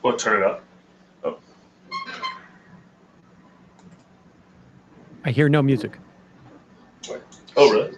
Or turn it up. Oh. I hear no music. Oh, really?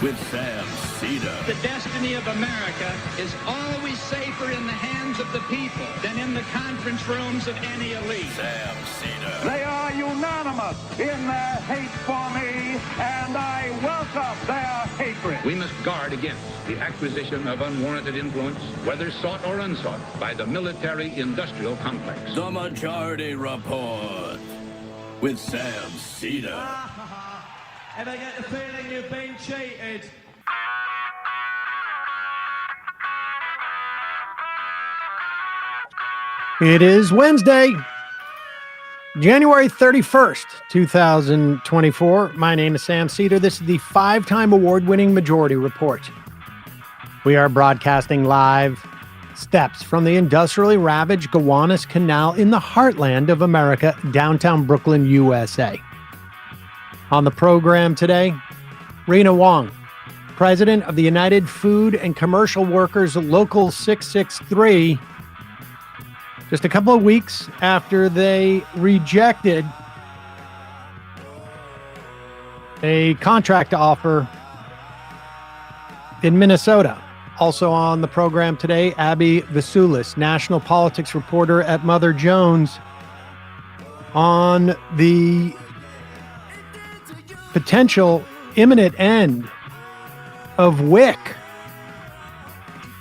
with Sam Seder. The destiny of America is always safer in the hands of the people than in the conference rooms of any elite. Sam Seder. They are unanimous in their hate for me, and I welcome their hatred. We must guard against the acquisition of unwarranted influence, whether sought or unsought, by the military-industrial complex. The Majority Report with Sam Seder. If I get the feeling you've been cheated. It is Wednesday, January 31st, 2024. My name is Sam Seder. This is the 5-time award-winning Majority Report. We are broadcasting live steps from the industrially ravaged Gowanus Canal in the heartland of America, downtown Brooklyn, USA. On the program today, Rena Wong, president of the United Food and Commercial Workers Local 663, just a couple of weeks after they rejected a contract offer in Minnesota. Also on the program today, Abby Vesoulis, national politics reporter at Mother Jones, on the potential imminent end of WIC,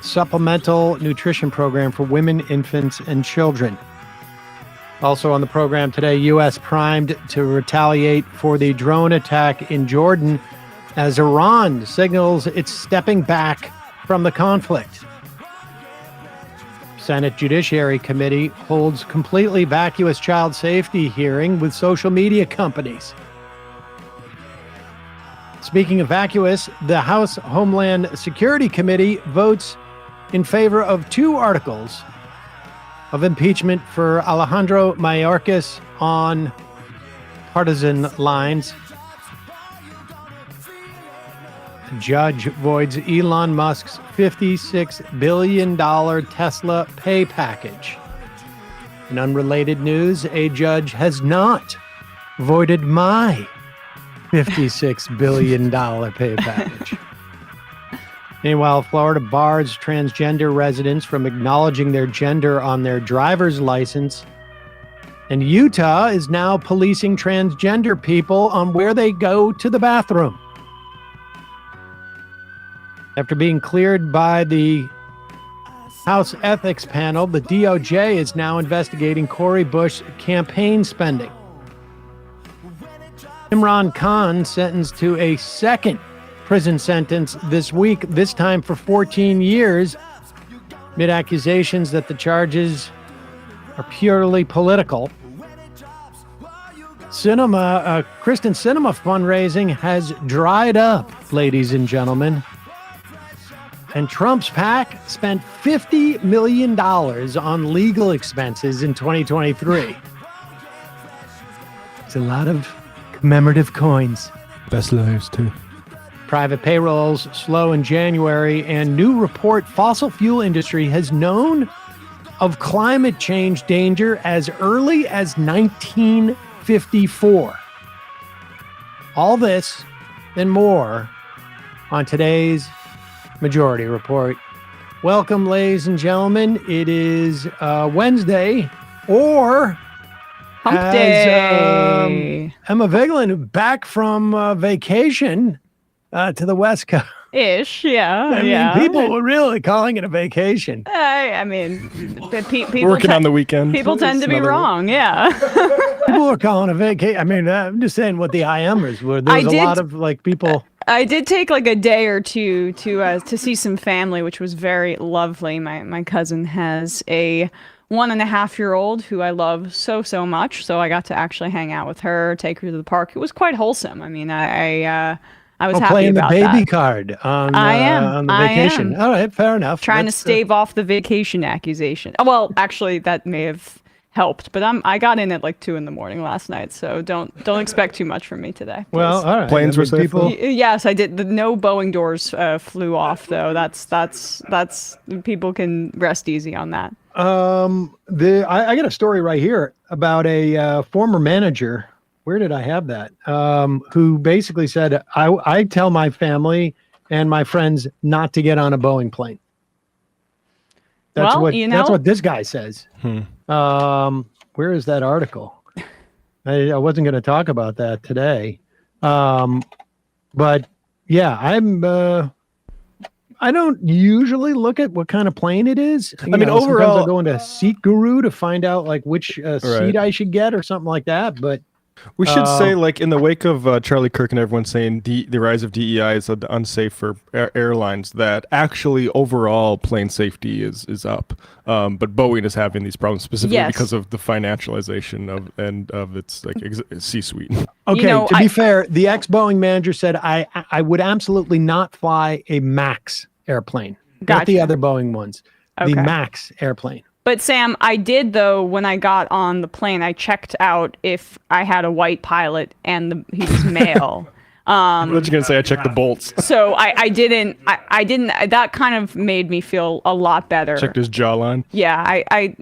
supplemental nutrition program for women, infants, and children. Also on the program today, U.S. primed to retaliate for the drone attack in Jordan as Iran signals it's stepping back from the conflict. Senate Judiciary Committee holds completely vacuous child safety hearing with social media companies. Speaking of vacuous, the House Homeland Security Committee votes in favor of 2 articles of impeachment for Alejandro Mayorkas on partisan lines. A judge voids Elon Musk's $56 billion Tesla pay package. In unrelated news, a judge has not voided my $56 billion pay package. Meanwhile, Florida bars transgender residents from acknowledging their gender on their driver's license. And Utah is now policing transgender people on where they go to the bathroom. After being cleared by the House Ethics Panel, the DOJ is now investigating Cori Bush campaign spending. Imran Khan sentenced to a second prison sentence this week, this time for 14 years, amid accusations that the charges are purely political. Kristen Cinema fundraising has dried up, ladies and gentlemen. And Trump's PAC spent $50 million on legal expenses in 2023. It's a lot of commemorative coins. Best lawyers, too. Private payrolls slow in January, and new report, fossil fuel industry has known of climate change danger as early as 1954. All this and more on today's Majority Report. Welcome, ladies and gentlemen. It is Wednesday, or Hump Day. Emma Vigeland back from vacation to the West Coast. Ish, yeah. I mean, people were really calling it a vacation. I mean, people Working on the weekend. People tend to be wrong, yeah. People were calling it a vacation. I mean, I'm just saying what the IMers were. There was a lot of people. I did take like a day or two to see some family, which was very lovely. My cousin has a 1.5-year-old who I love so much, so I got to actually hang out with her, take her to the park. It was quite wholesome. I mean, I was happy playing about the baby that. card on on the vacation. All right, fair enough. Trying to stave off the vacation accusation. Well, actually, that may have helped, but I got in at like 2 a.m. last night, so don't expect too much from me today. Please. Well, all right. Planes were safe. Yes, I did. No Boeing doors flew off, though. That's people can rest easy on that. I got a story right here about a former manager. Where did I have that? Who basically said, I tell my family and my friends not to get on a Boeing plane. That's what this guy says. Where is that article? I wasn't going to talk about that today. But yeah, I don't usually look at what kind of plane it is. Overall, I go into Seat Guru to find out like which seat I should get or something like that. But we should say, like, in the wake of Charlie Kirk and everyone saying the rise of DEI is unsafe for airlines, that actually overall plane safety is up. But Boeing is having these problems specifically because of the financialization of its like C-suite. Okay, to be fair, the ex-Boeing manager said I would absolutely not fly a MAX airplane, not the other Boeing ones, the MAX airplane. But Sam, I did, though, when I got on the plane, I checked out if I had a white pilot and he was male. What you gonna say? I checked the bolts. So I didn't. That kind of made me feel a lot better. Checked his jawline. Yeah, I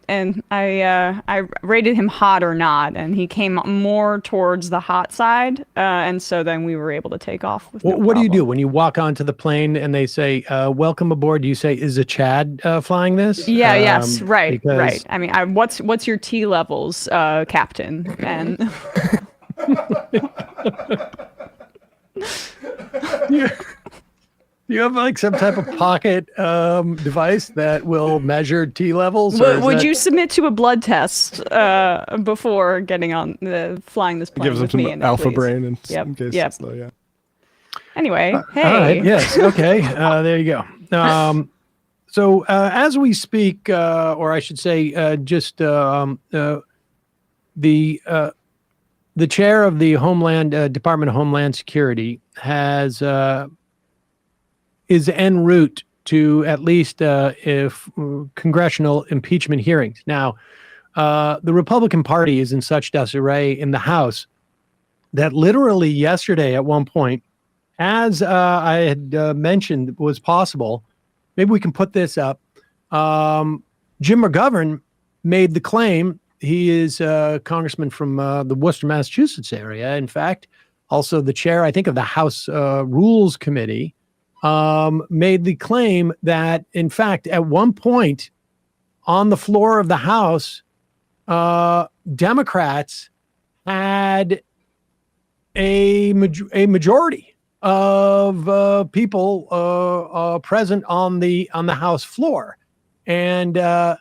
rated him hot or not, and he came more towards the hot side, and so then we were able to take off. What do you do when you walk onto the plane and they say, "Welcome aboard"? Do you say, "Is a Chad flying this?" Yeah. Yes. Right. Right. I mean, what's your T levels, Captain? And. You have like some type of pocket device that will measure T levels? Would you submit to a blood test before getting on flying this plane? Gives them some alpha brain and slow, yeah. Anyway, hey. All right, yes, okay. There you go. So as we speak, or I should say, the chair of the Department of Homeland Security is en route to at least congressional impeachment hearings. Now, the Republican Party is in such disarray in the House that literally yesterday at one point, as I had mentioned was possible, maybe we can put this up, Jim McGovern made the claim. He is a congressman from the Worcester, Massachusetts area. In fact, also the chair, I think, of the House Rules Committee, made the claim that, in fact, at one point on the floor of the House, Democrats had a majority of people present on the House floor, and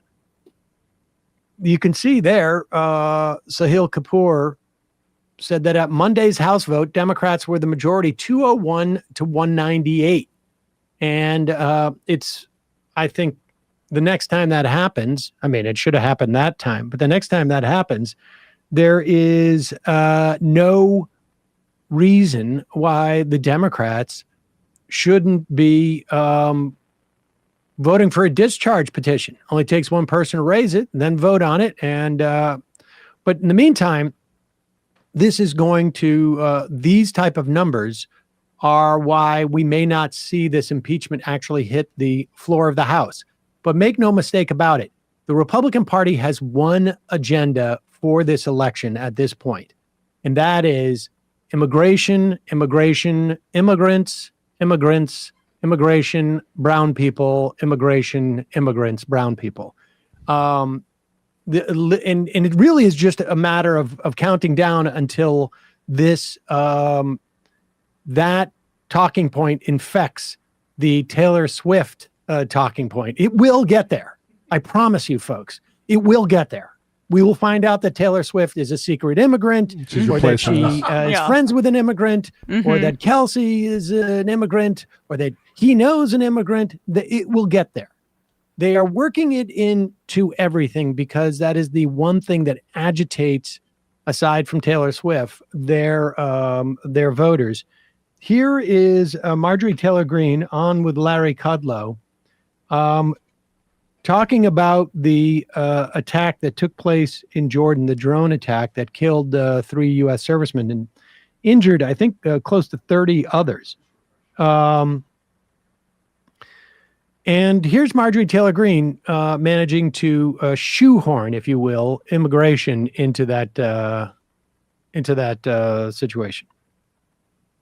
you can see there, Sahil Kapoor said that at Monday's House vote, Democrats were the majority, 201 to 198. And I think the next time that happens, I mean, it should have happened that time, but the next time that happens, there is no reason why the Democrats shouldn't be voting for a discharge petition. Only takes one person to raise it and then vote on it. And but in the meantime, this is going to these type of numbers are why we may not see this impeachment actually hit the floor of the House. But make no mistake about it, the Republican Party has one agenda for this election at this point, and that is immigration, immigrants, immigration, brown people, immigration, immigrants, brown people. And it really is just a matter of counting down until this that talking point infects the Taylor Swift talking point. It will get there. I promise you, folks, it will get there. We will find out that Taylor Swift is a secret immigrant, or that she is friends with an immigrant, or that Kelsey is an immigrant, or that he knows an immigrant. It will get there. They are working it into everything because that is the one thing that agitates, aside from Taylor Swift, their voters. Here is Marjorie Taylor Greene on with Larry Kudlow, talking about the attack that took place in Jordan, the drone attack that killed 3 U.S. servicemen and injured, I think, close to 30 others. And here's Marjorie Taylor Greene managing to shoehorn, if you will, immigration into that situation.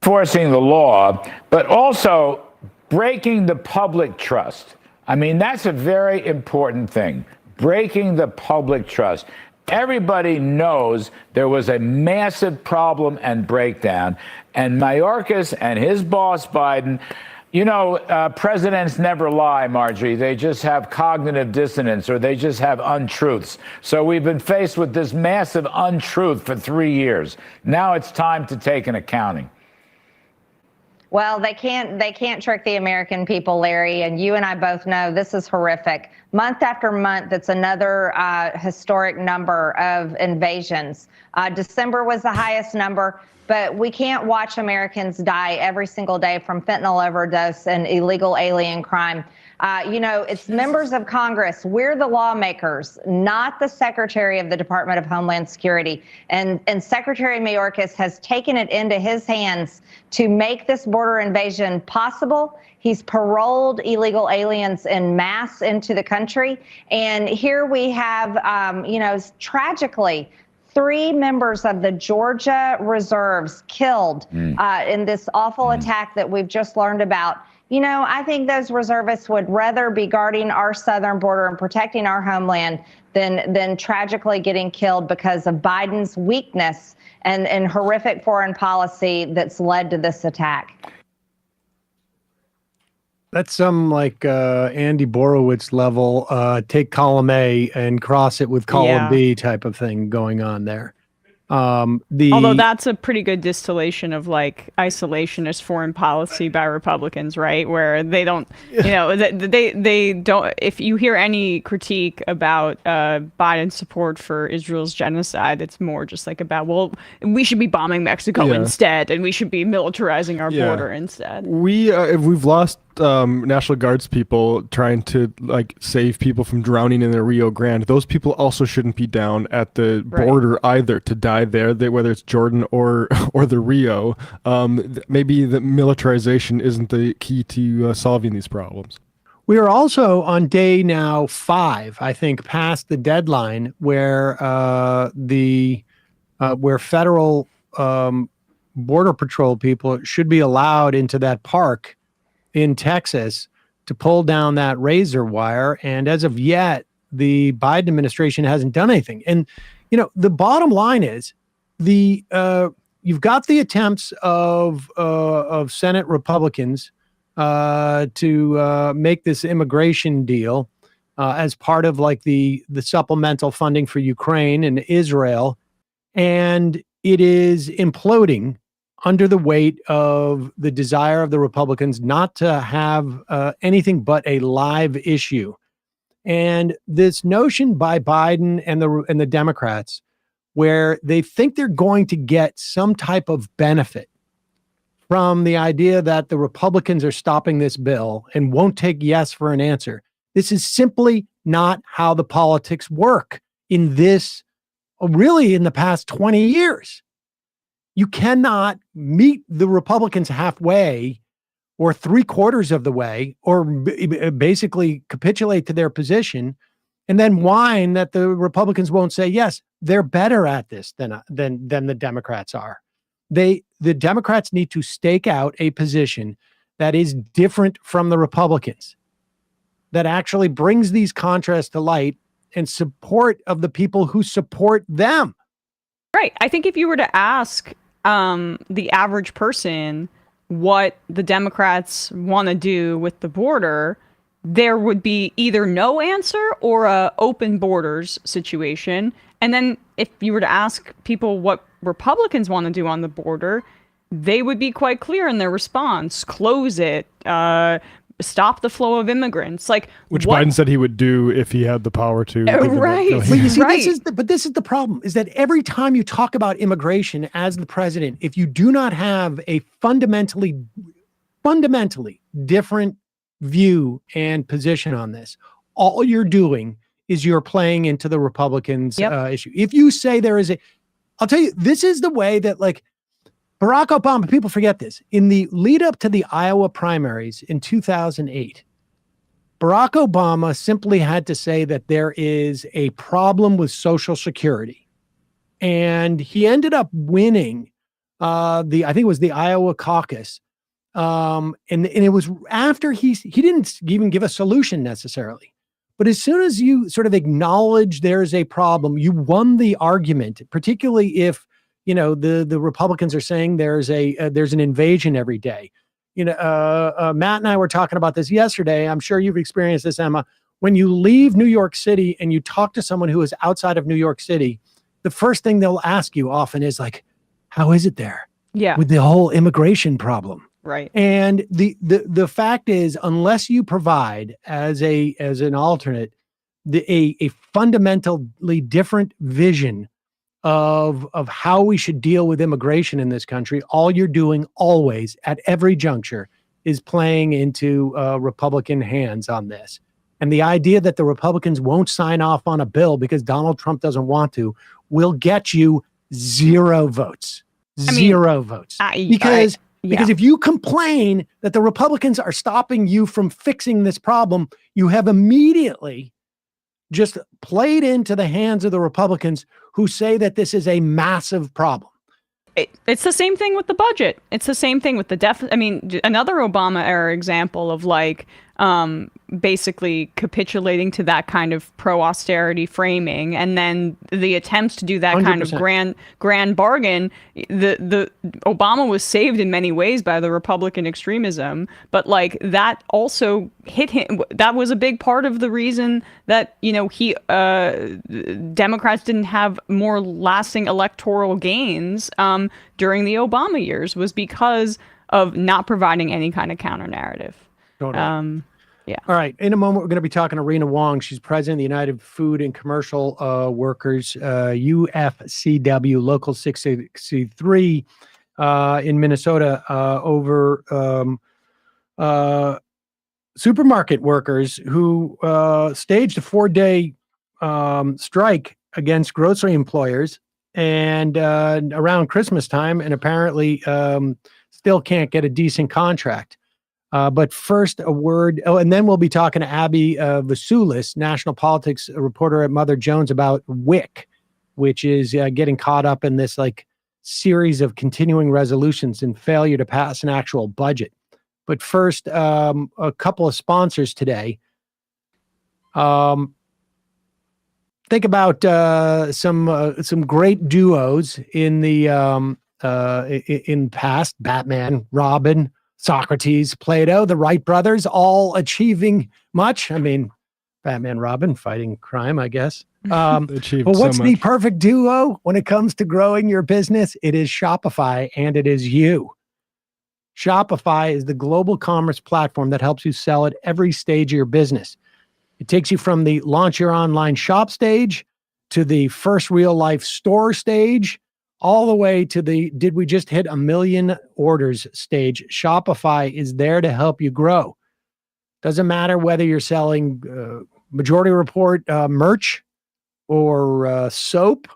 Enforcing the law, but also breaking the public trust. I mean, that's a very important thing. Breaking the public trust. Everybody knows there was a massive problem and breakdown, and Mayorkas and his boss, Biden, you know, presidents never lie, Marjorie. They just have cognitive dissonance, or they just have untruths. So we've been faced with this massive untruth for 3 years. Now it's time to take an accounting. Well, they can't trick the American people, Larry, and you and I both know this is horrific. Month after month, it's another historic number of invasions. December was the highest number, but we can't watch Americans die every single day from fentanyl overdose and illegal alien crime. You know, it's members of Congress. We're the lawmakers, not the Secretary of the Department of Homeland Security. And Secretary Mayorkas has taken it into his hands to make this border invasion possible. He's paroled illegal aliens en masse into the country. And here we have, you know, tragically, 3 members of the Georgia reserves killed in this awful attack that we've just learned about. You know, I think those reservists would rather be guarding our southern border and protecting our homeland than tragically getting killed because of Biden's weakness and horrific foreign policy that's led to this attack. That's some like Andy Borowitz level, take column A and cross it with column B type of thing going on there. Although that's a pretty good distillation of like isolationist foreign policy by Republicans, right? Where they don't, you know, they don't. If you hear any critique about Biden's support for Israel's genocide, it's more just like about, well, we should be bombing Mexico instead, and we should be militarizing our border instead. We've lost National Guards people trying to like save people from drowning in the Rio Grande. Those people also shouldn't be down at the border either to die there, whether it's Jordan or the Rio. Maybe the militarization isn't the key to solving these problems. We are also on day now 5, I think, past the deadline where where federal border patrol people should be allowed into that park in Texas to pull down that razor wire. And as of yet, the Biden administration hasn't done anything. And, you know, the bottom line is you've got the attempts of Senate Republicans to make this immigration deal as part of like the supplemental funding for Ukraine and Israel. And it is imploding under the weight of the desire of the Republicans not to have anything but a live issue. And this notion by Biden and the Democrats where they think they're going to get some type of benefit from the idea that the Republicans are stopping this bill and won't take yes for an answer. This is simply not how the politics work in this, really in the past 20 years. You cannot meet the Republicans halfway or 3/4 of the way, or basically capitulate to their position and then whine that the Republicans won't say yes. They're better at this than the Democrats are. The Democrats need to stake out a position that is different from the Republicans, that actually brings these contrasts to light and support of the people who support them. Right. I think if you were to ask the average person what the Democrats want to do with the border, there would be either no answer or a open borders situation. And then if you were to ask people what Republicans want to do on the border, they would be quite clear in their response. Close it, stop the flow of immigrants. Which Biden said he would do if he had the power to. Right. But you see, this is the problem, is that every time you talk about immigration as the president, if you do not have a fundamentally different view and position on this, all you're doing is you're playing into the Republicans' issue. If you say I'll tell you, this is the way that Barack Obama, people forget this, in the lead up to the Iowa primaries in 2008, Barack Obama simply had to say that there is a problem with Social Security. And he ended up winning I think it was the Iowa caucus. And it was after he didn't even give a solution necessarily. But as soon as you sort of acknowledge there's a problem, you won the argument, particularly if the Republicans are saying there's an invasion every day. Matt and I were talking about this yesterday. I'm sure you've experienced this, Emma. When you leave New York City and you talk to someone who is outside of New York City, the first thing they'll ask you often is how is it there? Yeah. With the whole immigration problem. Right. And the fact is, unless you provide as an alternate a fundamentally different vision of how we should deal with immigration in this country, all you're doing always at every juncture is playing into Republican hands on this. And the idea that the Republicans won't sign off on a bill because Donald Trump doesn't want to will get you 0 votes. Zero votes. Because if you complain that the Republicans are stopping you from fixing this problem, you have immediately just played into the hands of the Republicans who say that this is a massive problem. It's the same thing with the budget. It's the same thing with the another Obama era example of basically capitulating to that kind of pro-austerity framing, and then the attempts to do that 100%. Kind of grand bargain. The Obama was saved in many ways by the Republican extremism, but that also hit him. That was a big part of the reason that Democrats didn't have more lasting electoral gains during the Obama years, was because of not providing any kind of counter narrative. Totally. Yeah. All right. In a moment, we're going to be talking to Rena Wong. She's president of the United Food and Commercial Workers, UFCW, Local 663 in Minnesota, over supermarket workers who staged a 4-day strike against grocery employers and around Christmas time, and apparently still can't get a decent contract. But first, a word. Oh, and then we'll be talking to Abby Vesoulis, national politics reporter at Mother Jones, about WIC, which is getting caught up in this series of continuing resolutions and failure to pass an actual budget. But first, a couple of sponsors today. Think about some great duos in the in past: Batman, Robin, Socrates, Plato, the Wright brothers, all achieving much. Batman, Robin fighting crime, I guess. But what's the perfect duo when it comes to growing your business? It is Shopify, and it is you. Shopify is the global commerce platform that helps you sell at every stage of your business. It takes you from the launch your online shop stage to the first real life store stage, all the way to the did we just hit 1 million orders stage. Shopify is there to help you grow. Doesn't matter whether you're selling Majority Report merch or soap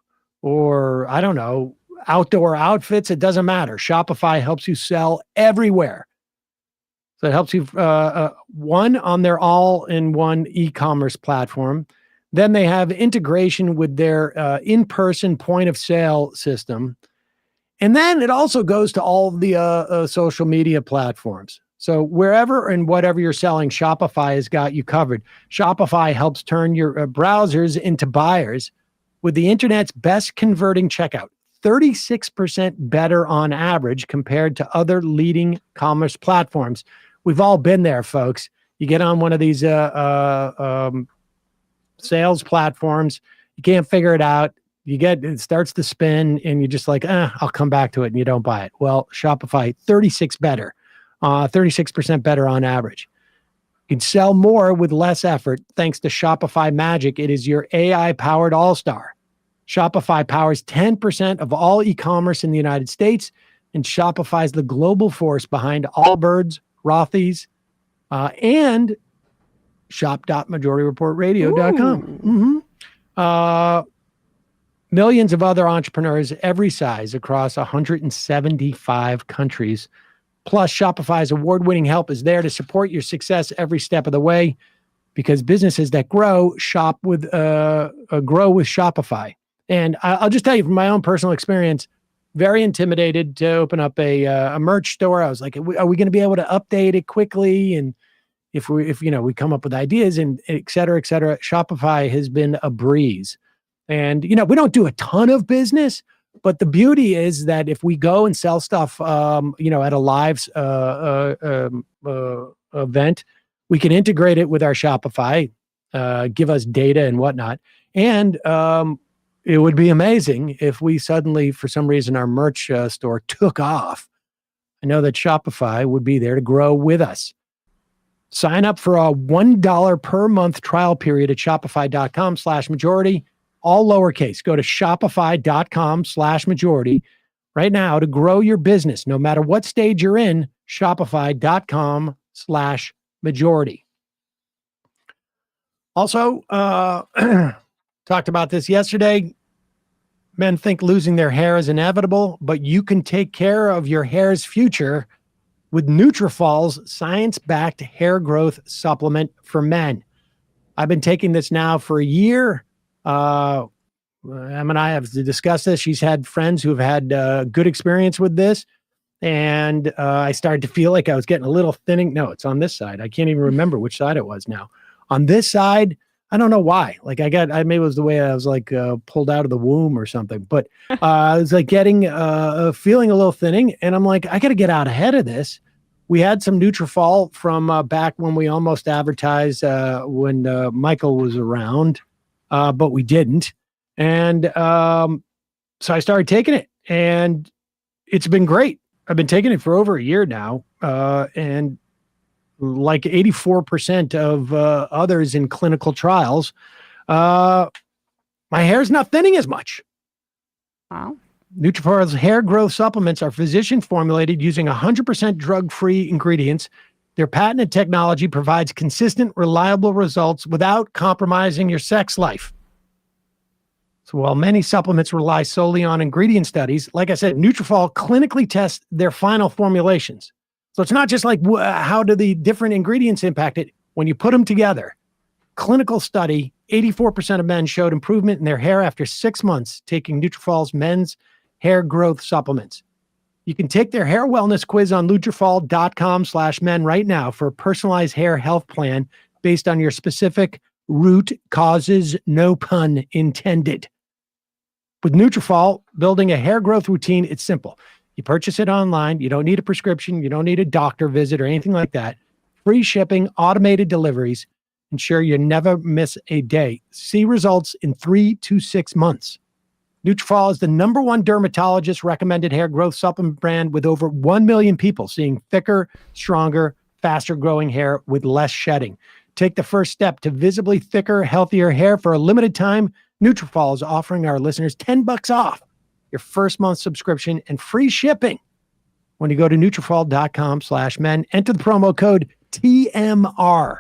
or, I don't know, outdoor outfits. It doesn't matter. Shopify helps you sell everywhere. So it helps you, one, on their all-in-one e-commerce platform. Then they have integration with their in-person point-of-sale system. And then it also goes to all the social media platforms. So wherever and whatever you're selling, Shopify has got you covered. Shopify helps turn your browsers into buyers with the internet's best converting checkout. 36% better on average compared to other leading commerce platforms. We've all been there, folks. You get on one of these sales platforms, you can't figure it out. It starts to spin and you're just like, I'll come back to it, and you don't buy it. Well, Shopify, 36% better on average. You can sell more with less effort thanks to Shopify Magic. It is your AI-powered all-star. Shopify powers 10% of all e-commerce in the United States, and Shopify is the global force behind Allbirds, Rothy's, and shop.majorityreportradio.com. Millions of other entrepreneurs every size across 175 countries. Plus, Shopify's award-winning help is there to support your success every step of the way, because businesses that grow with Shopify. And I'll just tell you from my own personal experience, very intimidated to open up a merch store. I was like, are we going to be able to update it quickly? And if we come up with ideas and et cetera, Shopify has been a breeze. And, we don't do a ton of business, but the beauty is that if we go and sell stuff, at a live event, we can integrate it with our Shopify, give us data and whatnot. And it would be amazing if we suddenly, for some reason, our merch store took off. I know that Shopify would be there to grow with us. Sign up for a $1 per month trial period at shopify.com/majority, all lowercase. Go to shopify.com/majority right now to grow your business. No matter what stage you're in, shopify.com/majority. Also, talked about this yesterday. Men think losing their hair is inevitable, but you can take care of your hair's future with Nutrafol's science-backed hair growth supplement for men. I've been taking this now for a year. Em and I have discussed this. She's had friends who have had good experience with this. And I started to feel like I was getting a little thinning. No, it's on this side. I can't even remember which side it was now. On this side, I don't know why. Like maybe it was the way I was like pulled out of the womb or something. But I was like feeling a little thinning. And I'm like, I got to get out ahead of this. We had some Nutrafol from back when we almost advertised when Michael was around, but we didn't. And so I started taking it, and it's been great. I've been taking it for over a year now, and like 84% of others in clinical trials, my hair's not thinning as much. Wow. Nutrafol's hair growth supplements are physician formulated using 100% drug-free ingredients. Their patented technology provides consistent, reliable results without compromising your sex life. So while many supplements rely solely on ingredient studies, like I said, Nutrafol clinically tests their final formulations. So it's not just like how do the different ingredients impact it. When you put them together, clinical study, 84% of men showed improvement in their hair after 6 months taking Nutrafol's men's hair growth supplements. You can take their hair wellness quiz on Nutrafol.com/men right now for a personalized hair health plan based on your specific root causes, no pun intended. With Nutrafol, building a hair growth routine, it's simple. You purchase it online. You don't need a prescription. You don't need a doctor visit or anything like that. Free shipping, automated deliveries. Ensure you never miss a day. See results in 3 to 6 months. Nutrafol is the #1 dermatologist recommended hair growth supplement brand with over 1 million people seeing thicker, stronger, faster growing hair with less shedding. Take the first step to visibly thicker, healthier hair for a limited time. Nutrafol is offering our listeners $10 off your first month subscription and free shipping when you go to Nutrafol.com/men. Enter the promo code TMR.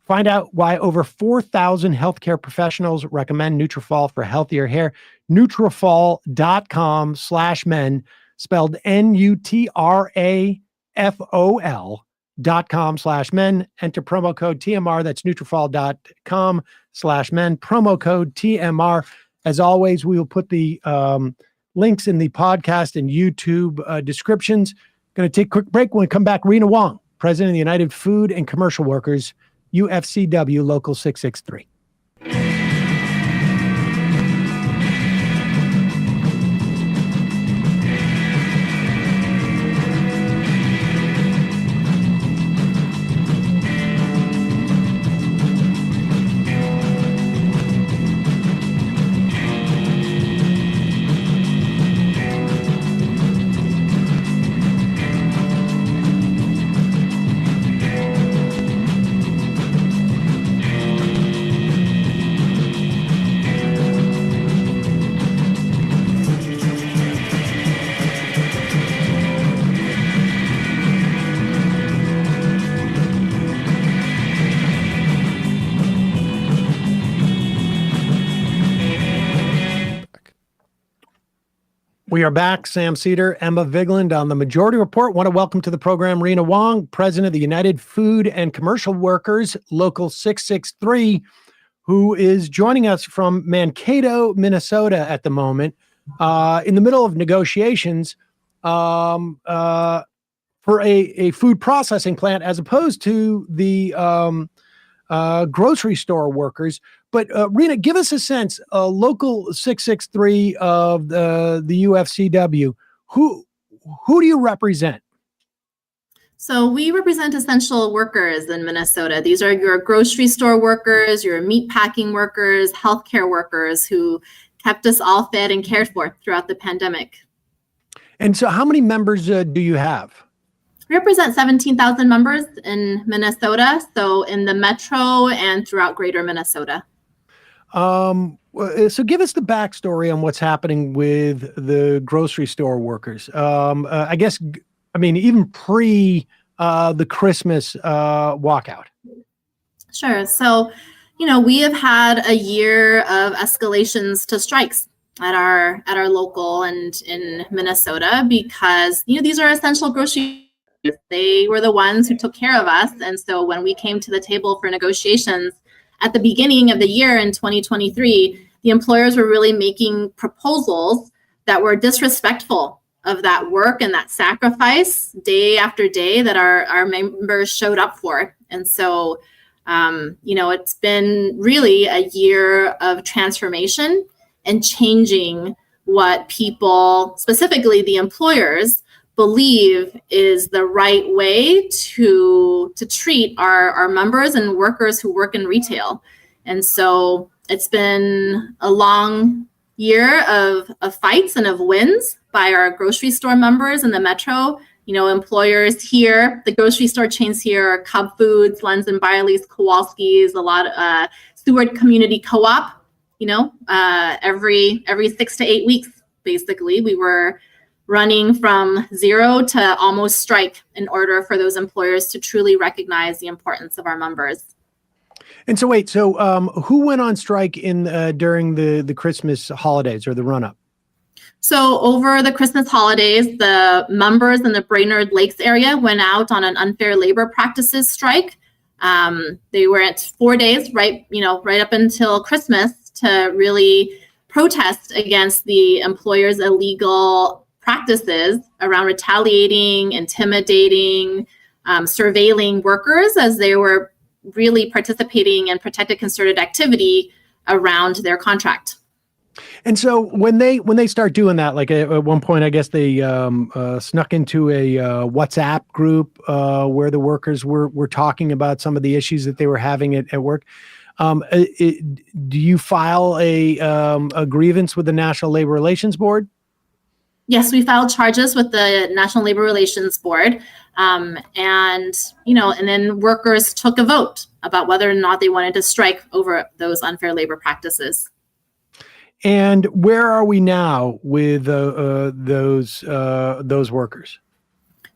Find out why over 4,000 healthcare professionals recommend Nutrafol for healthier hair. Nutrafol.com/men, spelled Nutrafol.com/men. Enter promo code TMR. That's Nutrafol.com/men. Promo code TMR. As always, we will put the links in the podcast and YouTube descriptions. Going to take a quick break. When we come back, Rena Wong, President of the United Food and Commercial Workers, UFCW Local 663. We are back. Sam Seder, Emma Vigland on the Majority Report. Want to welcome to the program Rena Wong, President of the United Food and Commercial Workers, Local 663, who is joining us from Mankato, Minnesota at the moment, in the middle of negotiations for a food processing plant as opposed to the grocery store workers. But Rena, give us a sense, Local 663 of the UFCW, who do you represent? So we represent essential workers in Minnesota. These are your grocery store workers, your meat packing workers, healthcare workers who kept us all fed and cared for throughout the pandemic. And so how many members do you have? We represent 17,000 members in Minnesota, so in the metro and throughout greater Minnesota. So give us the backstory on what's happening with the grocery store workers. I guess, I mean, even pre the Christmas walkout. Sure. So, we have had a year of escalations to strikes at our local and in Minnesota because, these are essential grocery. They were the ones who took care of us. And so when we came to the table for negotiations at the beginning of the year in 2023, the employers were really making proposals that were disrespectful of that work and that sacrifice day after day that our members showed up for. And so, it's been really a year of transformation and changing what people, specifically the employers, believe is the right way to treat our members and workers who work in retail. And so it's been a long year of fights and of wins by our grocery store members in the metro. Employers here, the grocery store chains here are Cub Foods, Lenz and Byerly's, Kowalski's, a lot of Seward Community Co-op. Every 6 to 8 weeks, basically, we were running from zero to almost strike in order for those employers to truly recognize the importance of our members. And so wait, who went on strike during the Christmas holidays or the run-up? So over the Christmas holidays, the members in the Brainerd Lakes area went out on an unfair labor practices strike. They were at 4 days, right up until Christmas, to really protest against the employer's illegal practices around retaliating, intimidating, surveilling workers as they were really participating in protected concerted activity around their contract. And so when they start doing that, like at one point, I guess they snuck into a WhatsApp group where the workers were talking about some of the issues that they were having at work. Do you file a grievance with the National Labor Relations Board? Yes, we filed charges with the National Labor Relations Board. And then workers took a vote about whether or not they wanted to strike over those unfair labor practices. And where are we now with those workers?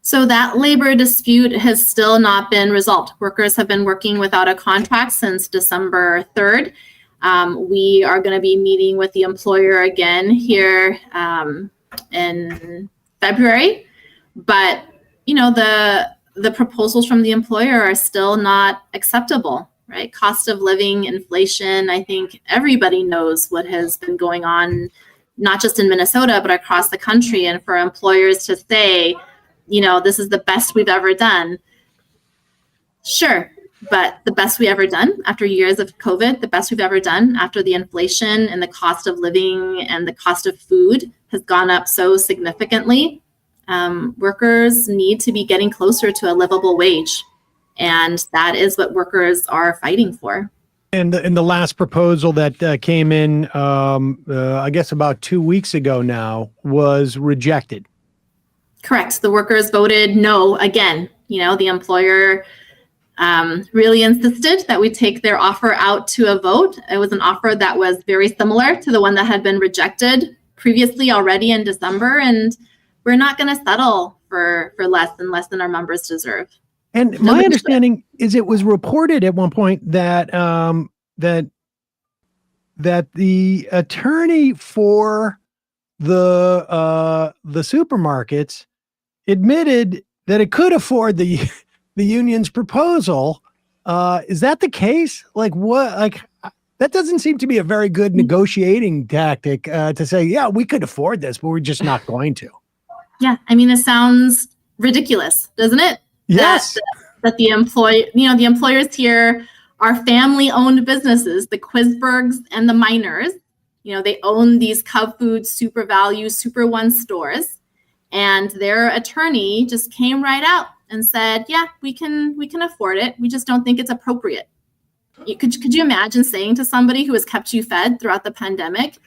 So that labor dispute has still not been resolved. Workers have been working without a contract since December 3rd. We are going to be meeting with the employer again here in February, but the proposals from the employer are still not acceptable, right? Cost of living, inflation. I think everybody knows what has been going on, not just in Minnesota, but across the country. And for employers to say, this is the best we've ever done. Sure. But the best we ever done after years of COVID, the best we've ever done after the inflation and the cost of living and the cost of food has gone up so significantly. Workers need to be getting closer to a livable wage. And that is what workers are fighting for. And the last proposal that came in, I guess about 2 weeks ago now, was rejected. Correct. The workers voted no again. The employer really insisted that we take their offer out to a vote. It was an offer that was very similar to the one that had been rejected previously already in December. And we're not going to settle for less than our members deserve. And my understanding is it was reported at one point that that the attorney for the supermarkets admitted that it could afford the union's proposal. Is that the case? That doesn't seem to be a very good negotiating tactic to say, yeah, we could afford this, but we're just not going to. Yeah. I mean, it sounds ridiculous, doesn't it? Yes. That the employers here are family-owned businesses, the Quisbergs and the Miners. They own these Cub Foods, Super Value, Super One stores. And their attorney just came right out and said, yeah, we can afford it. We just don't think it's appropriate. Could you imagine saying to somebody who has kept you fed throughout the pandemic,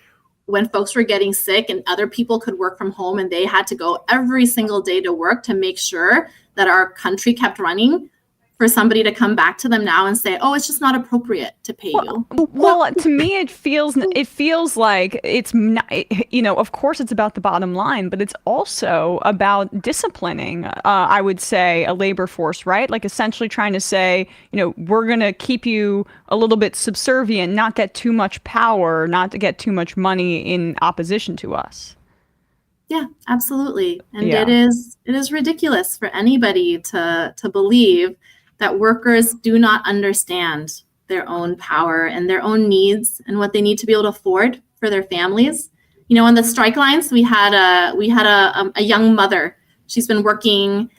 when folks were getting sick and other people could work from home and they had to go every single day to work to make sure that our country kept running, for somebody to come back to them now and say, oh, it's just not appropriate to pay you? Well, to me, it feels like it's not, of course it's about the bottom line, but it's also about disciplining, I would say, a labor force, right? Like essentially trying to say, we're going to keep you a little bit subservient, not get too much power, not to get too much money in opposition to us. Yeah, absolutely. And it is ridiculous for anybody to believe that workers do not understand their own power and their own needs and what they need to be able to afford for their families. On the strike lines, we had a young mother. She's been working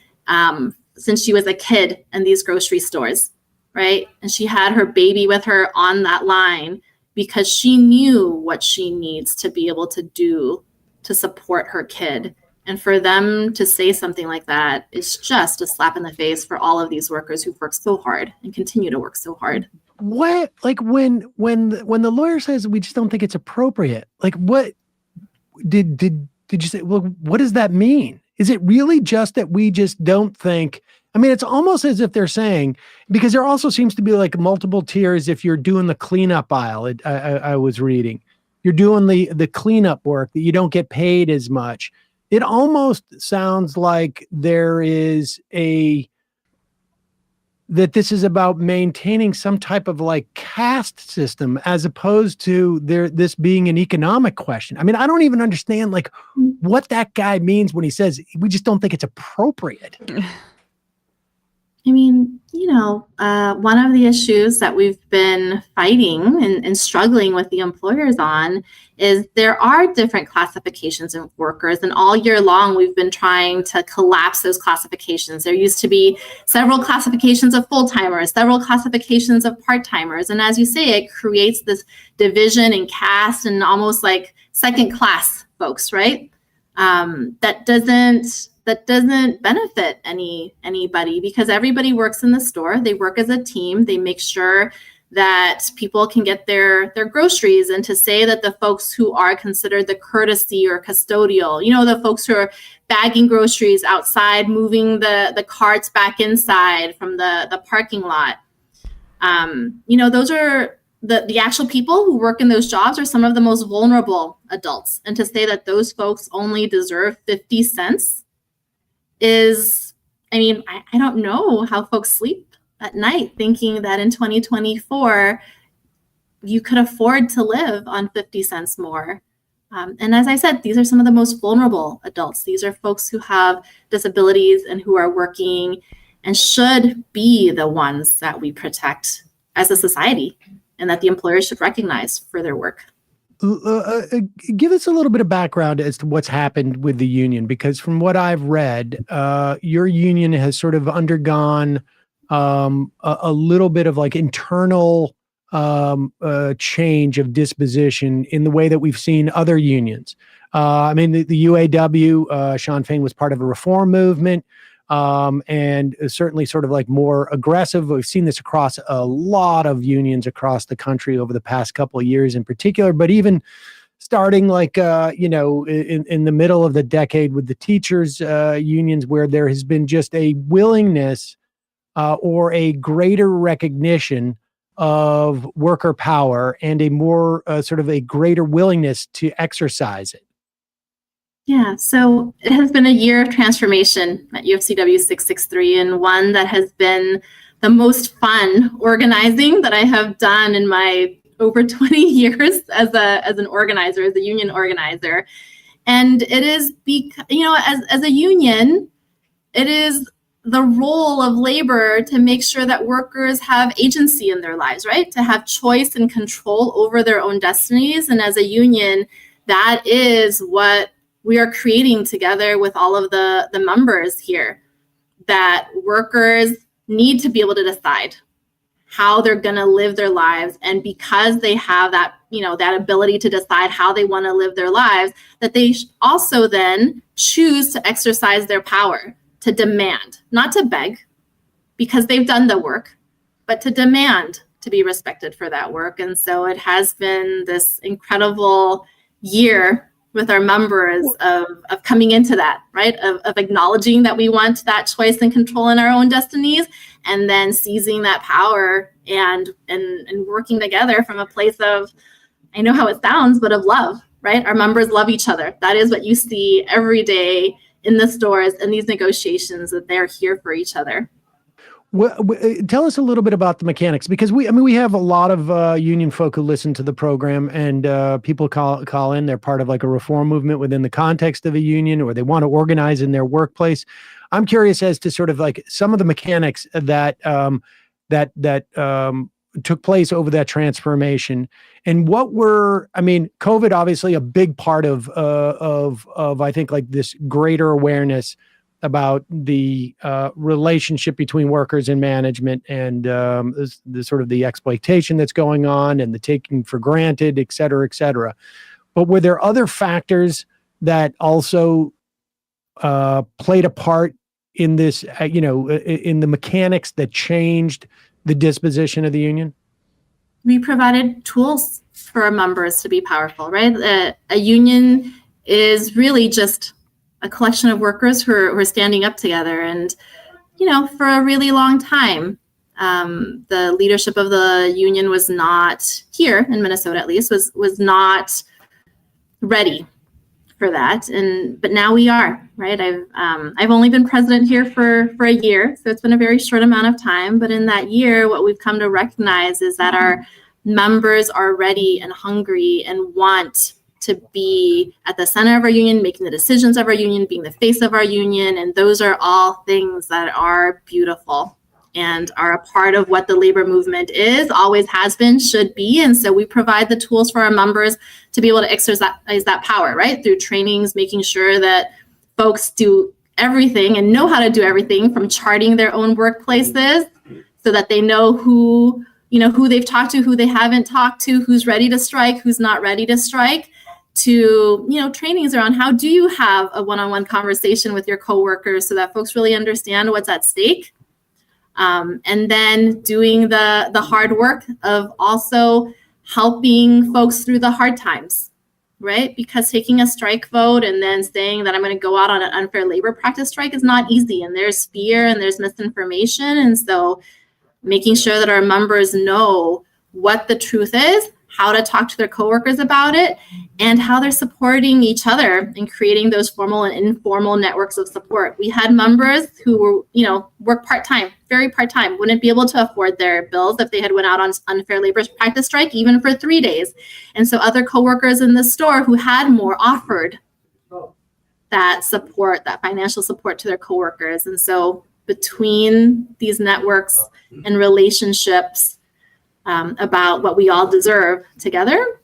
since she was a kid in these grocery stores, right? And she had her baby with her on that line because she knew what she needs to be able to do to support her kid. And for them to say something like that is just a slap in the face for all of these workers who've worked so hard and continue to work so hard. What, when the lawyer says we just don't think it's appropriate, what did you say? Well, what does that mean? Is it really just that we just don't think? I mean, it's almost as if they're saying, because there also seems to be multiple tiers if you're doing the cleanup aisle. I was reading, you're doing the cleanup work that you don't get paid as much. It almost sounds like there is that this is about maintaining some type of caste system as opposed to this being an economic question. I mean, I don't even understand what that guy means when he says, we just don't think it's appropriate. I mean, one of the issues that we've been fighting and struggling with the employers on is there are different classifications of workers. And all year long, we've been trying to collapse those classifications. There used to be several classifications of full-timers, several classifications of part-timers. And as you say, it creates this division and caste and almost like second-class folks, right? That doesn't benefit anybody because everybody works in the store. They work as a team. They make sure that people can get their groceries, and to say that the folks who are considered the courtesy or custodial, the folks who are bagging groceries outside, moving the carts back inside from the parking lot, those are the actual people who work in those jobs are some of the most vulnerable adults. And to say that those folks only deserve 50 cents is, I don't know how folks sleep at night thinking that in 2024, you could afford to live on 50 cents more. And as I said, these are some of the most vulnerable adults. These are folks who have disabilities and who are working and should be the ones that we protect as a society, and that the employers should recognize for their work. Give us a little bit of background as to what's happened with the union, because from what I've read, your union has sort of undergone a little bit of like internal change of disposition in the way that we've seen other unions. The UAW, Sean Fain was part of a reform movement, and certainly sort of like more aggressive. We've seen this across a lot of unions across the country over the past couple of years in particular, but even starting like, in the middle of the decade with the teachers' unions, where there has been just a willingness or a greater recognition of worker power and a more sort of a greater willingness to exercise it. Yeah, so it has been a year of transformation at UFCW 663, and one that has been the most fun organizing that I have done in my over 20 years as an organizer, as a union organizer. And it is, as a union, it is the role of labor to make sure that workers have agency in their lives, right? To have choice and control over their own destinies. And as a union, that is what we are creating together with all of the members here, that workers need to be able to decide how they're going to live their lives. And because they have that, that ability to decide how they want to live their lives, that they also then choose to exercise their power, to demand, not to beg, because they've done the work, but to demand to be respected for that work. And so it has been this incredible year with our members of coming into that, right? Of acknowledging that we want that choice and control in our own destinies, and then seizing that power and working together from a place of, I know how it sounds, but of love, right? Our members love each other. That is what you see every day in the stores and these negotiations, that they're here for each other. Well, tell us a little bit about the mechanics, because we have a lot of union folk who listen to the program, and people call in. They're part of like a reform movement within the context of a union, or they want to organize in their workplace. I'm curious as to sort of like some of the mechanics that took place over that transformation, and what were, COVID obviously a big part of I think like this greater awareness about the relationship between workers and management, and the sort of the exploitation that's going on and the taking for granted, et cetera, et cetera. But were there other factors that also played a part in this, in the mechanics that changed the disposition of the union? We provided tools for our members to be powerful, right? A union is really just a collection of workers who are standing up together. And, for a really long time, the leadership of the union was not, here in Minnesota at least, was not ready for that. But now we are, right? I've only been president here for a year, so it's been a very short amount of time. But in that year, what we've come to recognize is that our members are ready and hungry and want to be at the center of our union, making the decisions of our union, being the face of our union. And those are all things that are beautiful and are a part of what the labor movement is, always has been, should be. And so we provide the tools for our members to be able to exercise that power, right? Through trainings, making sure that folks do everything and know how to do everything, from charting their own workplaces so that they know who they've talked to, who they haven't talked to, who's ready to strike, who's not ready to strike, to, trainings around how do you have a one-on-one conversation with your coworkers so that folks really understand what's at stake. And then doing the hard work of also helping folks through the hard times, right? Because taking a strike vote and then saying that I'm going to go out on an unfair labor practice strike is not easy. And there's fear and there's misinformation. And so making sure that our members know what the truth is, how to talk to their coworkers about it, and how they're supporting each other and creating those formal and informal networks of support. We had members who were, work part-time, very part-time, wouldn't be able to afford their bills if they had went out on unfair labor practice strike, even for 3 days. And so other coworkers in the store who had more offered that support, that financial support to their coworkers. And so between these networks and relationships, about what we all deserve together,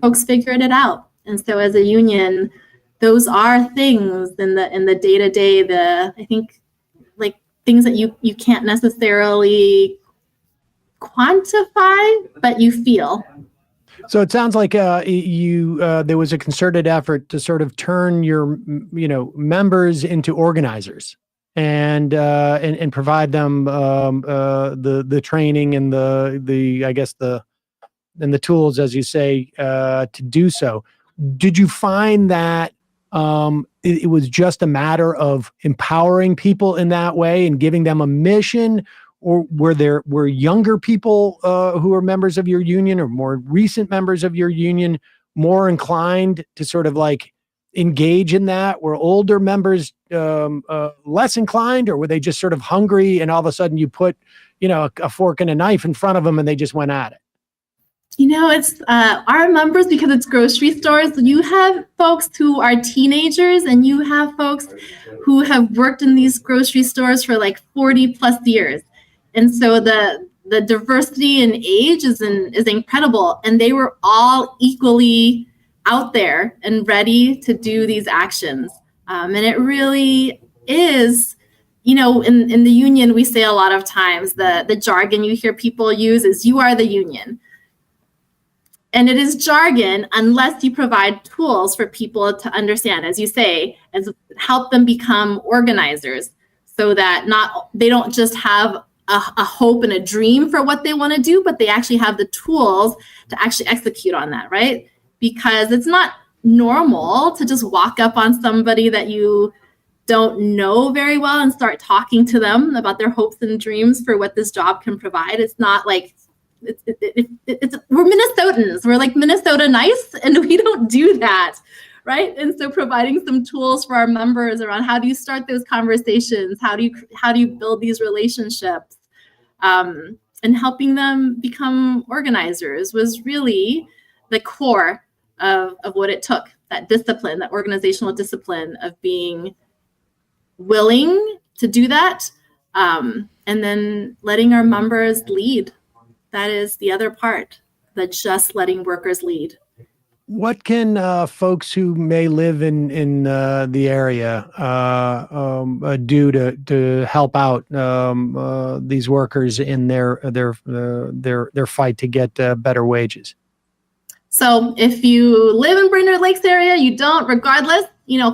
folks figured it out. And so as a union, those are things in the day-to-day, I think like things that you can't necessarily quantify, but you feel. So it sounds like there was a concerted effort to sort of turn your members into organizers. And provide them the training and the tools, as you say, to do so. Did you find that it was just a matter of empowering people in that way and giving them a mission, or were younger people who are members of your union or more recent members of your union more inclined to sort of like engage in that? Were older members less inclined, or were they just sort of hungry and all of a sudden you put a fork and a knife in front of them and they just went at it? It's our members, because it's grocery stores. You have folks who are teenagers and you have folks who have worked in these grocery stores for like 40 plus years. And so the diversity in age is incredible. And they were all equally out there and ready to do these actions. And it really is, in the union, we say a lot of times the jargon you hear people use is "you are the union." And it is jargon unless you provide tools for people to understand, as you say, and help them become organizers, so that they don't just have a hope and a dream for what they want to do, but they actually have the tools to actually execute on that, right? Because it's not normal to just walk up on somebody that you don't know very well and start talking to them about their hopes and dreams for what this job can provide. It's not like we're Minnesotans. We're like Minnesota nice, and we don't do that, right? And so providing some tools for our members around how do you start those conversations, how do you build these relationships, and helping them become organizers was really the core of what it took, that discipline, that organizational discipline of being willing to do that, and then letting our members lead. That is the other part, that just letting workers lead. What can folks who may live in the area do to help out these workers in their fight to get better wages? So if you live in Brainerd Lakes area, you don't, regardless,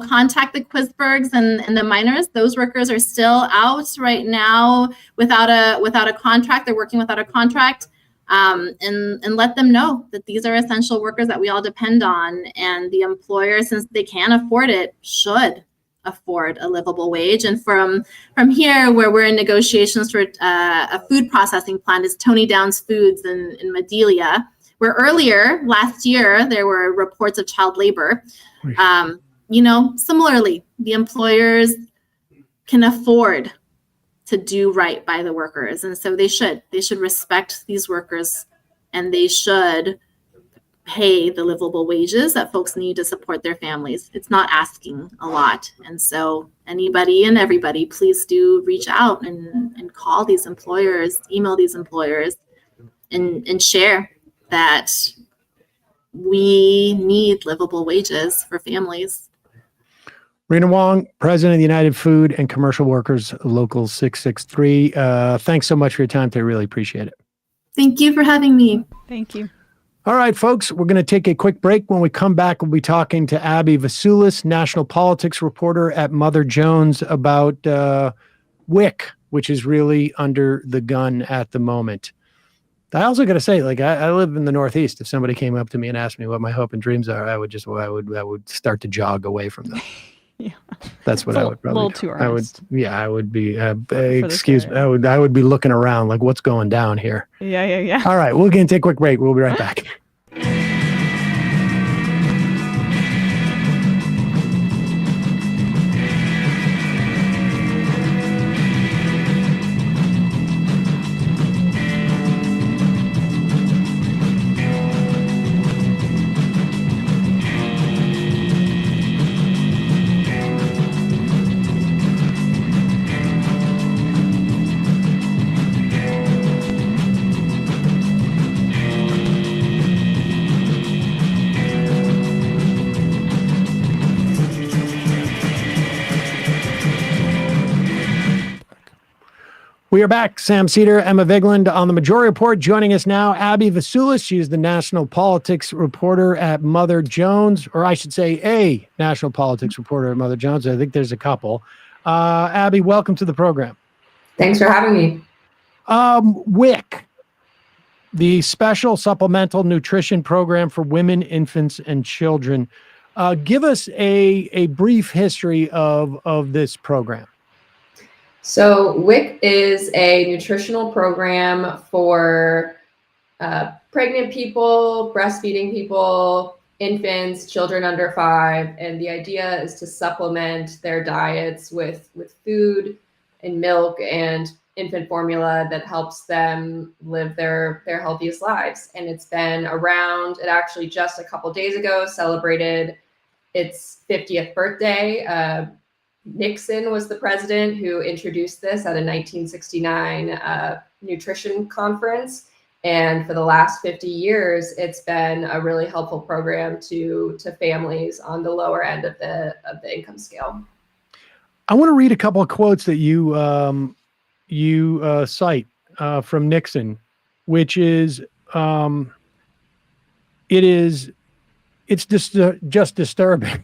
contact the Quisbergs and the miners. Those workers are still out right now without a contract. They're working without a contract, and let them know that these are essential workers that we all depend on. And the employer, since they can afford it, should afford a livable wage. And from here, where we're in negotiations for a food processing plant, is Tony Downs Foods in Madelia, where earlier last year there were reports of child labor. Similarly, the employers can afford to do right by the workers, and so they should respect these workers, and they should pay the livable wages that folks need to support their families. It's not asking a lot. And so anybody and everybody, please do reach out and call these employers, email these employers, and share that we need livable wages for families. Rena Wong, President of the United Food and Commercial Workers, Local 663. Thanks so much for your time today. Really appreciate it. Thank you for having me. Thank you. All right, folks, we're going to take a quick break. When we come back, we'll be talking to Abby Vesoulis, national politics reporter at Mother Jones, about WIC, which is really under the gun at the moment. I also got to say, like, I live in the Northeast. If somebody came up to me and asked me what my hope and dreams are, I would start to jog away from them. Yeah. That's what I would probably. A little too earnest. I would be. Excuse me. I would be looking around like, what's going down here? Yeah. All right, we're gonna take a quick break. We'll be right back. We are back. Sam Seder, Emma Vigland on the Majority Report. Joining us now, Abby Vesoulis. She is the national politics reporter at Mother Jones, or I should say a national politics reporter at Mother Jones. I think there's a couple. Abby, welcome to the program. Thanks for having me. WIC, the Special Supplemental Nutrition Program for Women, Infants, and Children. Give us a brief history of this program. So WIC is a nutritional program for pregnant people, breastfeeding people, infants, children under 5. And the idea is to supplement their diets with food and milk and infant formula that helps them live their healthiest lives. And it's been around, it actually just a couple days ago celebrated its 50th birthday. Nixon was the president who introduced this at a 1969 nutrition conference. And for the last 50 years, it's been a really helpful program to families on the lower end of the income scale. I want to read a couple of quotes that you cite from Nixon, which is it's just disturbing.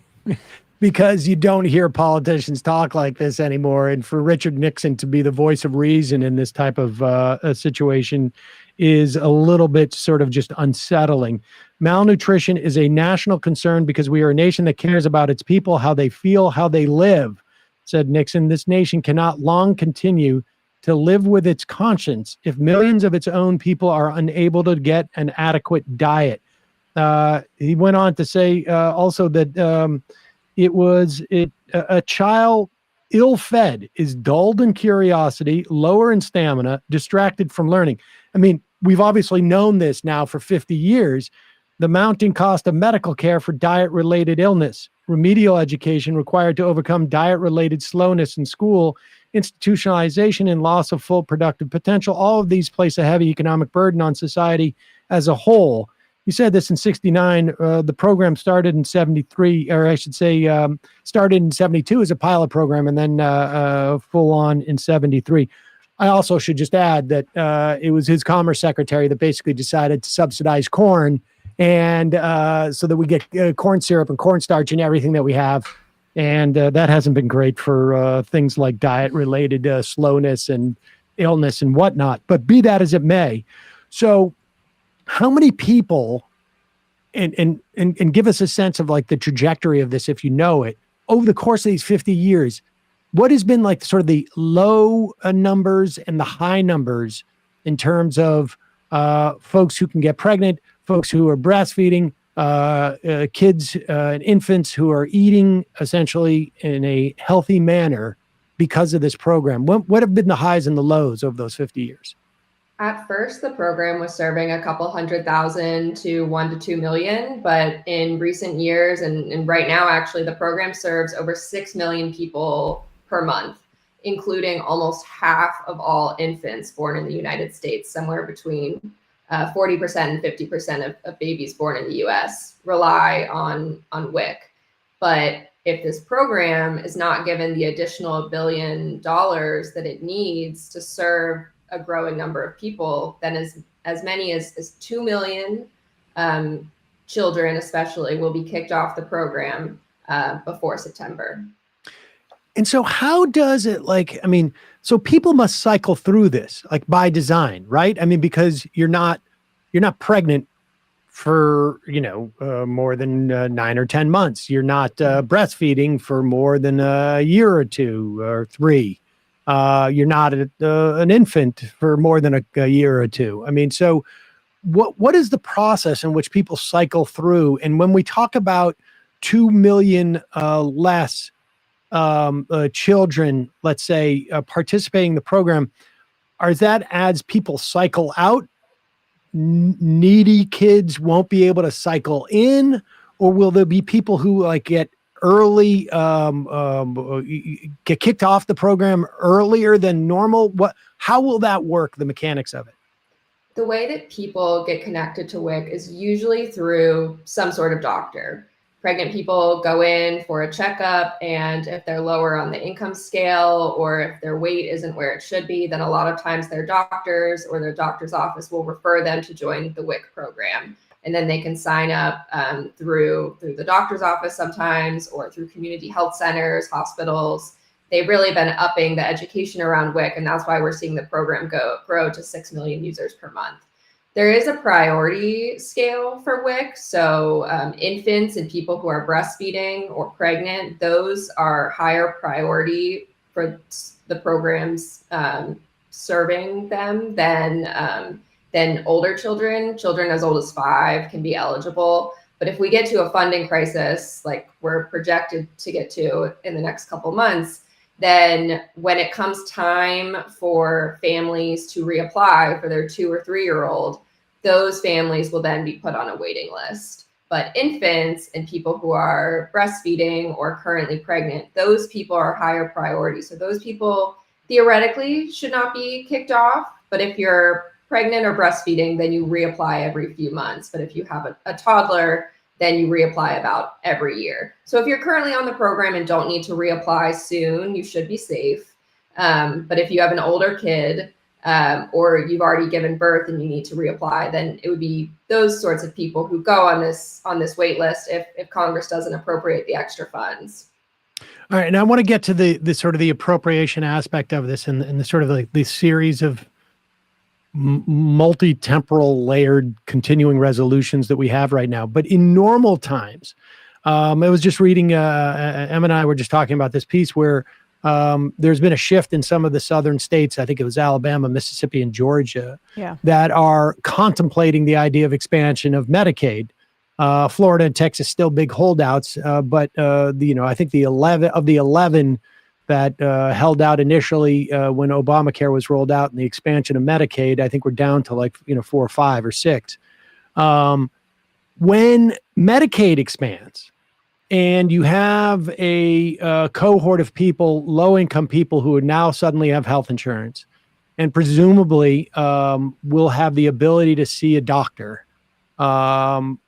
Because you don't hear politicians talk like this anymore. And for Richard Nixon to be the voice of reason in this type of a situation is a little bit sort of just unsettling. Malnutrition is a national concern because we are a nation that cares about its people, how they feel, how they live, said Nixon. This nation cannot long continue to live with its conscience if millions of its own people are unable to get an adequate diet. He went on to say also that a child ill-fed is dulled in curiosity, lower in stamina, distracted from learning. I mean, we've obviously known this now for 50 years. The mounting cost of medical care for diet-related illness, remedial education required to overcome diet-related slowness in school, institutionalization and loss of full productive potential. All of these place a heavy economic burden on society as a whole. You said this in 69. The program started in 73, or I should say started in 72 as a pilot program and then full on in 73. I also should just add that it was his Commerce Secretary that basically decided to subsidize corn and so that we get corn syrup and cornstarch and everything that we have. And that hasn't been great for things like diet-related slowness and illness and whatnot. But be that as it may. So how many people, and give us a sense of like the trajectory of this, if you know it, over the course of these 50 years, what has been like sort of the low numbers and the high numbers in terms of folks who can get pregnant, folks who are breastfeeding, kids and infants who are eating essentially in a healthy manner because of this program? What have been the highs and the lows over those 50 years? At first, the program was serving a couple 100,000 to 1 to 2 million, but in recent years and right now, actually, the program serves over 6 million people per month, including almost half of all infants born in the United States. Somewhere between 40% and 50% of babies born in the US rely on WIC. But if this program is not given the additional $1 billion that it needs to serve a growing number of people, then as many as 2 million children especially will be kicked off the program before September. And so how does it so people must cycle through this like by design, right? I mean, because you're not pregnant for, more than 9 or 10 months. You're not breastfeeding for more than a year or 2 or 3. You're not an infant for more than a year or 2. I mean, so what is the process in which people cycle through? And when we talk about 2 million less children, let's say, participating in the program, are that as people cycle out, needy kids won't be able to cycle in, or will there be people who like get early, get kicked off the program earlier than normal? How will that work, the mechanics of it? The way that people get connected to WIC is usually through some sort of doctor. Pregnant people go in for a checkup, and if they're lower on the income scale or if their weight isn't where it should be, then a lot of times their doctors or their doctor's office will refer them to join the WIC program. And then they can sign up through the doctor's office sometimes, or through community health centers, hospitals. They've really been upping the education around WIC, and that's why we're seeing the program grow to 6 million users per month. There is a priority scale for WIC. So infants and people who are breastfeeding or pregnant, those are higher priority for the programs serving them than older children. Children as old as 5 can be eligible. But if we get to a funding crisis, like we're projected to get to in the next couple months, then when it comes time for families to reapply for their 2 or 3-year-old, those families will then be put on a waiting list. But infants and people who are breastfeeding or currently pregnant, those people are higher priority. So those people theoretically should not be kicked off. But if you're pregnant or breastfeeding, then you reapply every few months. But if you have a toddler, then you reapply about every year. So if you're currently on the program and don't need to reapply soon, you should be safe. But if you have an older kid or you've already given birth and you need to reapply, then it would be those sorts of people who go on this wait list if Congress doesn't appropriate the extra funds. All right, and I want to get to the sort of the appropriation aspect of this and the sort of like the series of multi-temporal layered continuing resolutions that we have right now. But in normal times, I was just reading, Em and I were just talking about this piece where there's been a shift in some of the southern states, I think it was Alabama, Mississippi, and Georgia, that are contemplating the idea of expansion of Medicaid. Florida and Texas still big holdouts, but I think the 11 that held out initially when Obamacare was rolled out and the expansion of Medicaid, I think we're down to 4 or 5 or 6. When Medicaid expands and you have a cohort of people, low-income people who now suddenly have health insurance and presumably will have the ability to see a doctor, and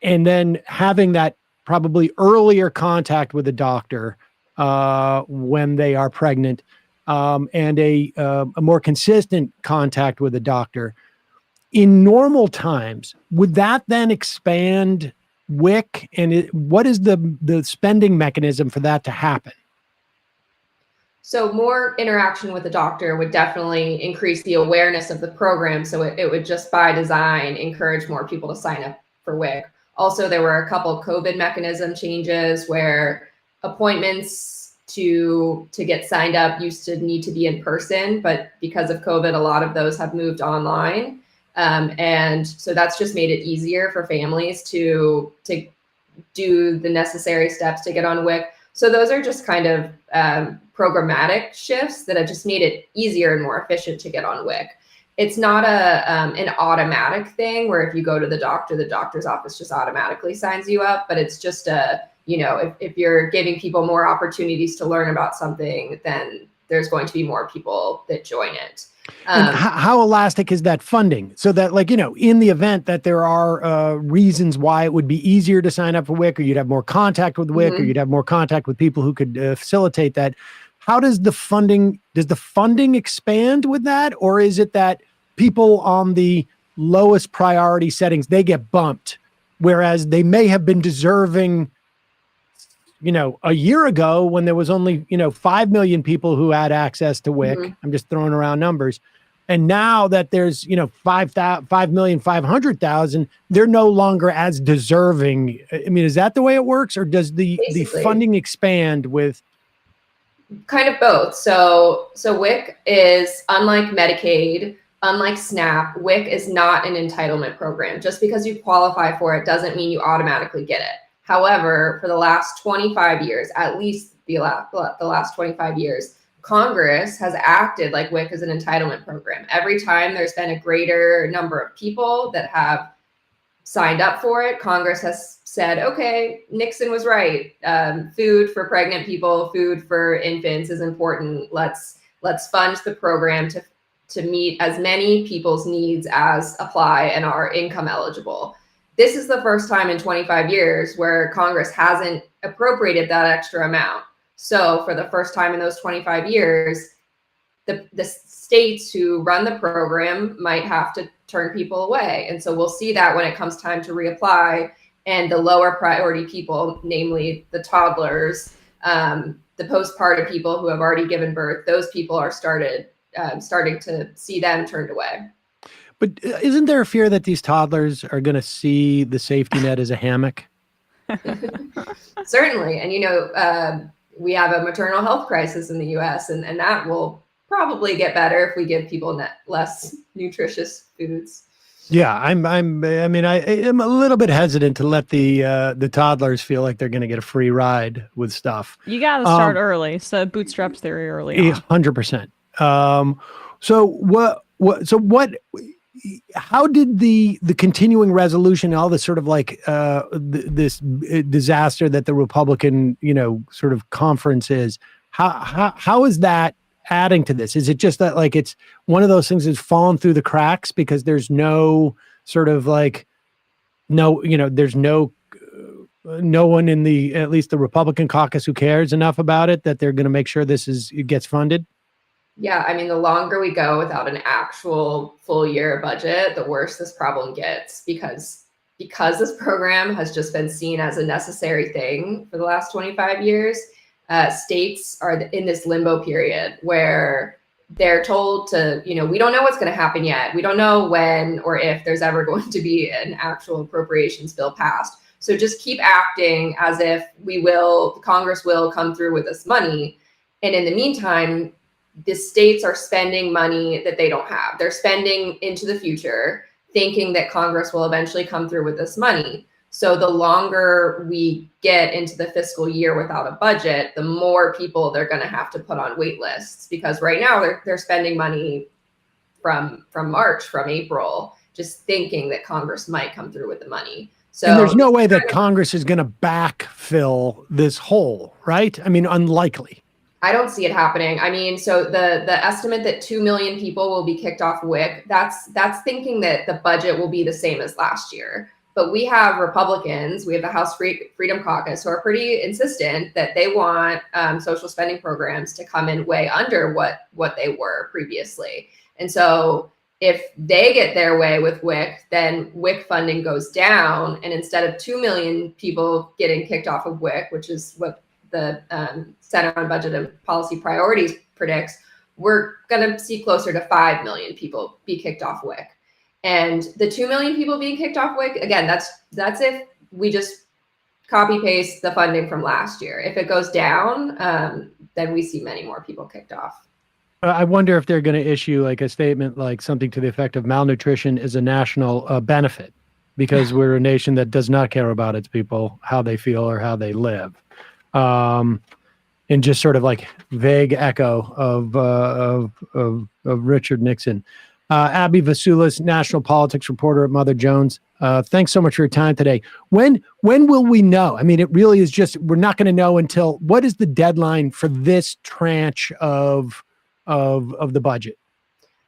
then having that probably earlier contact with a doctor when they are pregnant, and a more consistent contact with a doctor. In normal times, would that then expand WIC? And what is the spending mechanism for that to happen? So more interaction with the doctor would definitely increase the awareness of the program. So it would just by design encourage more people to sign up for WIC. Also, there were a couple COVID mechanism changes where appointments to get signed up used to need to be in person, but because of COVID, a lot of those have moved online. And so that's just made it easier for families to do the necessary steps to get on WIC. So those are just kind of programmatic shifts that have just made it easier and more efficient to get on WIC. It's not an automatic thing where if you go to the doctor's office just automatically signs you up, but it's just if you're giving people more opportunities to learn about something, then there's going to be more people that join it. And how elastic is that funding? So that in the event that there are reasons why it would be easier to sign up for WIC, or you'd have more contact with WIC, or you'd have more contact with people who could facilitate that. How does the funding expand with that? Or is it that people on the lowest priority settings, they get bumped, whereas they may have been deserving, a year ago when there was only, 5 million people who had access to WIC. Mhm. I'm just throwing around numbers. And now that there's, 5,500,000, they're no longer as deserving. I mean, is that the way it works, or does the Basically. funding expand with? Kind of both. So WIC is, unlike Medicaid, unlike SNAP, WIC is not an entitlement program. Just because you qualify for it doesn't mean you automatically get it. However, for the last 25 years, at least the last 25 years, Congress has acted like WIC is an entitlement program. Every time there's been a greater number of people that have signed up for it, Congress has said, okay, Nixon was right. Food for pregnant people, food for infants is important. Let's fund the program to meet as many people's needs as apply and are income eligible. This is the first time in 25 years where Congress hasn't appropriated that extra amount. So for the first time in those 25 years, the states who run the program might have to turn people away. And so we'll see that when it comes time to reapply, and the lower priority people, namely the toddlers, the postpartum people who have already given birth, those people are starting to see them turned away. But isn't there a fear that these toddlers are going to see the safety net as a hammock? Certainly. And, we have a maternal health crisis in the US, and that will probably get better if we give people less nutritious foods. Yeah, I'm a little bit hesitant to let the toddlers feel like they're going to get a free ride with stuff. You got to start early. So bootstrap theory early on. 100%. How did the continuing resolution, all this sort of like this disaster that the Republican, sort of conference is, how is that adding to this? Is it just that like it's one of those things that's fallen through the cracks because there's no sort of like there's no one in at least the Republican caucus who cares enough about it that they're going to make sure it gets funded? Yeah, I mean, the longer we go without an actual full year budget, the worse this problem gets, because this program has just been seen as a necessary thing for the last 25 years. States are in this limbo period where they're told to, we don't know what's going to happen yet. We don't know when or if there's ever going to be an actual appropriations bill passed. So just keep acting as if Congress will come through with this money. And in the meantime, the states are spending money that they don't have. They're spending into the future, thinking that Congress will eventually come through with this money. So the longer we get into the fiscal year without a budget, the more people they're going to have to put on wait lists, because right now they're spending money from March, from April, just thinking that Congress might come through with the money. So and there's no way that Congress is going to backfill this hole, right? I mean, unlikely. I don't see it happening. I mean, so the estimate that 2 million people will be kicked off WIC, that's thinking that the budget will be the same as last year. But we have Republicans, we have the House Freedom Caucus, who are pretty insistent that they want social spending programs to come in way under what they were previously. And so if they get their way with WIC, then WIC funding goes down. And instead of 2 million people getting kicked off of WIC, which is what the Center on Budget and Policy Priorities predicts, we're going to see closer to 5 million people be kicked off WIC. And the 2 million people being kicked off WIC, again, that's if we just copy paste the funding from last year. If it goes down, then we see many more people kicked off. I wonder if they're going to issue like a statement, like something to the effect of malnutrition is a national benefit, because we're a nation that does not care about its people, how they feel or how they live. And just sort of like vague echo of Richard Nixon. Abby Vesoulis, national politics reporter at Mother Jones. Thanks so much for your time today. When will we know? I mean, it really is just, we're not going to know until, what is the deadline for this tranche of the budget?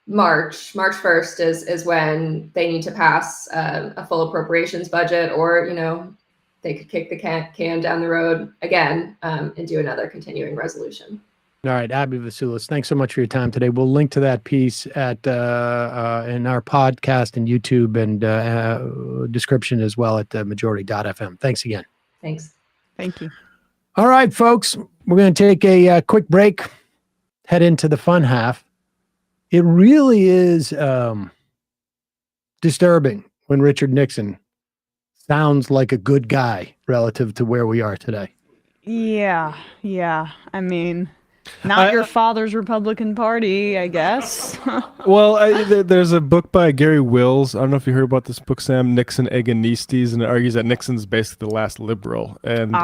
March 1st is when they need to pass a full appropriations budget, or, they could kick the can down the road again and do another continuing resolution. All right, Abby Vesoulis, thanks so much for your time today. We'll link to that piece at in our podcast and YouTube and description as well at majority.fm. Thanks again. Thanks. Thank you. All right, folks, we're going to take a quick break, head into the fun half. It really is disturbing when Richard Nixon sounds like a good guy relative to where we are today. Yeah. I mean, not your father's Republican Party, I guess. Well, there's a book by Gary Wills. I don't know if you heard about this book, Sam, Nixon Agonistes, and it argues that Nixon's basically the last liberal. And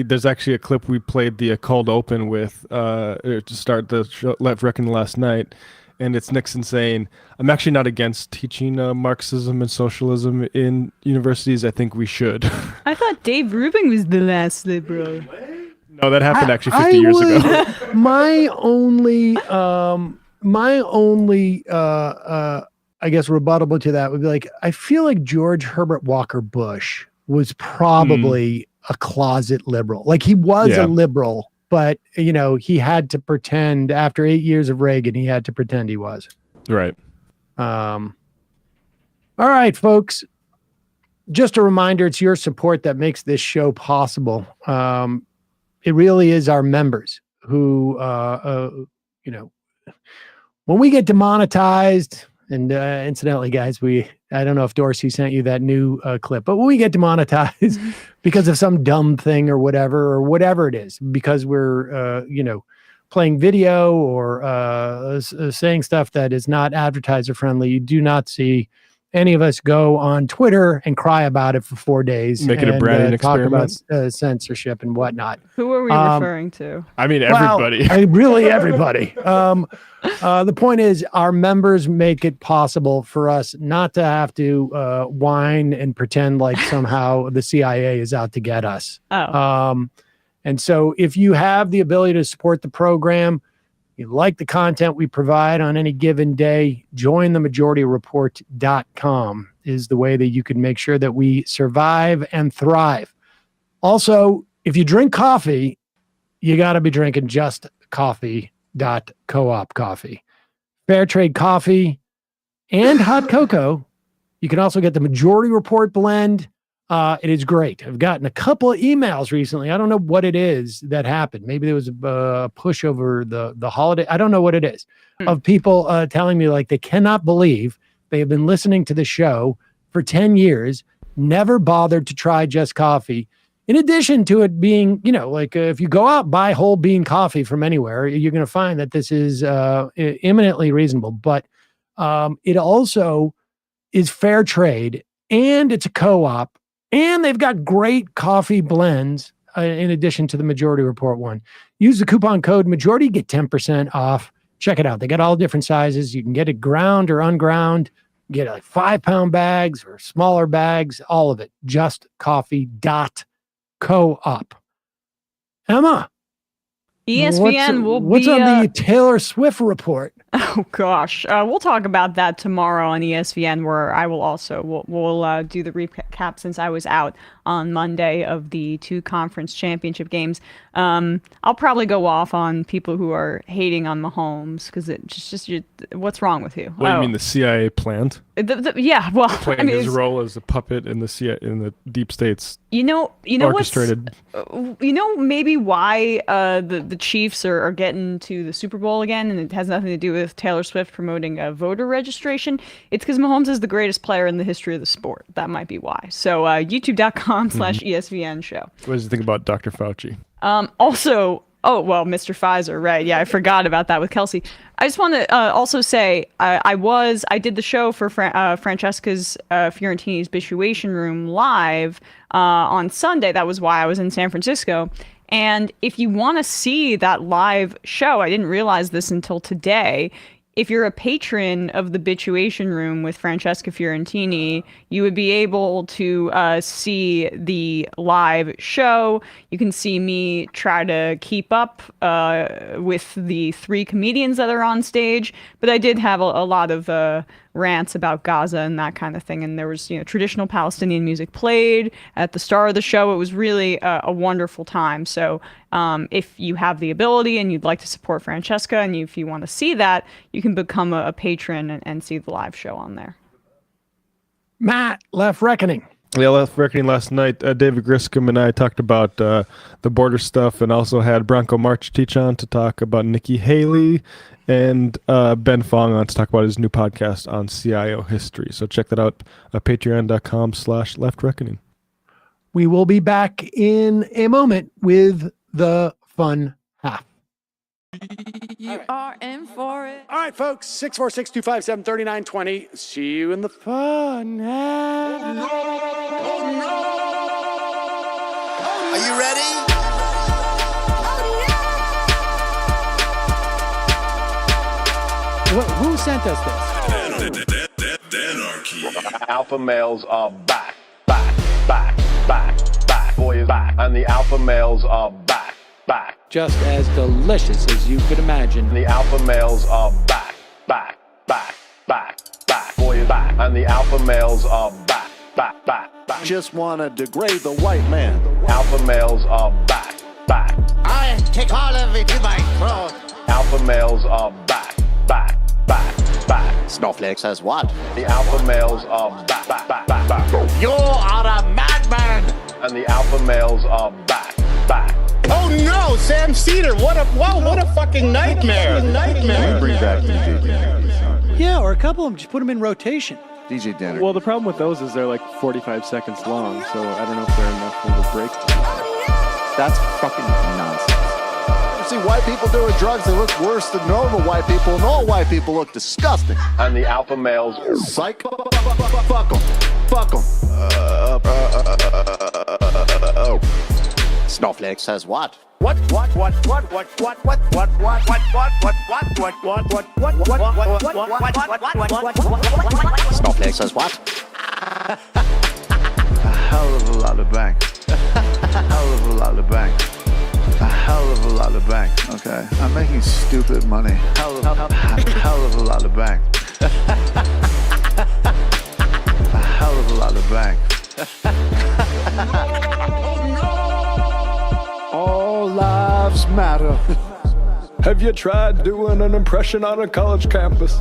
there's actually a clip we played the cold open with to start the show, Left Reckoning last night. And it's Nixon saying, I'm actually not against teaching Marxism and socialism in universities. I think we should. I thought Dave Rubin was the last liberal. No, that happened actually 50 years ago. My only, I guess, rebuttable to that would be like, I feel like George Herbert Walker Bush was probably a closet liberal. Like he was a liberal, but he had to pretend after 8 years of Reagan, he had to pretend he was. Right. All right, folks. Just a reminder, it's your support that makes this show possible. It really is our members who, when we get demonetized, and incidentally, guys, I don't know if Dorsey sent you that new clip, but when we get demonetized because of some dumb thing or whatever it is, because we're, playing video or saying stuff that is not advertiser friendly, you do not see any of us go on Twitter and cry about it for 4 days. Make it a branding experiment. Talk about censorship and whatnot. Who are we referring to? I mean, everybody. Well, really everybody. The point is our members make it possible for us not to have to whine and pretend like somehow the CIA is out to get us. And so if you have the ability to support the program, you like the content we provide on any given day, jointhemajorityreport.com is the way that you can make sure that we survive and thrive. Also, if you drink coffee, you got to be drinking just coffee.coop coffee. Fair trade coffee and hot cocoa. You can also get the Majority Report blend. It is great. I've gotten a couple of emails recently. I don't know what it is that happened. Maybe there was a push over the holiday. I don't know what it is of people telling me like they cannot believe they have been listening to the show for 10 years, never bothered to try Just Coffee. In addition to it being, if you go out, buy whole bean coffee from anywhere, you're going to find that this is eminently reasonable. But it also is fair trade and it's a co-op. And they've got great coffee blends in addition to the Majority Report one. Use the coupon code Majority, get 10% off. Check it out. They got all different sizes. You can get it ground or unground. Get like 5-pound bags or smaller bags, all of it. JustCoffee.coop. Emma. ESPN what's on the Taylor Swift report? Oh gosh, we'll talk about that tomorrow on ESPN, where I will also we'll do the recap since I was out on Monday of the 2 conference championship games. I'll probably go off on people who are hating on Mahomes because it's just what's wrong with you? What do you mean, the CIA plant? Yeah, well, playing his role as a puppet in the CIA, in the deep states. Orchestrated. Maybe why the Chiefs are getting to the Super Bowl again, and it has nothing to do with Taylor Swift promoting voter registration. It's because Mahomes is the greatest player in the history of the sport. That might be why. So youtube.com/ESPN show. What does you think about Dr. Fauci? Also, Mr. Pfizer, right? Yeah, I forgot about that with Kelsey. I just want to also say I did the show for Francesca's Fiorentini's Bituation Room live on Sunday. That was why I was in San Francisco. And if you want to see that live show, I didn't realize this until today. If you're a patron of the Bituation Room with Francesca Fiorentini, you would be able to see the live show. You can see me try to keep up with the 3 comedians that are on stage. But I did have a lot of rants about Gaza and that kind of thing. And there was, traditional Palestinian music played at the start of the show. It was really a wonderful time. So if you have the ability and you'd like to support Francesca, and if you want to see that, you can become a patron and see the live show on there. Matt, Left Reckoning. Yeah, Left Reckoning last night, David Griscom and I talked about the border stuff, and also had Bronco March teach on to talk about Nikki Haley, and Ben Fong on to talk about his new podcast on CIO history. So check that out, patreon.com/Left Reckoning. We will be back in a moment with the fun half. You are in for it. All right, folks, 646-257-3920. See you in the fun half. Are you ready? Who sent us this? Alpha males are back. Boy is back. And the alpha males are back. Just as delicious as you could imagine. The alpha males are back. Boy is back. And the alpha males are back. Just want to degrade the white man. Alpha males are back. I take all of it in my throat. Alpha males are back. Snowflake says what? The alpha males are back. You are a madman. And the alpha males are back. Oh no, Sam Seder! What a fucking nightmare! Bring back DJ Danner. Yeah, or a couple of them, just put them in rotation. DJ Danner. Well, the problem with those is they're like 45 seconds long, so I don't know if they're enough of a break. That's fucking nonsense. You see white people doing drugs, they look worse than normal white people, and all white people look disgusting. And the alpha males, psych, fuck them. Snowflake says what? Snowflake says what? A hell of a lot of bank. A hell of a lot of bank. A hell of a lot of bank. Okay, I'm making stupid money. Hell of a lot of bank. A hell of a lot of bank. All lives matter. Have you tried doing an impression on a college campus?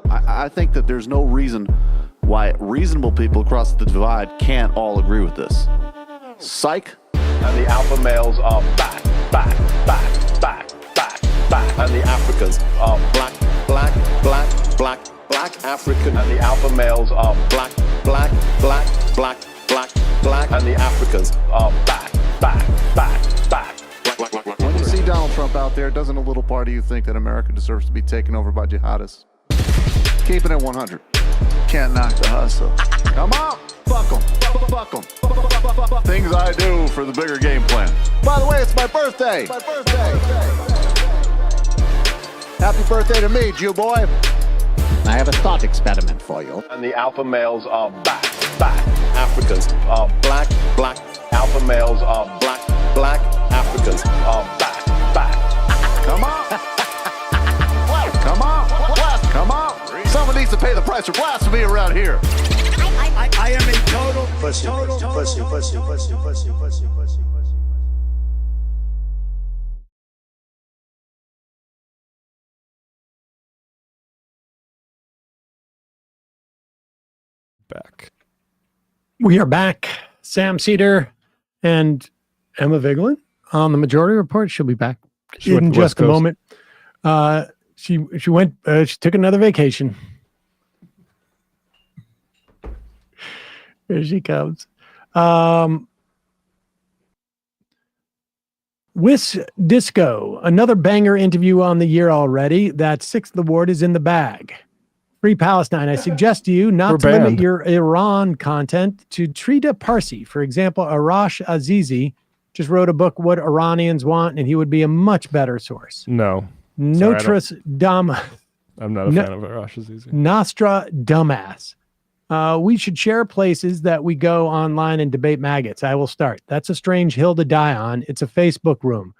I think that there's no reason why reasonable people across the divide can't all agree with this. Psych. And the alpha males are back. And the Africans are black African. And the alpha males are black. And the Africans are back. When you see Donald Trump out there, doesn't a little part of you think that America deserves to be taken over by jihadists? Keeping it 100. Can't knock the hustle. Come on, fuck them. Things I do for the bigger game plan. By the way, it's my birthday. Happy birthday to me, Jew boy. I have a thought experiment for you. And the alpha males are back. Africans are black. Alpha males are black. Africans are back. Come on. Someone needs to pay the price for blasphemy around here. I am a total pussy. Back. We are back. Sam Seder and Emma Vigeland on the Majority Report. She'll be back in just a moment. She went. She took another vacation. Here she comes. Wiss Disco, another banger interview on the year already. That sixth award is in the bag. Free Palestine. I suggest to you not to limit your Iran content to Trita Parsi. For example, Arash Azizi just wrote a book, What Iranians Want, and he would be a much better source. No. Notras Dama. I'm not a fan of Arash Azizi. Nostra Dumbass. We should share places that we go online and debate maggots. I will start. That's a strange hill to die on. It's a Facebook room.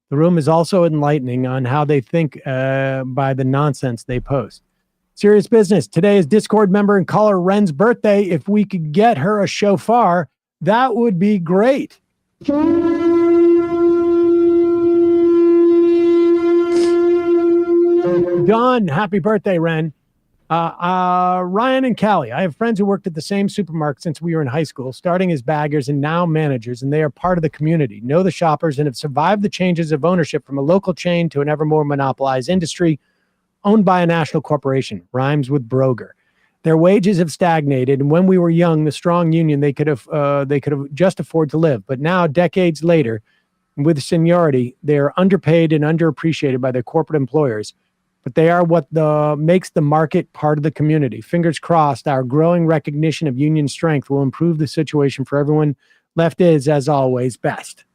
The room is also enlightening on how they think by the nonsense they post. Serious business. Today is Discord member and caller Ren's birthday. If we could get her a shofar, that would be great. Done. Happy birthday, Ren. Ryan and Callie, I have friends who worked at the same supermarket since we were in high school, starting as baggers and now managers, and they are part of the community, know the shoppers, and have survived the changes of ownership from a local chain to an ever more monopolized industry owned by a national corporation. Rhymes with Broger. Their wages have stagnated, and when we were young, the strong union, they could have just afford to live. But now, decades later, with seniority, they are underpaid and underappreciated by their corporate employers. But they are what makes the market part of the community. Fingers crossed, our growing recognition of union strength will improve the situation for everyone. Left is, as always, best.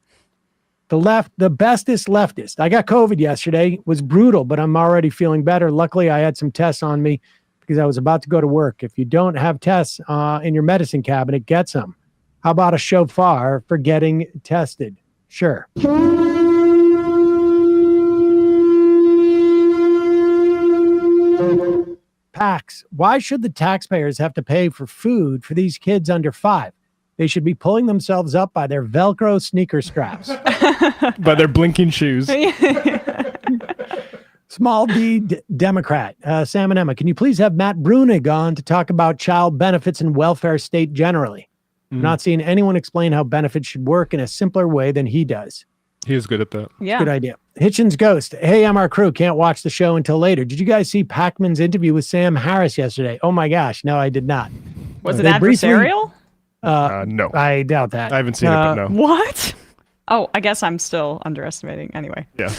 The bestest leftist. I got COVID yesterday. It was brutal, but I'm already feeling better. Luckily, I had some tests on me because I was about to go to work. If you don't have tests in your medicine cabinet, get some. How about a shofar for getting tested? Sure. PAX. Why should the taxpayers have to pay for food for these kids under 5? They should be pulling themselves up by their Velcro sneaker straps. By their blinking shoes. Small D Democrat. Sam and Emma, can you please have Matt Brunig on to talk about child benefits and welfare state generally? I'm not seeing anyone explain how benefits should work in a simpler way than he does. He is good at that. Yeah. Good idea. Hitchens Ghost. Hey, MR crew, can't watch the show until later. Did you guys see Pacman's interview with Sam Harris yesterday? Oh my gosh. No, I did not. Was it adversarial? No. I doubt that. I haven't seen it, but no. What? Oh, I guess I'm still underestimating. Anyway. Yeah.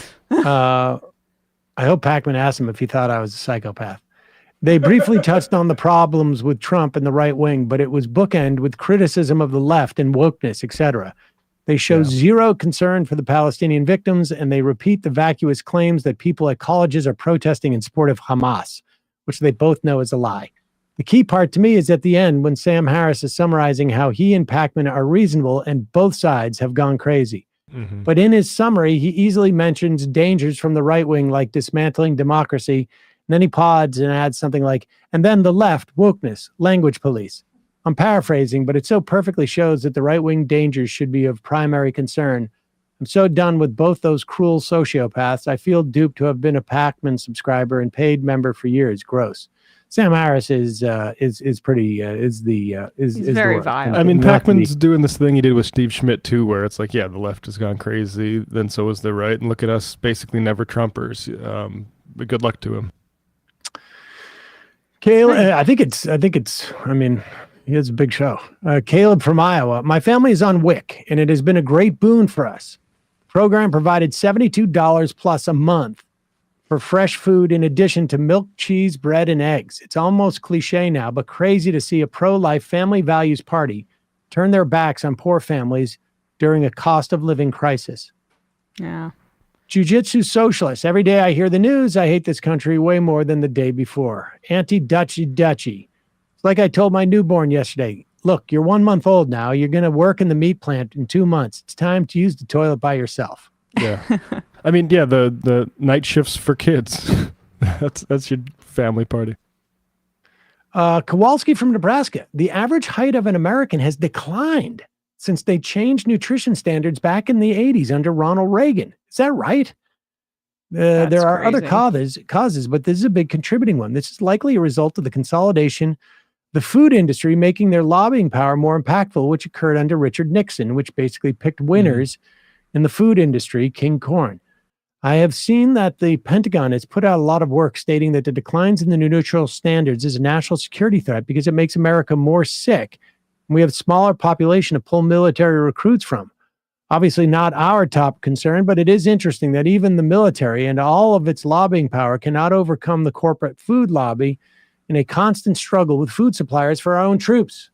I hope Pacman asked him if he thought I was a psychopath. They briefly touched on the problems with Trump and the right wing, but it was bookend with criticism of the left and wokeness, etc. They show zero concern for the Palestinian victims, and they repeat the vacuous claims that people at colleges are protesting in support of Hamas, which they both know is a lie. The key part to me is at the end when Sam Harris is summarizing how he and Pacman are reasonable and both sides have gone crazy. Mm-hmm. But in his summary, he easily mentions dangers from the right wing like dismantling democracy. And then he pods and adds something like, and then the left, wokeness, language police. I'm paraphrasing, but it so perfectly shows that the right-wing dangers should be of primary concern. I'm so done with both those cruel sociopaths. I feel duped to have been a Pacman subscriber and paid member for years. Gross. Sam Harris is pretty very vile. I mean, Pacman's doing this thing he did with Steve Schmidt too, where it's like, yeah, the left has gone crazy, then so is the right, and look at us, basically never Trumpers. But good luck to him. Caleb, I think it's. I mean, he has a big show. Caleb from Iowa. My family is on WIC, and it has been a great boon for us. The program provided $72 plus a month for fresh food in addition to milk, cheese, bread, and eggs. It's almost cliche now, but crazy to see a pro-life family values party turn their backs on poor families during a cost of living crisis. Yeah. Jiu-jitsu socialist. Every day I hear the news, I hate this country way more than the day before. Anti-Dutchy. It's like I told my newborn yesterday. Look, you're 1 month old now. You're going to work in the meat plant in 2 months. It's time to use the toilet by yourself. Yeah. I mean, yeah, the night shifts for kids. That's your family party. Kowalski from Nebraska. The average height of an American has declined since they changed nutrition standards back in the 80s under Ronald Reagan. Is that right? There are other causes, but this is a big contributing one. This is likely a result of the consolidation, the food industry making their lobbying power more impactful, which occurred under Richard Nixon, which basically picked winners in the food industry, King Corn. I have seen that the Pentagon has put out a lot of work stating that the declines in the nutritional standards is a national security threat because it makes America more sick. We have a smaller population to pull military recruits from. Obviously not our top concern, but it is interesting that even the military and all of its lobbying power cannot overcome the corporate food lobby in a constant struggle with food suppliers for our own troops.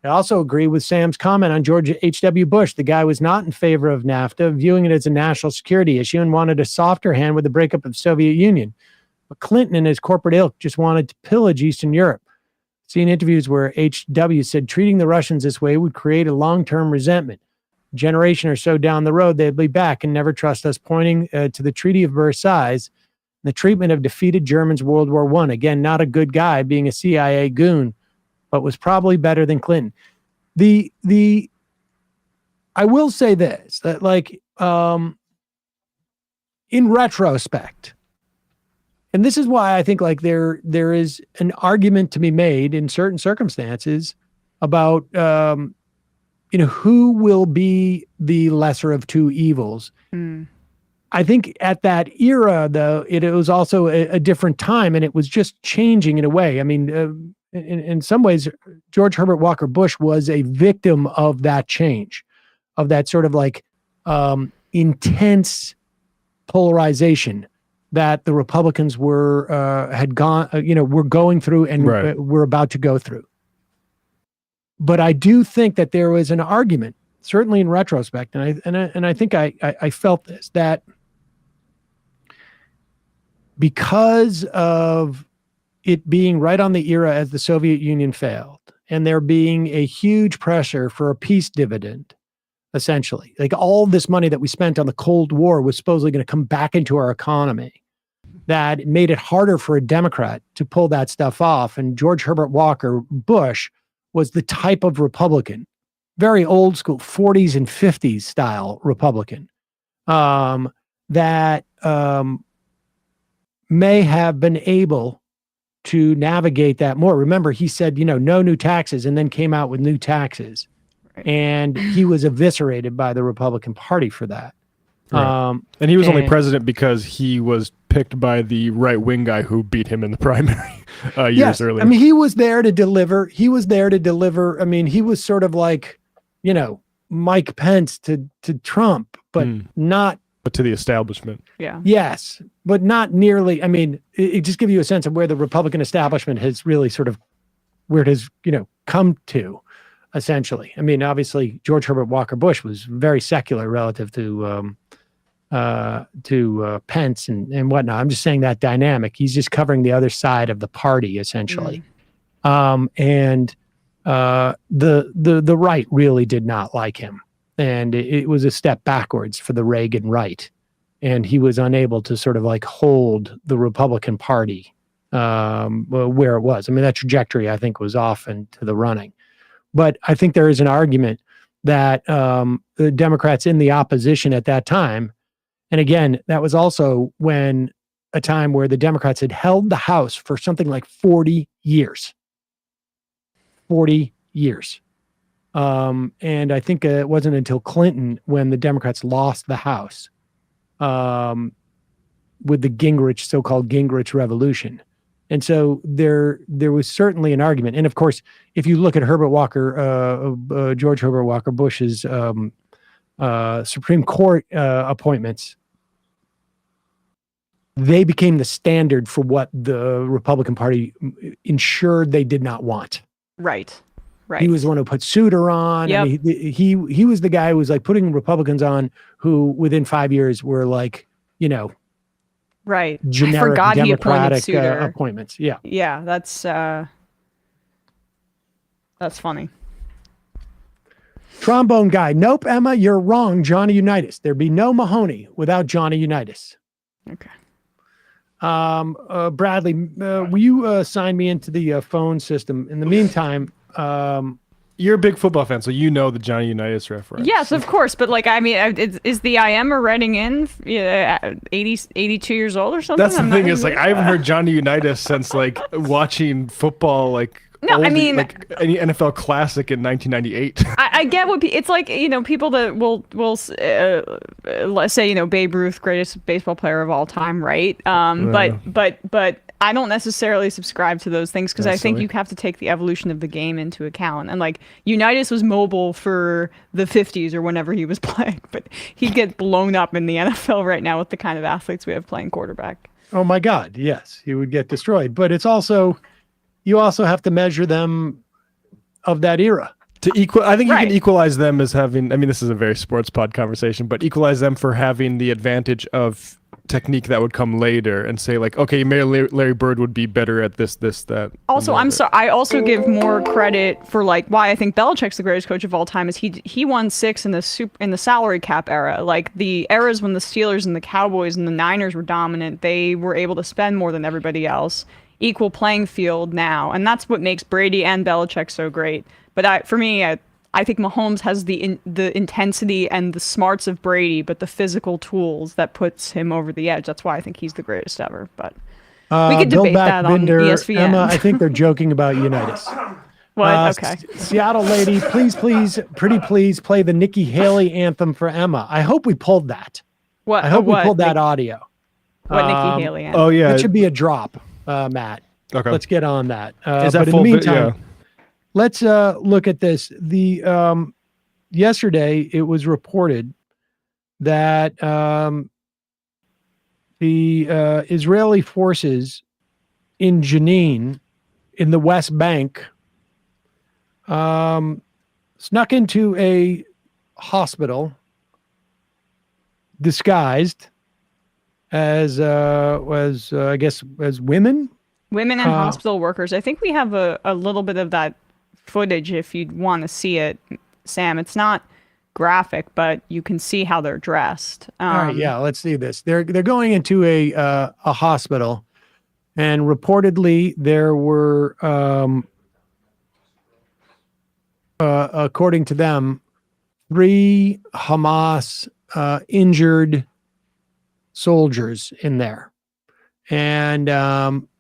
I also agree with Sam's comment on George H.W. Bush. The guy was not in favor of NAFTA, viewing it as a national security issue and wanted a softer hand with the breakup of the Soviet Union. But Clinton and his corporate ilk just wanted to pillage Eastern Europe. Seen interviews where H.W. said treating the Russians this way would create a long-term resentment. A generation or so down the road, they'd be back and never trust us, pointing to the Treaty of Versailles, the treatment of defeated Germans World War I. Again, not a good guy, being a CIA goon, but was probably better than Clinton. I will say this, that in retrospect, And this is why I think like there is an argument to be made in certain circumstances about who will be the lesser of two evils. I think at that era, though, it was also a different time, and it was just changing in a way. I mean, in some ways, George Herbert Walker Bush was a victim of that change, of that sort of like intense polarization that the Republicans were going through and were about to go through. But I do think that there was an argument, certainly in retrospect, and I think I felt this, that because of it being right on the era as the Soviet Union failed, and there being a huge pressure for a peace dividend, essentially, like all this money that we spent on the Cold War was supposedly going to come back into our economy, that it made it harder for a Democrat to pull that stuff off. And George Herbert Walker Bush was the type of Republican, very old school, 40s and 50s style Republican, that may have been able to navigate that more. Remember, he said, no new taxes, and then came out with new taxes. Right. And he was eviscerated by the Republican Party for that. Right. And he was only president because he was picked by the right-wing guy who beat him in the primary years earlier. I mean, he was there to deliver. I mean, he was sort of like, Mike Pence to Trump, but not. But to the establishment. Yeah. Yes, but not nearly. I mean, it just gives you a sense of where the Republican establishment has really sort of, where it has, come to, essentially. I mean, obviously, George Herbert Walker Bush was very secular relative to Pence and whatnot. I'm just saying that dynamic. He's just covering the other side of the party, essentially. And the right really did not like him. And it was a step backwards for the Reagan right. And he was unable to sort of like hold the Republican Party where it was. I mean, that trajectory, I think, was off into the running. But I think there is an argument that the Democrats in the opposition at that time, and again, that was also when a time where the Democrats had held the House for something like 40 years. 40 years. And I think it wasn't until Clinton when the Democrats lost the House with the so-called Gingrich revolution. And so there was certainly an argument. And of course, if you look at George Herbert Walker Bush's Supreme Court appointments, they became the standard for what the Republican Party ensured they did not want. Right. He was the one who put Souter on. Yep. I mean, he was the guy who was like putting Republicans on who within 5 years were like, right. generic I forgot Democratic appointments. Yeah. Yeah, that's funny. Trombone guy. Nope, Emma, you're wrong. Johnny Unitas. There'd be no Mahoney without Johnny Unitas. Okay. Bradley, will you sign me into the phone system? In the meantime, you're a big football fan, so you know the Johnny Unitas reference. Yes, of course. But like, I mean, is the IM writing in 82 years old or something? That's the thing is like, I haven't heard Johnny Unitas since like watching football, like I mean, like any NFL classic in 1998. I get what it's like. People that will let's say Babe Ruth, greatest baseball player of all time, right? But I don't necessarily subscribe to those things because I think you have to take the evolution of the game into account. And like Unitas was mobile for the 50s or whenever he was playing, but he gets blown up in the NFL right now with the kind of athletes we have playing quarterback. Oh my God, yes, he would get destroyed. But it's also, you also have to measure them of that era. To equal, I think you can equalize them as having, I mean, this is a very sports pod conversation, but equalize them for having the advantage of technique that would come later and say like, okay, maybe Larry Bird would be better at this, that. Also, I also give more credit for like why I think Belichick's the greatest coach of all time is he won 6 in the salary cap era. Like the eras when the Steelers and the Cowboys and the Niners were dominant, they were able to spend more than everybody else. Equal playing field now, and that's what makes Brady and Belichick so great. But I think Mahomes has the intensity and the smarts of Brady, but the physical tools that puts him over the edge. That's why I think he's the greatest ever. But We could Build debate Back that on Binder, ESPN. Emma, I think they're joking about Unitas. What? Okay. Seattle lady, please, pretty please play the Nikki Haley anthem for Emma. I hope we pulled that. What? I hope we pulled that Nick, audio. What Nikki Haley anthem? Oh yeah, It should be a drop, Matt. Okay. Let's get on that. Is that but in full the vi- meantime, yeah. let's look at this. The yesterday it was reported that the Israeli forces in Jenin, in the West Bank, snuck into a hospital disguised as I guess as women. Women and hospital workers. I think we have a little bit of that footage if you'd want to see it, Sam. It's not graphic, but you can see how they're dressed. All right, yeah, let's see this. They're going into a hospital, and reportedly there were, according to them, 3 Hamas injured soldiers in there, and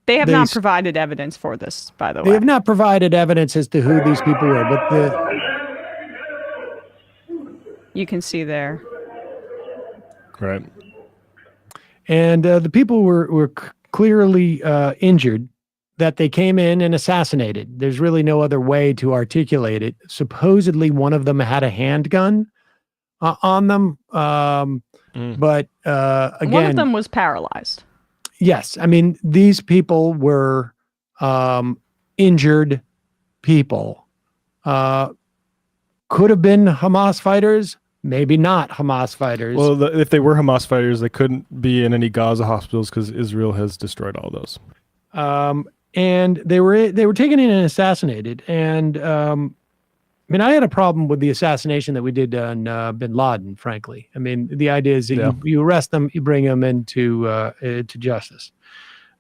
they have not provided evidence for this, by the way. They have not provided evidence as to who these people were, but you can see there. Right. And the people were clearly injured, that they came in and assassinated. There's really no other way to articulate it. Supposedly, one of them had a handgun on them. But again, one of them was paralyzed. Yes. I mean, these people were injured people. Could have been Hamas fighters, maybe not Hamas fighters. Well, if they were Hamas fighters, they couldn't be in any Gaza hospitals because Israel has destroyed all those. And they were taken in and assassinated. And I mean, I had a problem with the assassination that we did on bin Laden, frankly. I mean, the idea is that you arrest them, you bring them into to justice.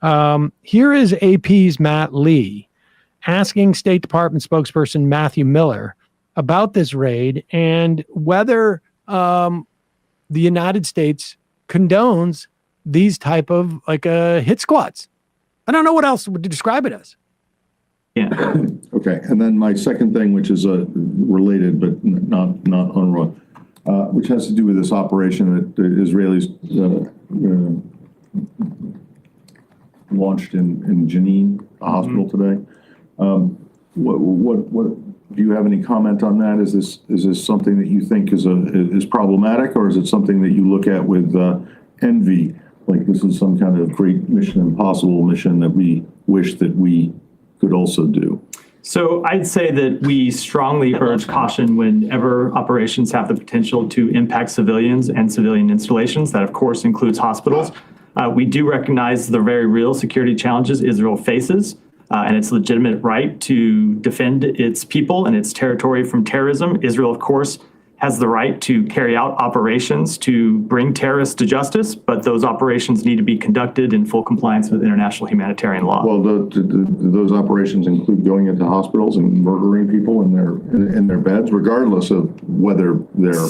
Here is AP's Matt Lee asking State Department spokesperson Matthew Miller about this raid and whether the United States condones these type of hit squads. I don't know what else to describe it as. Yeah. Okay. And then my second thing, which is related but not UNRWA, which has to do with this operation that the Israelis launched in Jenin, a hospital today. What do you have any comment on that? Is this something that you think is problematic, or is it something that you look at with envy? Like this is some kind of great Mission Impossible mission that we wish that we could also do? So I'd say that we strongly urge caution whenever operations have the potential to impact civilians and civilian installations. That, of course, includes hospitals. We do recognize the very real security challenges Israel faces and its legitimate right to defend its people and its territory from terrorism. Israel, of course, has the right to carry out operations to bring terrorists to justice, but those operations need to be conducted in full compliance with international humanitarian law. Well, those operations include going into hospitals and murdering people in their beds, regardless of whether they're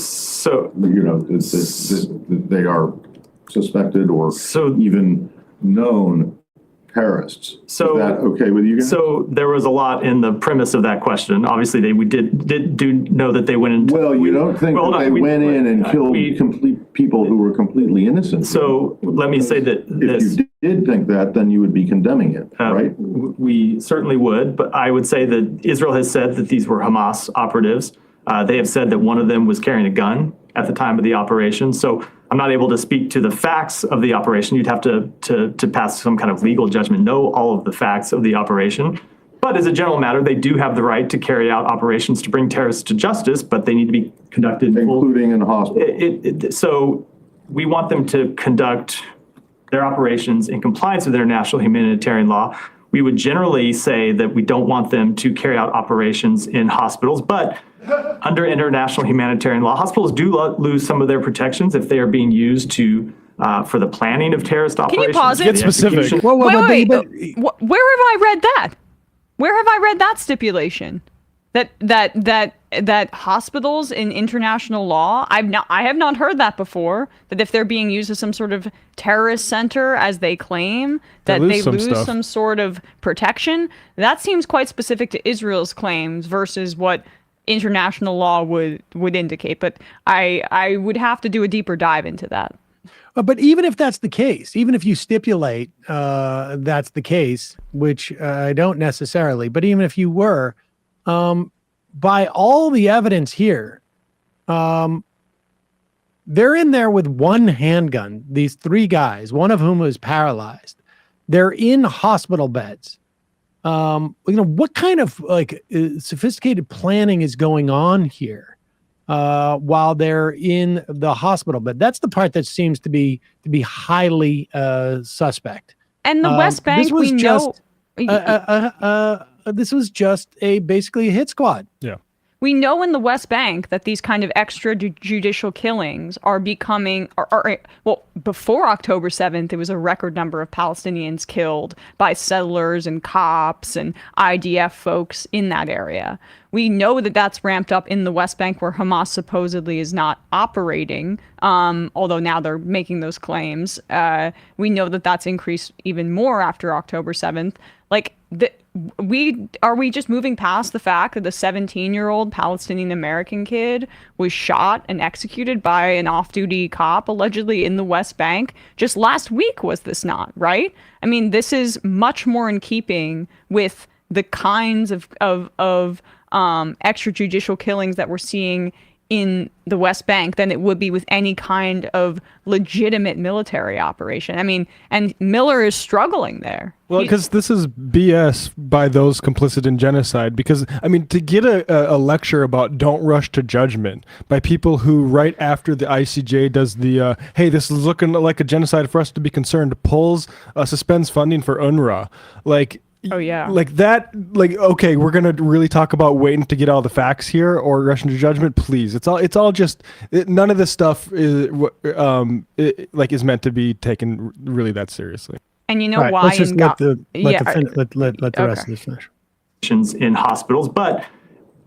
they are suspected or even known terrorists. So, is that okay with you guys? So there was a lot in the premise of that question. Obviously, we did know that they went into. Well, you don't think that they went in and killed complete people who were completely innocent? So let me say that if you did think that, then you would be condemning it, right? We certainly would, but I would say that Israel has said that these were Hamas operatives. They have said that one of them was carrying a gun at the time of the operation. So I'm not able to speak to the facts of the operation. You'd have to pass some kind of legal judgment, know all of the facts of the operation. But as a general matter, they do have the right to carry out operations to bring terrorists to justice, but they need to be conducted including in a hospital. So we want them to conduct their operations in compliance with international humanitarian law. We would generally say that we don't want them to carry out operations in hospitals, but under international humanitarian law, hospitals do lose some of their protections if they are being used to for the planning of terrorist operations. Can you pause it? Get specific. Wait. Where have I read that? Where have I read that stipulation? That that hospitals in international law, I have not heard that before, that if they're being used as some sort of terrorist center, as they claim, that they lose some sort of protection. That seems quite specific to Israel's claims versus what international law would indicate. But I would have to do a deeper dive into that. But even if that's the case, even if you stipulate that's the case, which I don't necessarily, but even if you were, by all the evidence here, they're in there with one handgun, these three guys, one of whom was paralyzed. They're in hospital beds. What kind of sophisticated planning is going on here while they're in the hospital bed? That's the part that seems to be highly suspect. And the West Bank, we know. This was just basically a hit squad. Yeah. We know in the West Bank that these kind of extrajudicial killings are becoming, well, before October 7th, there was a record number of Palestinians killed by settlers and cops and IDF folks in that area. We know that that's ramped up in the West Bank, where Hamas supposedly is not operating, although now they're making those claims. We know that that's increased even more after October 7th. Are we just moving past the fact that the 17-year-old Palestinian American kid was shot and executed by an off-duty cop allegedly in the West Bank just last week? Was this not right? I mean, this is much more in keeping with the kinds of extrajudicial killings that we're seeing in the West Bank than it would be with any kind of legitimate military operation. I mean, and Miller is struggling there. Well, because this is BS by those complicit in genocide. Because, I mean, to get a lecture about don't rush to judgment by people who right after the ICJ does the, hey, this is looking like a genocide for us to be concerned, suspends funding for UNRWA. Oh yeah. Okay, we're gonna really talk about waiting to get all the facts here or rushing to judgment, please. It's all just none of this stuff is meant to be taken really that seriously. And you know why? Let's just let the rest of this finish. In hospitals, but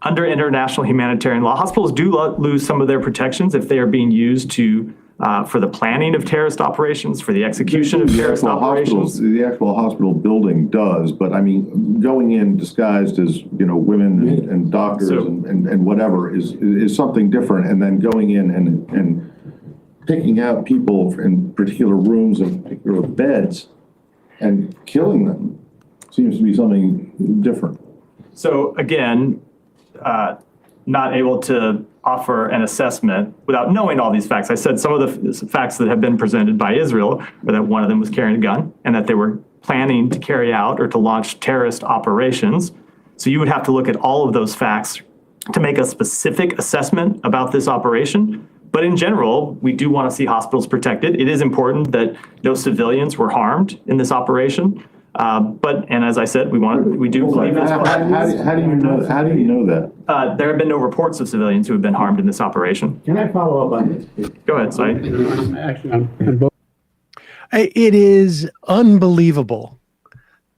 under international humanitarian law, hospitals do lose some of their protections if they are being used to for the planning of terrorist operations, for the execution of terrorist operations. The actual hospital building does, but I mean, going in disguised as women and doctors and whatever is something different, and then going in and picking out people in particular rooms and particular beds and killing them seems to be something different. So again, not able to offer an assessment without knowing all these facts. I said some of the facts that have been presented by Israel are that one of them was carrying a gun and that they were planning to carry out or to launch terrorist operations. So you would have to look at all of those facts to make a specific assessment about this operation. But in general, we do want to see hospitals protected. It is important that no civilians were harmed in this operation. And as I said, we do believe it's how do you know that? There have been no reports of civilians who have been harmed in this operation. Can I follow up on this? Go ahead, Si. It is unbelievable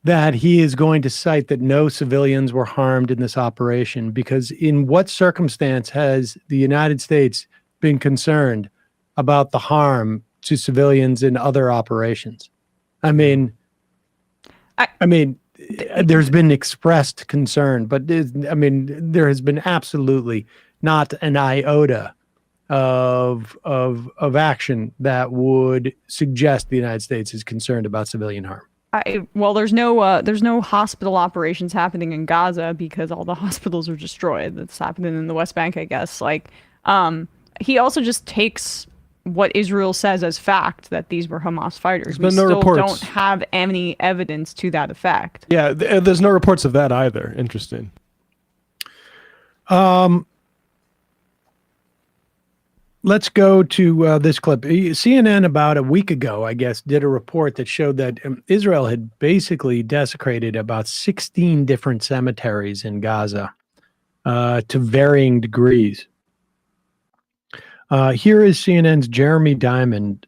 that he is going to cite that no civilians were harmed in this operation, because in what circumstance has the United States been concerned about the harm to civilians in other operations? I mean, there's been expressed concern, but there has been absolutely not an iota of action that would suggest the United States is concerned about civilian harm. There's no hospital operations happening in Gaza because all the hospitals are destroyed. That's happening in the West Bank, I guess. He also just takes what Israel says as fact that these were Hamas fighters. We still don't have any evidence to that effect. Yeah, there's no reports of that either. Interesting. Let's go to this clip. CNN about a week ago, I guess, did a report that showed that Israel had basically desecrated about 16 different cemeteries in Gaza to varying degrees. Here is CNN's Jeremy Diamond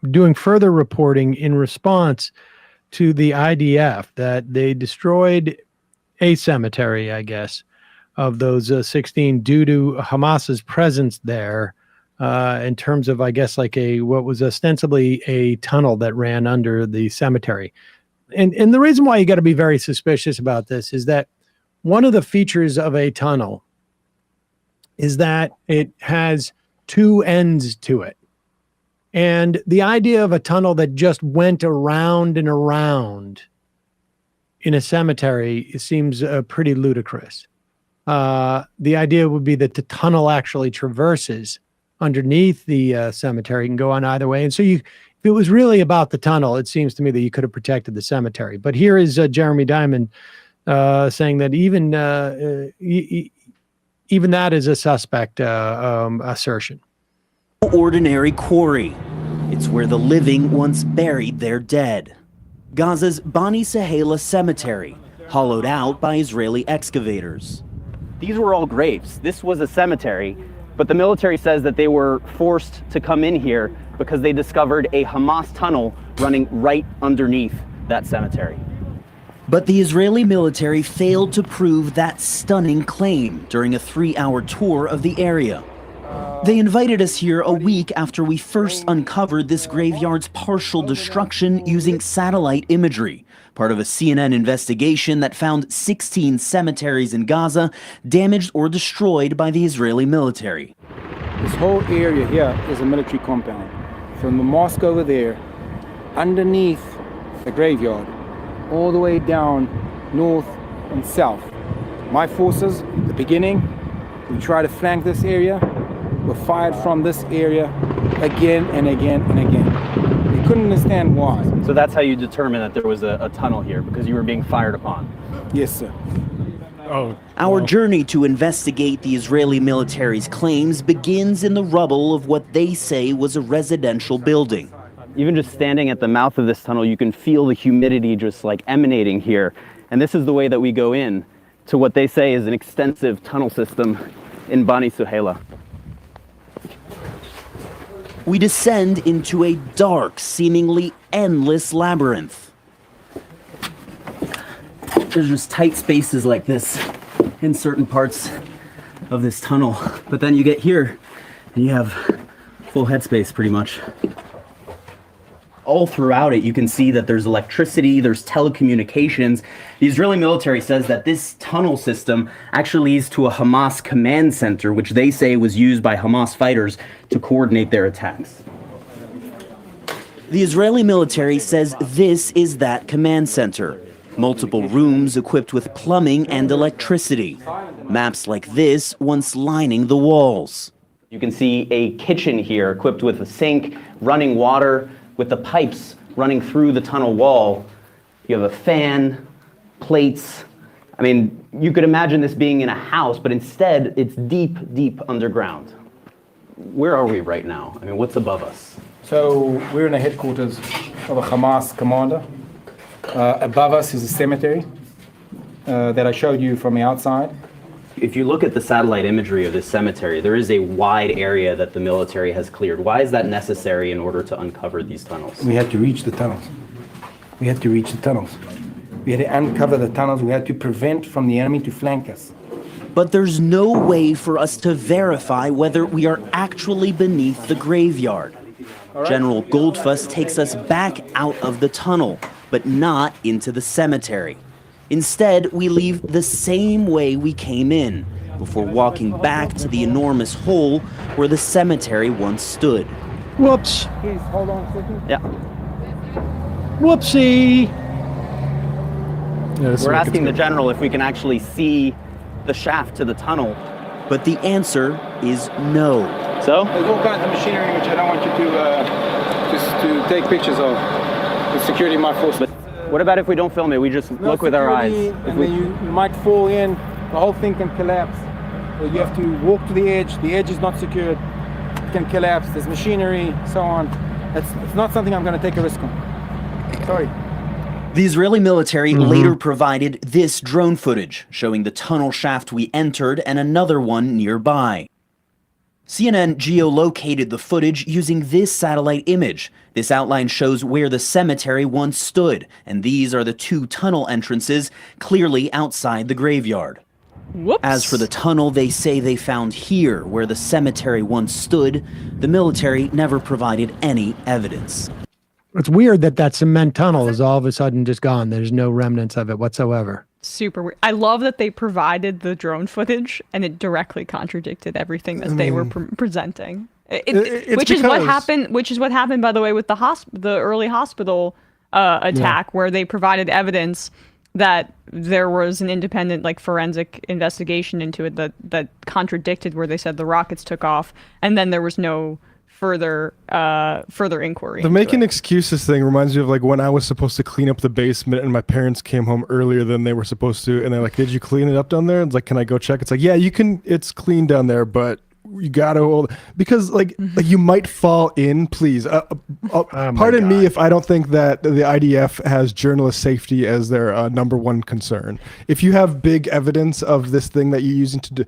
doing further reporting in response to the IDF that they destroyed a cemetery, I guess, of those 16 due to Hamas's presence there in terms of, I guess, like what was ostensibly a tunnel that ran under the cemetery. And the reason why you got to be very suspicious about this is that one of the features of a tunnel is that it has two ends to it. And the idea of a tunnel that just went around and around in a cemetery seems pretty ludicrous. The idea would be that the tunnel actually traverses underneath the cemetery and go on either way. And so if it was really about the tunnel, it seems to me that you could have protected the cemetery. But here is Jeremy Diamond saying that even that is a suspect assertion. Ordinary quarry. It's where the living once buried their dead. Gaza's Bani Sahela Cemetery, hollowed out by Israeli excavators. These were all graves. This was a cemetery, but the military says that they were forced to come in here because they discovered a Hamas tunnel running right underneath that cemetery. But the Israeli military failed to prove that stunning claim during a 3-hour tour of the area. They invited us here a week after we first uncovered this graveyard's partial destruction using satellite imagery, part of a CNN investigation that found 16 cemeteries in Gaza damaged or destroyed by the Israeli military. This whole area here is a military compound. From the mosque over there, underneath the graveyard, all the way down north and south. My forces, at the beginning, we tried to flank this area, were fired from this area again and again and again. We couldn't understand why. So that's how you determine that there was a tunnel here, because you were being fired upon? Yes, sir. Our journey to investigate the Israeli military's claims begins in the rubble of what they say was a residential building. Even just standing at the mouth of this tunnel, you can feel the humidity just like emanating here. And this is the way that we go in to what they say is an extensive tunnel system in Bani Sahela. We descend into a dark, seemingly endless labyrinth. There's just tight spaces like this in certain parts of this tunnel. But then you get here and you have full headspace pretty much. All throughout it, you can see that there's electricity, there's telecommunications. The Israeli military says that this tunnel system actually leads to a Hamas command center, which they say was used by Hamas fighters to coordinate their attacks. The Israeli military says this is that command center. Multiple rooms equipped with plumbing and electricity. Maps like this once lining the walls. You can see a kitchen here equipped with a sink, running water, with the pipes running through the tunnel wall. You have a fan, plates. I mean, you could imagine this being in a house, but instead it's deep, deep underground. Where are we right now? I mean, what's above us? So we're in the headquarters of a Hamas commander. Above us is a cemetery that I showed you from the outside. If you look at the satellite imagery of this cemetery, there is a wide area that the military has cleared. Why is that necessary in order to uncover these tunnels? We had to reach the tunnels. We had to reach the tunnels. We had to uncover the tunnels. We had to prevent from the enemy to flank us. But there's no way for us to verify whether we are actually beneath the graveyard. General Goldfuss takes us back out of the tunnel, but not into the cemetery. Instead, we leave the same way we came in, before walking back to the enormous hole where the cemetery once stood. Whoops. Please, hold on a second. Yeah. Whoopsie. We're asking the general if we can actually see the shaft to the tunnel. But the answer is no. So? There's all kinds of machinery which I don't want you to take pictures of. The security of my force. But what about if we don't film it? We just look with our eyes. And then you might fall in, the whole thing can collapse. Or you have to walk to the edge is not secured, it can collapse, there's machinery, so on. It's not something I'm going to take a risk on. Sorry. The Israeli military later provided this drone footage, showing the tunnel shaft we entered and another one nearby. CNN geolocated the footage using this satellite image. This outline shows where the cemetery once stood, and these are the 2 tunnel entrances clearly outside the graveyard. Whoops. As for the tunnel they say they found here, where the cemetery once stood, the military never provided any evidence. It's weird that that cement tunnel is all of a sudden just gone. There's no remnants of it whatsoever. Super weird. I love that they provided the drone footage and it directly contradicted everything that they were presenting. Which is what happened. Which is what happened, by the way, with the early hospital attack, where they provided evidence that there was an independent, like, forensic investigation into it that contradicted where they said the rockets took off, and then there was no further inquiry. The making excuses thing reminds me of, like, when I was supposed to clean up the basement and my parents came home earlier than they were supposed to, and they're like, "Did you clean it up down there?" It's like, "Can I go check?" It's like, "Yeah, you can. It's clean down there, but you gotta hold," because like you might fall in. Please, pardon me if I don't think that the IDF has journalist safety as their number one concern. If you have big evidence of this thing that you're using to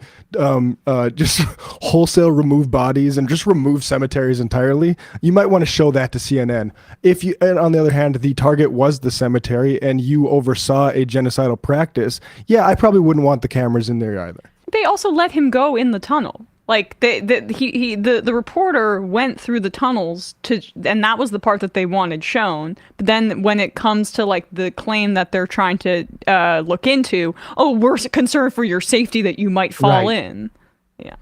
just wholesale remove bodies and just remove cemeteries entirely, you might want to show that to CNN. If you, and on the other hand, the target was the cemetery and you oversaw a genocidal practice, yeah, I probably wouldn't want the cameras in there either. They also let him go in the tunnel. Like the reporter went through the tunnels and that was the part that they wanted shown. But then when it comes to, like, the claim that they're trying to look into, oh, we're concerned for your safety that you might fall in. Yeah.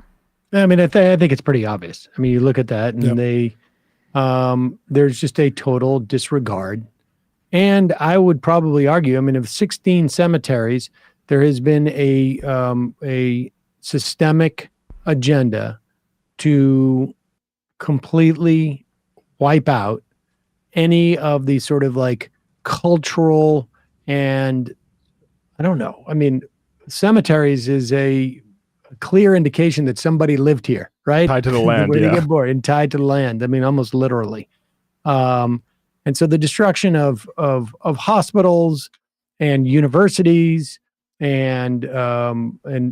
I mean, I think it's pretty obvious. I mean, you look at that and there's just a total disregard. And I would probably argue, I mean, of 16 cemeteries, there has been a systemic agenda to completely wipe out any of these sort of, like, cultural and, I don't know. I mean, cemeteries is a clear indication that somebody lived here, right? Tied to the land, Where you get bored and tied to the land. I mean, almost literally. And so the destruction of hospitals and universities and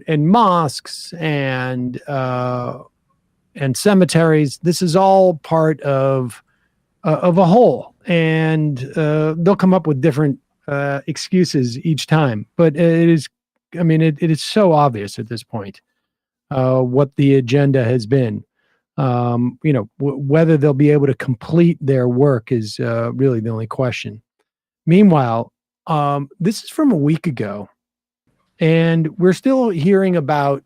mosques and cemeteries. This is all part of a whole, and they'll come up with different excuses each time. But it is, I mean, it is so obvious at this point what the agenda has been. You know, whether they'll be able to complete their work is really the only question. Meanwhile, this is from a week ago. And we're still hearing about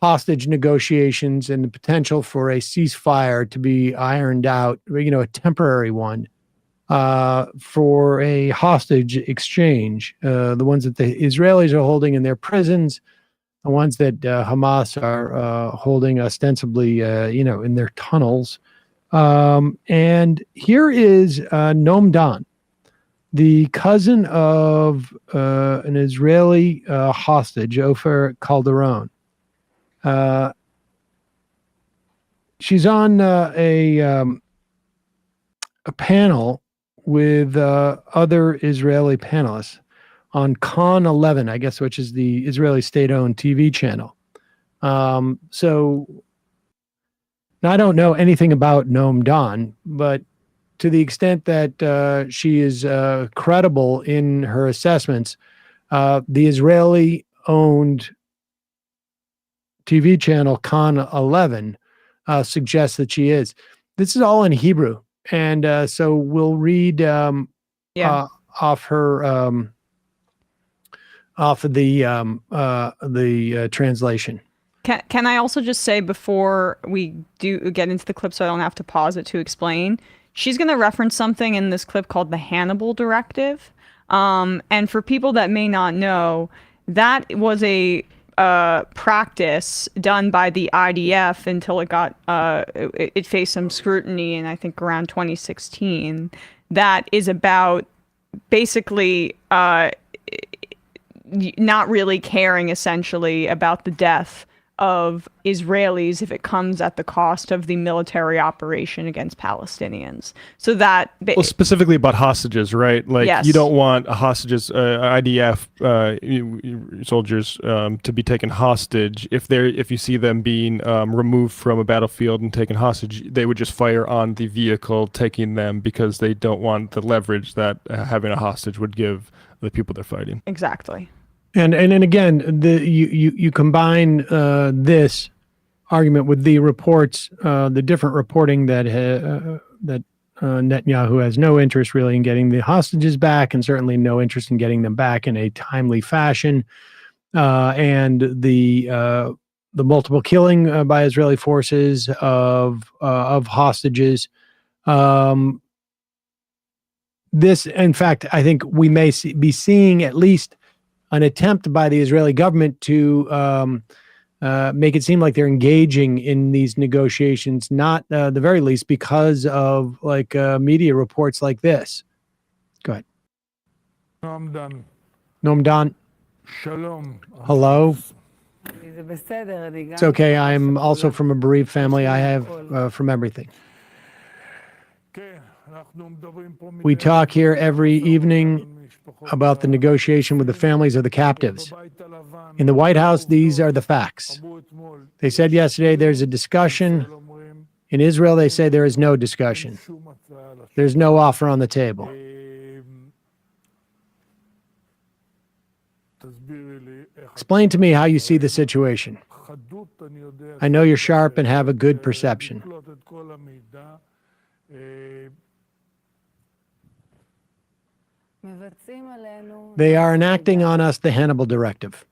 hostage negotiations and the potential for a ceasefire to be ironed out, you know, a temporary one, for a hostage exchange. The ones that the Israelis are holding in their prisons, the ones that Hamas are holding ostensibly, you know, in their tunnels. And here is Noam Dan, the cousin of an Israeli hostage, Ofer Calderon. She's on a panel with other Israeli panelists on Khan 11, I guess, which is the Israeli state-owned TV channel. So I don't know anything about Noam Dan, but to the extent that she is credible in her assessments, the Israeli-owned TV channel Khan 11 suggests that she is. This is all in Hebrew, and so we'll read off her off of the translation. Can I also just say, before we do get into the clip, so I don't have to pause it to explain, she's going to reference something in this clip called the Hannibal Directive. And for people that may not know, that was a practice done by the IDF until it got it faced some scrutiny in, I think, around 2016. That is about basically not really caring, essentially, about the death of Israelis if it comes at the cost of the military operation against Palestinians. So that well, specifically about hostages, right? Like yes. You don't want hostages, IDF soldiers to be taken hostage. If you see them being removed from a battlefield and taken hostage, they would just fire on the vehicle taking them because they don't want the leverage that having a hostage would give the people they're fighting. Exactly. And again, you combine this argument with the reports, the different reporting that Netanyahu has no interest really in getting the hostages back, and certainly no interest in getting them back in a timely fashion, and the multiple killing by Israeli forces of hostages. This, in fact, I think we may be seeing at least an attempt by the Israeli government to make it seem like they're engaging in these negotiations, not the very least because of media reports like this. Go ahead. Noam Dan. Shalom. Hello. It's okay. I'm also from a bereaved family. I have from everything. We talk here every evening about the negotiation with the families of the captives. In the White House, these are the facts. They said yesterday there's a discussion. In Israel, they say there is no discussion. There's no offer on the table. Explain to me how you see the situation. I know you're sharp and have a good perception. They are enacting on us the Hannibal Directive.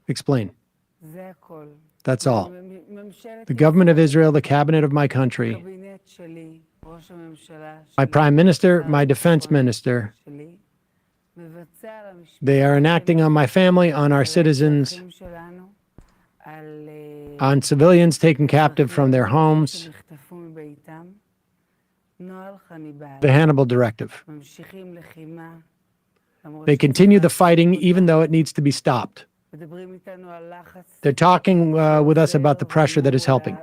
Explain. That's all. The government of Israel, the cabinet of my country, my prime minister, my defense minister, they are enacting on my family, on our citizens, on civilians taken captive from their homes, the Hannibal Directive. They continue the fighting even though it needs to be stopped. They're talking with us about the pressure that is helping.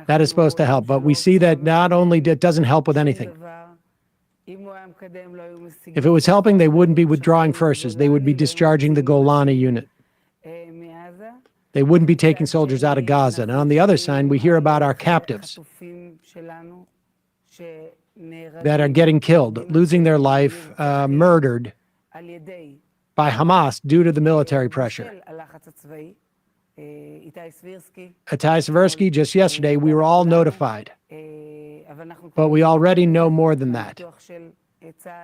That is supposed to help, but we see that not only it doesn't help with anything. If it was helping, they wouldn't be withdrawing forces. They would be discharging the Golani unit. They wouldn't be taking soldiers out of Gaza. And on the other side, we hear about our captives that are getting killed, losing their life, murdered by Hamas due to the military pressure. Itai Seversky, just yesterday, we were all notified. But we already know more than that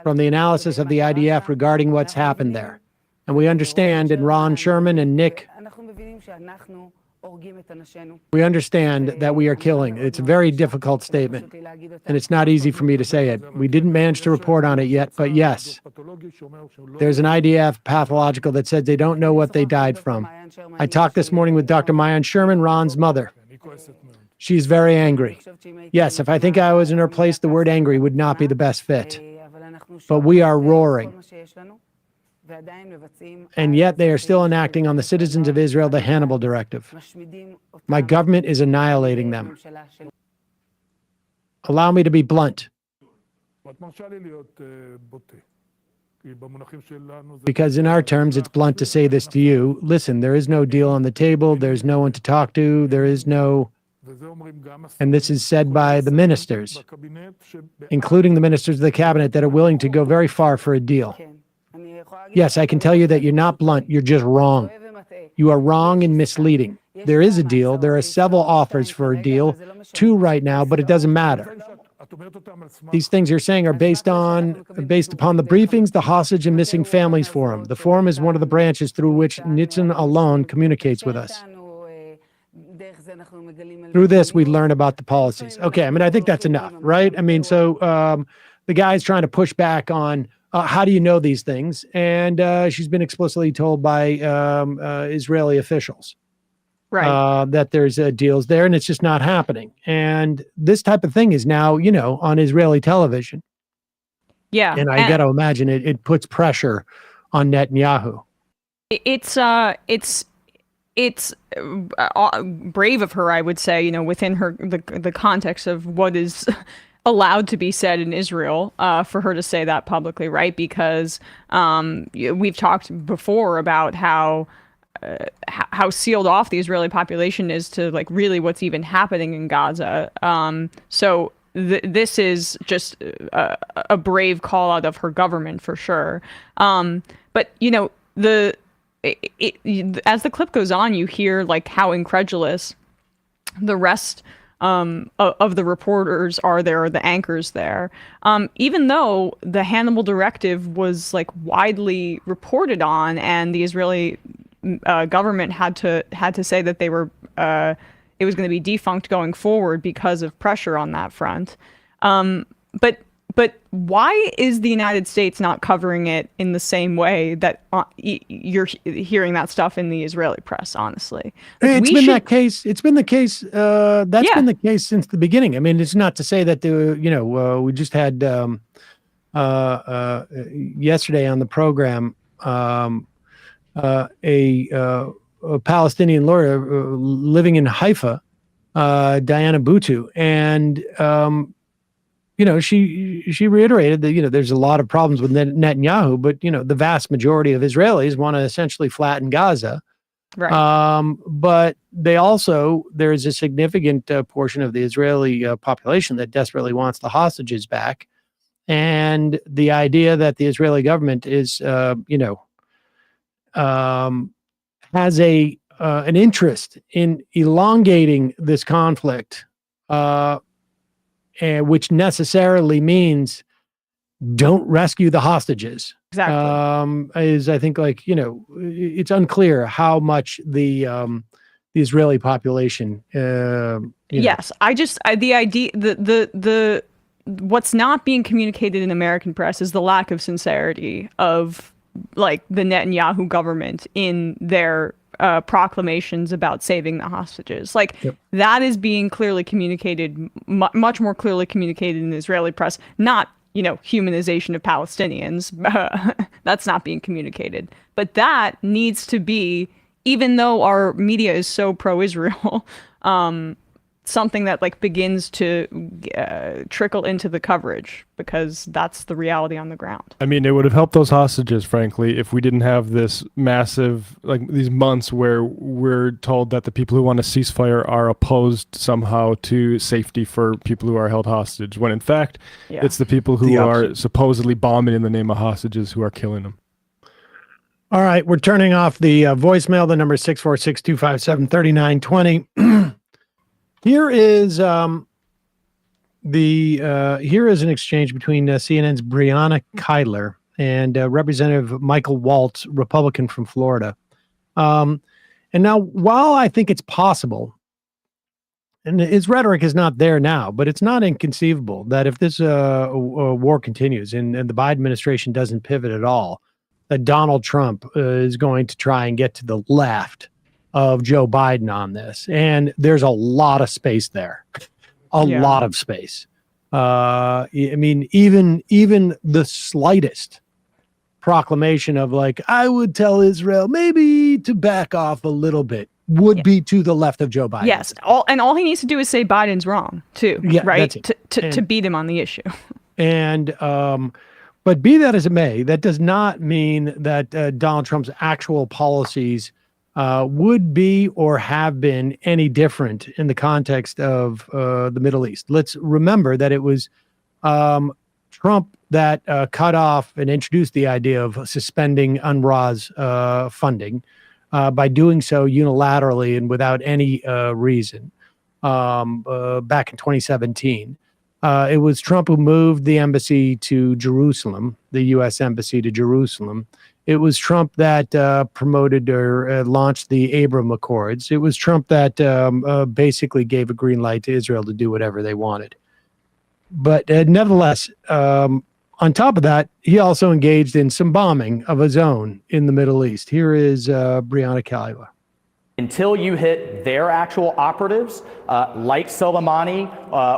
from the analysis of the IDF regarding what's happened there. And we understand, and Ron Sherman and Nick, we understand that we are killing. It's a very difficult statement, and it's not easy for me to say it. We didn't manage to report on it yet, but yes, there's an IDF pathological that said they don't know what they died from. I talked this morning with Dr. Maayan Sherman, Ron's mother. She's very angry. Yes, if I think I was in her place, the word angry would not be the best fit. But we are roaring. And yet they are still enacting on the citizens of Israel the Hannibal Directive. My government is annihilating them. Allow me to be blunt. Because in our terms, it's blunt to say this to you. Listen, there is no deal on the table. There's no one to talk to. There is no... And this is said by the ministers, including the ministers of the cabinet that are willing to go very far for a deal. Yes, I can tell you that you're not blunt. You're just wrong. You are wrong and misleading. There is a deal. There are several offers for a deal, 2 right now, but it doesn't matter. These things you're saying are based upon the briefings, the hostage and missing families forum. The forum is one of the branches through which Nitzan alone communicates with us. Through this, we learn about the policies. Okay, I mean, I think that's enough, right? I mean, so the guy's trying to push back on how do you know these things? And she's been explicitly told by Israeli officials that there's deals there, and it's just not happening. And this type of thing is now, on Israeli television. Yeah. And I got to imagine it puts pressure on Netanyahu. It's it's brave of her, I would say, within the context of what is allowed to be said in Israel, for her to say that publicly, right? Because we've talked before about how sealed off the Israeli population is to like really what's even happening in Gaza. So this is just a brave call out of her government for sure. But as the clip goes on, you hear like how incredulous the rest of the reporters are there, or the anchors there, even though the Hannibal Directive was like widely reported on, and the Israeli government had to say that they were it was going to be defunct going forward because of pressure on that front. But why is the United States not covering it in the same way that you're hearing that stuff in the Israeli press? Honestly, it's been that case. It's been the case. That's been the case since the beginning. I mean, it's not to say that we just had yesterday on the program a Palestinian lawyer living in Haifa, Diana Boutou, and she reiterated that, there's a lot of problems with Netanyahu, but, the vast majority of Israelis want to essentially flatten Gaza. Right. But there's a significant portion of the Israeli population that desperately wants the hostages back. And the idea that the Israeli government is, has an interest in elongating this conflict, which necessarily means don't rescue the hostages. Exactly. Is I think it's unclear how much the Israeli population. Yes, the idea what's not being communicated in American press is the lack of sincerity of like the Netanyahu government in their proclamations about saving the hostages. That is being clearly communicated, much more clearly communicated in the Israeli press, not, humanization of Palestinians. That's not being communicated. But that needs to be, even though our media is so pro-Israel, something that like begins to trickle into the coverage, because that's the reality on the ground. I mean, it would have helped those hostages, frankly, if we didn't have this massive, these months where we're told that the people who want a ceasefire are opposed somehow to safety for people who are held hostage, when in fact, it's the people who are supposedly bombing in the name of hostages who are killing them. All right, we're turning off the voicemail. The number is 646-257-3920. Here is here is an exchange between CNN's Breonna Keidler and Representative Michael Waltz, Republican from Florida. And now, while I think it's possible, and his rhetoric is not there now, but it's not inconceivable that if this war continues and the Biden administration doesn't pivot at all, that Donald Trump is going to try and get to the left of Joe Biden on this. And there's a lot of space there, a lot of space. I mean, even the slightest proclamation of like, I would tell Israel maybe to back off a little bit would be to the left of Joe Biden. Yes. All he needs to do is say Biden's wrong too, right? To beat him on the issue. And, but be that as it may, that does not mean that Donald Trump's actual policies would be or have been any different in the context of the Middle East. Let's remember that it was Trump that cut off and introduced the idea of suspending UNRWA's funding by doing so unilaterally and without any reason back in 2017. It was Trump who moved the embassy to Jerusalem, the U.S. embassy to Jerusalem. It was Trump that promoted or launched the Abraham Accords. It was Trump that basically gave a green light to Israel to do whatever they wanted. But nevertheless, on top of that, he also engaged in some bombing of his own in the Middle East. Here is Breonna Keidler. Until you hit their actual operatives, like Soleimani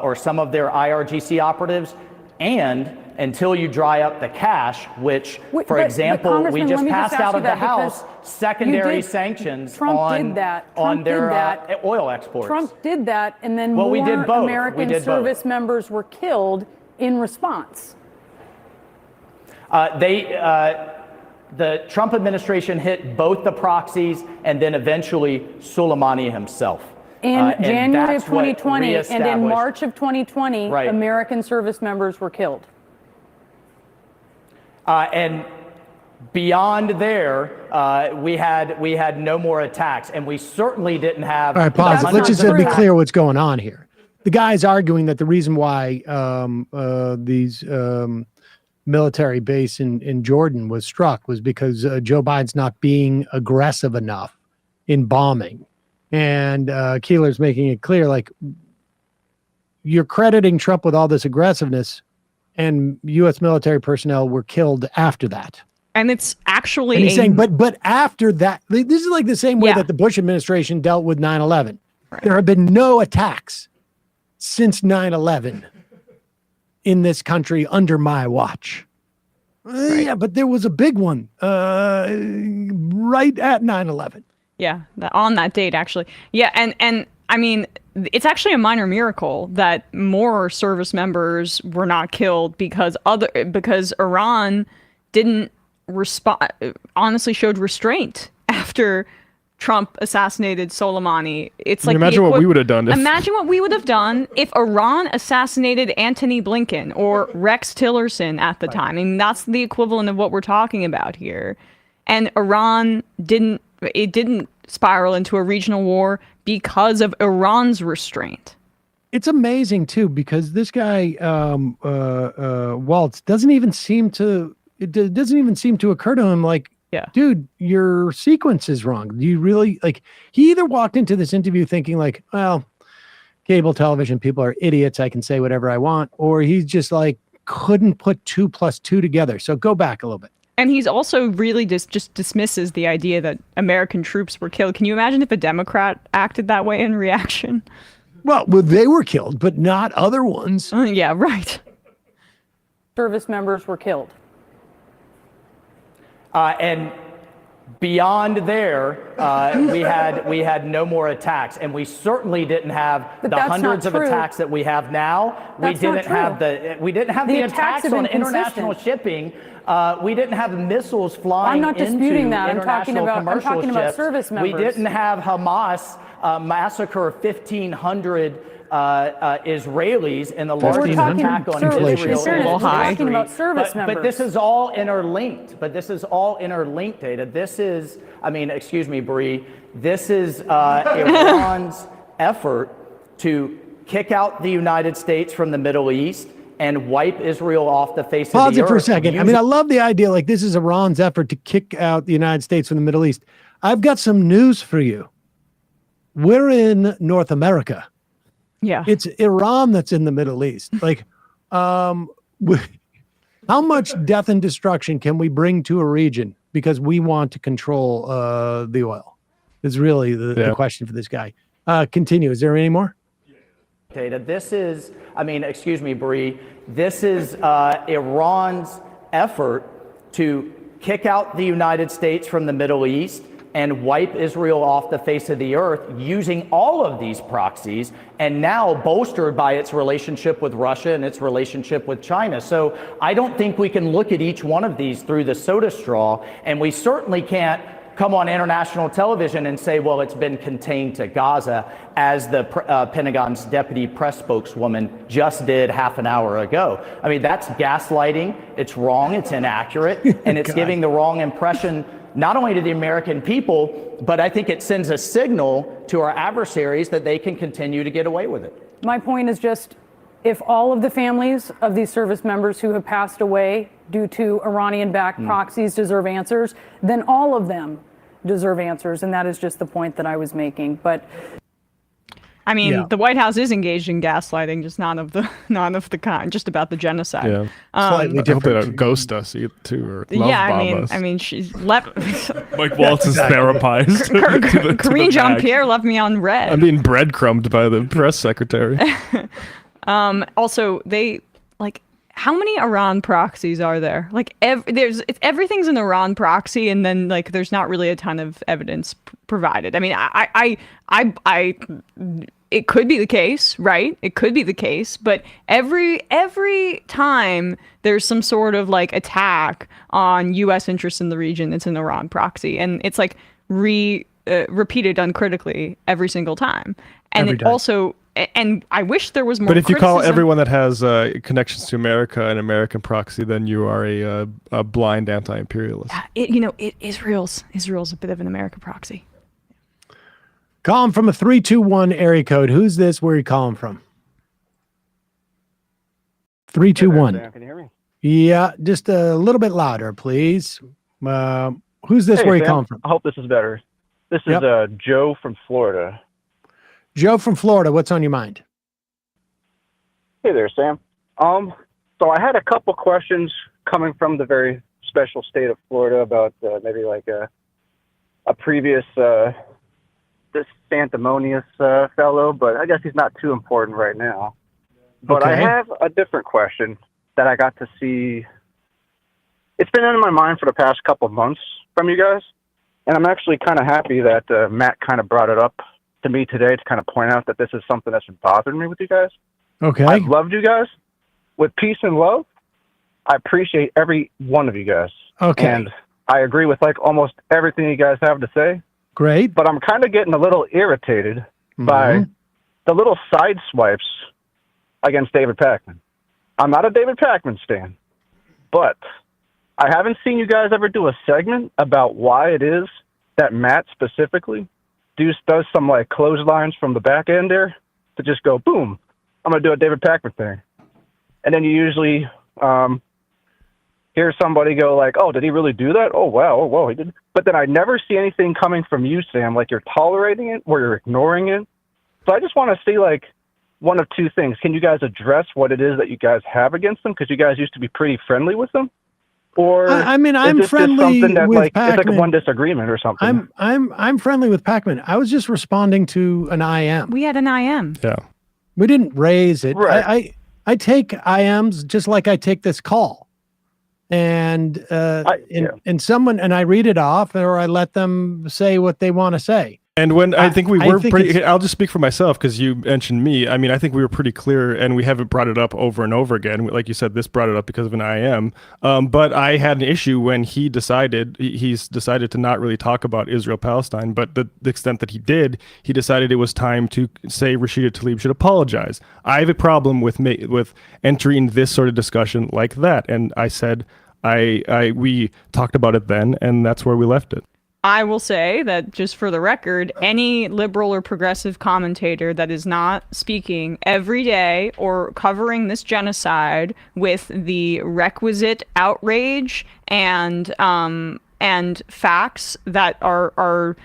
or some of their IRGC operatives, and until you dry up the cash, which, for example, we Congressman, just let me passed ask out you of the that House because secondary you did- sanctions Trump on, did that. on Trump their did that. oil exports. Trump did that, and then Well, we more did both. We American did both. service members were killed in response. The Trump administration hit both the proxies and then eventually Soleimani himself. In And January of that's what 2020 and in reestablished- March of 2020, Right. American service members were killed. And beyond there, we had no more attacks, and we certainly didn't have. All right, pause. the Let's just hundreds be of clear what's going on here. The guy's arguing that the reason why these military base in Jordan was struck was because Joe Biden's not being aggressive enough in bombing. And Keeler's making it clear, like, you're crediting Trump with all this aggressiveness, and U.S. military personnel were killed after that. And it's actually And he's saying, but after that, this is like the same way Yeah. that the Bush administration dealt with 9/11. There have been no attacks since 9/11 in this country under my watch. Yeah, but there was a big one right at 9/11. Yeah, on that date, actually. Yeah, and I mean, it's actually a minor miracle that more service members were not killed because Iran didn't respond, honestly showed restraint after Trump assassinated Soleimani. It's like imagine what we would have done. Imagine what we would have done if Iran assassinated Antony Blinken or Rex Tillerson at the time. I mean, that's the equivalent of what we're talking about here. And Iran didn't spiral into a regional war because of Iran's restraint. It's amazing too, because this guy Waltz doesn't even seem to occur to him like, dude, your sequence is wrong. Do you really, like, he either walked into this interview thinking like, well, cable television people are idiots, I can say whatever I want, or he's just like couldn't put 2 + 2 together. So go back a little bit. And he's also really just dismisses the idea that American troops were killed. Can you imagine if a Democrat acted that way in reaction? Well, they were killed, but not other ones. Yeah, right. Service members were killed. And beyond there, we had no more attacks, and we certainly didn't have But the that's hundreds not of true. attacks that we have now. That's not We didn't have The the attacks attacks have on been international consistent. shipping. We didn't have missiles flying I'm not disputing into that. I'm talking international about- I'm commercial talking about ships. service We members. didn't have Hamas massacre 1,500 Israelis in the largest attack on Israel. We're talking about service members. But this is all interlinked. Data. This is, I mean, excuse me, Bree. This is Iran's effort to kick out the United States from the Middle East and wipe Israel off the face of the earth. Pause it for a second. I mean, I love the idea, like, this is Iran's effort to kick out the United States from the Middle East. I've got some news for you. We're in North America. Yeah. It's Iran that's in the Middle East. Like, how much death and destruction can we bring to a region because we want to control the oil? Is really the question for this guy. Continue. Is there any more? Data. This is, I mean, excuse me, Bree. This is Iran's effort to kick out the United States from the Middle East and wipe Israel off the face of the earth using all of these proxies, and now bolstered by its relationship with Russia and its relationship with China. So I don't think we can look at each one of these through the soda straw, and we certainly can't come on international television and say, well, it's been contained to Gaza, as the Pentagon's deputy press spokeswoman just did half an hour ago. I mean, that's gaslighting. It's wrong. It's inaccurate. And it's giving the wrong impression not only to the American people, but I think it sends a signal to our adversaries that they can continue to get away with it. My point is just, if all of the families of these service members who have passed away due to Iranian-backed proxies deserve answers, then all of them deserve answers, and that is just the point that I was making. But I mean, the White House is engaged in gaslighting, just not of the kind, just about the genocide. Yeah, slightly different. I hope they don't ghost us too, or love bomb us. I mean, she's left. Mike Waltz is therapized. Karine Jean-Pierre left me on red. I'm being breadcrumbed by the press secretary. Also, they, like, how many Iran proxies are there? Like everything's an Iran proxy, and then like there's not really a ton of evidence provided. I mean, it could be the case, right? It could be the case, but every time there's some sort of like attack on U.S. interests in the region, it's an Iran proxy, and it's like repeated uncritically every single time. And it also, and I wish there was more. But if you call criticism. everyone that has connections to America an American proxy, then you are a blind anti-imperialist. Israel's a bit of an American proxy. Calling from a 321 area code. Who's this? Where are you calling from? 321. Hey there, Sam. Can you hear me? Yeah, just a little bit louder, please. Who's this? Hey, Where are you Sam. calling from? I hope this is better. This is Joe from Florida. Joe from Florida. What's on your mind? Hey there, Sam. So I had a couple questions coming from the very special state of Florida about maybe like a previous this sanctimonious fellow, but I guess he's not too important right now. But I have a different question that I got to see. It's been in my mind for the past couple of months from you guys, and I'm actually kind of happy that Matt kind of brought it up to me today to kind of point out that this is something that's been bothering me with you guys. Okay. I've loved you guys with peace and love. I appreciate every one of you guys. Okay. And I agree with like almost everything you guys have to say. Great. But I'm kind of getting a little irritated by the little side swipes against David Pakman. I'm not a David Pakman stan, but I haven't seen you guys ever do a segment about why it is that Matt specifically does some like clotheslines from the back end there to just go, boom, I'm going to do a David Pakman thing. And then you usually hear somebody go like, oh, did he really do that? Oh, wow. Oh, whoa, he did. But then I never see anything coming from you, Sam, like you're tolerating it or you're ignoring it. So I just want to see like one of two things. Can you guys address what it is that you guys have against them? Because you guys used to be pretty friendly with them. Or I mean, I'm is this friendly just something that with like it's like Pakman. one disagreement or something? I'm friendly with Pakman. I was just responding to an IM. We had an IM. Yeah. We didn't raise it. Right. I take IMs just like I take this call. And and someone and I read it off or I let them say what they want to say. And when I think we I were think pretty, I'll just speak for myself because you mentioned me. I mean, I think we were pretty clear and we haven't brought it up over and over again. Like you said, this brought it up because of an IM. But I had an issue when he's decided to not really talk about Israel-Palestine, but the extent that he did, he decided it was time to say Rashida Tlaib should apologize. I have a problem with entering this sort of discussion like that. And I said, we talked about it then, and that's where we left it. I will say that just for the record, any liberal or progressive commentator that is not speaking every day or covering this genocide with the requisite outrage and facts that are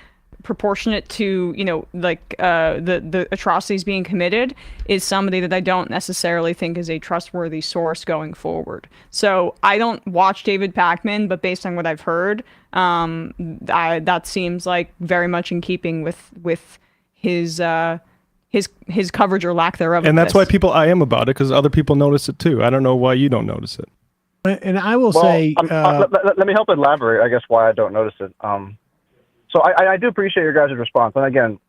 proportionate to, the atrocities being committed is somebody that I don't necessarily think is a trustworthy source going forward. So I don't watch David Pakman, but based on what I've heard, that seems like very much in keeping with his coverage or lack thereof. And that's why people IM about it, because other people notice it too. I don't know why you don't notice it. And I will say, let me help elaborate, I guess, why I don't notice it. So I do appreciate your guys' response. And again,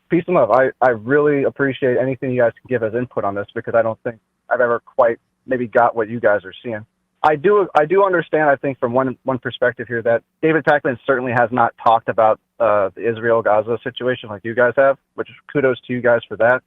peace and love. I really appreciate anything you guys can give as input on this, because I don't think I've ever quite maybe got what you guys are seeing. I do understand, I think, from one perspective here that David Pakman certainly has not talked about the Israel-Gaza situation like you guys have, which kudos to you guys for that.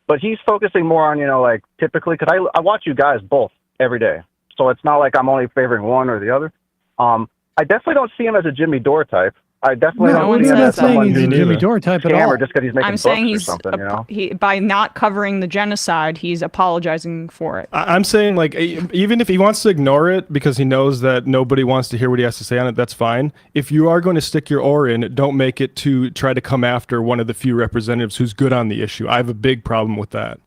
But he's focusing more on, like typically, because I watch you guys both every day. So it's not like I'm only favoring one or the other. I definitely don't see him as a Jimmy Dore type. I definitely don't see him as someone who's Jimmy Dore type at all. just because he's making I'm books saying or he's something, by not covering the genocide, he's apologizing for it. I'm saying, like, even if he wants to ignore it because he knows that nobody wants to hear what he has to say on it, that's fine. If you are going to stick your oar in, don't make it to try to come after one of the few representatives who's good on the issue. I have a big problem with that.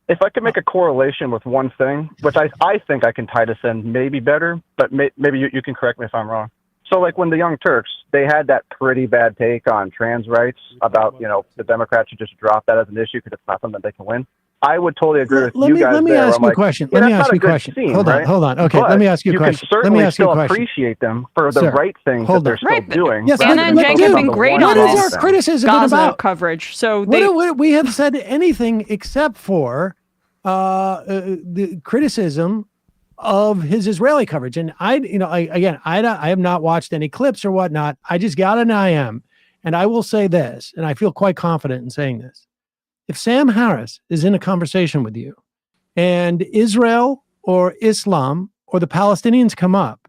If I could make a correlation with one thing, which I think I can tie this in maybe better, but maybe you can correct me if I'm wrong. So like when the Young Turks, they had that pretty bad take on trans rights about, the Democrats should just drop that as an issue because it's not something that they can win. I would totally agree with Let you me guys. let me there, ask you a like, question. yeah, Let me that's ask not you a good question. scene, Hold on, right? hold on. Okay, But let me ask you a question. You can Let me certainly ask you a still question. appreciate them for the Sir, right things hold that they're on. still doing. Yes, rather Anna than and Jake focus have on been the great one on What is wrong our this thing. criticism Gaza about? coverage. So We haven't said anything except for the criticism of his Israeli coverage. And I have not watched any clips or whatnot. I just got an IM, and I will say this, and I feel quite confident in saying this. If Sam Harris is in a conversation with you and Israel or Islam or the Palestinians come up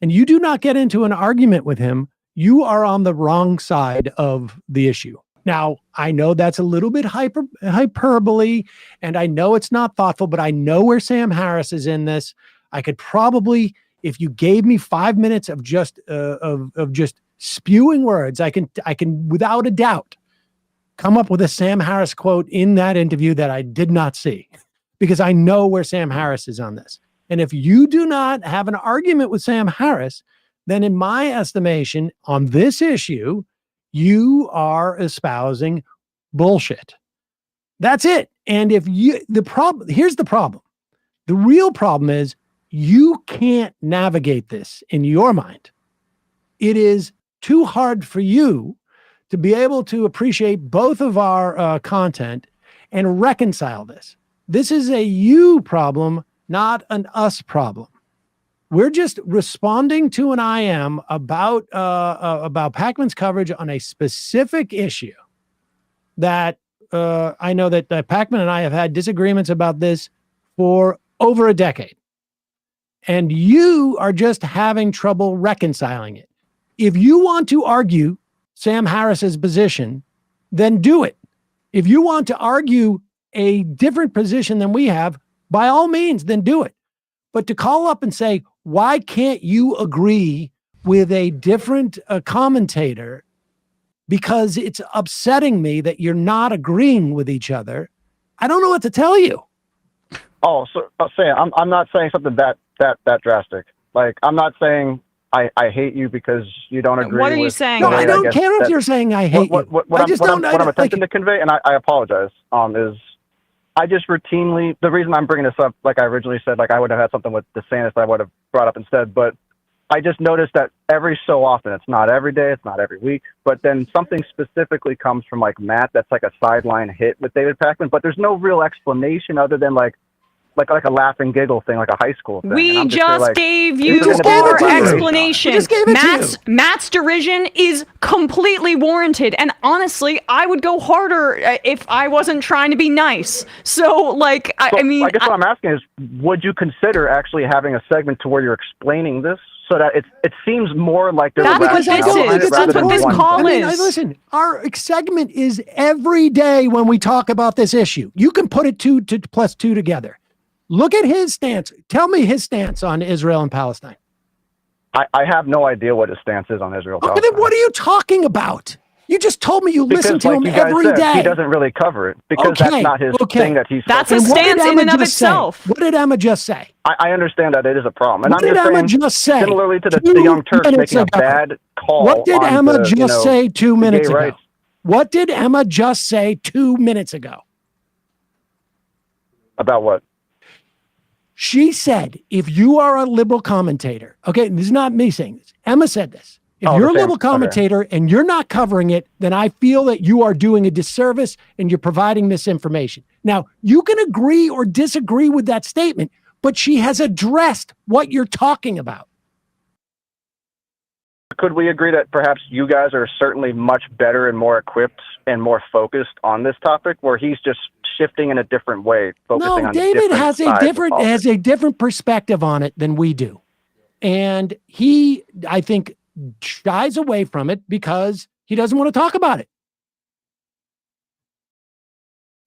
and you do not get into an argument with him, you are on the wrong side of the issue. Now, I know that's a little bit hyperbole, and I know it's not thoughtful, but I know where Sam Harris is in this. I could probably, if you gave me 5 minutes of just spewing words, I can without a doubt come up with a Sam Harris quote in that interview that I did not see, because I know where Sam Harris is on this. And if you do not have an argument with Sam Harris, then in my estimation on this issue, you are espousing bullshit. That's it. And here's the problem. The real problem is you can't navigate this in your mind. It is too hard for you to be able to appreciate both of our content and reconcile this. This is a you problem, not an us problem. We're just responding to an IM about Pacman's coverage on a specific issue that I know that Pacman and I have had disagreements about this for over a decade. And you are just having trouble reconciling it. If you want to argue Sam Harris's position, then do it. If you want to argue a different position than we have, by all means, then do it. But to call up and say, why can't you agree with a different commentator because it's upsetting me that you're not agreeing with each other, I don't know what to tell you. Oh, so Sam, I'm not saying something that drastic. Like, I'm not saying I hate you because you don't agree. What are you with saying? No, I don't care if you're saying I hate you. What I'm attempting to convey, and I apologize, is I just routinely, the reason I'm bringing this up, like I originally said, like I would have had something with DeSantis that I would have brought up instead, but I just noticed that every so often, it's not every day, it's not every week, but then something specifically comes from like Matt that's like a sideline hit with David Pacman, but there's no real explanation other than like a laugh and giggle thing, like a high school thing. We just gave you our our explanation. Matt's derision is completely warranted. And honestly, I would go harder if I wasn't trying to be nice. So, like, I mean... I guess what I'm asking is, would you consider actually having a segment to where you're explaining this? So that it seems more like there's a rationale behind it rather than one thing. Listen, our segment is every day when we talk about this issue. You can put it 2 plus 2 together. Look at his stance. Tell me his stance on Israel and Palestine. I have no idea what his stance is on Israel. Okay, then what are you talking about? You just told me you listen to him every day. He doesn't really cover it because that's not his thing that he's. That's a stance in and of itself. What did Emma just say? I understand that it is a problem, and what did Emma just say? Similarly to the Young Turks making a bad call. What did Emma just say 2 minutes ago? Rights. What did Emma just say 2 minutes ago? About what? She said, if you are a liberal commentator, okay, this is not me saying this. Emma said this. If you're a liberal commentator and you're not covering it, then I feel that you are doing a disservice and you're providing misinformation. Now, you can agree or disagree with that statement, but she has addressed what you're talking about. Could we agree that perhaps you guys are certainly much better and more equipped and more focused on this topic, where he's just shifting in a different way, focusing on David has a different perspective on it than we do. And he, I think, shies away from it because he doesn't want to talk about it.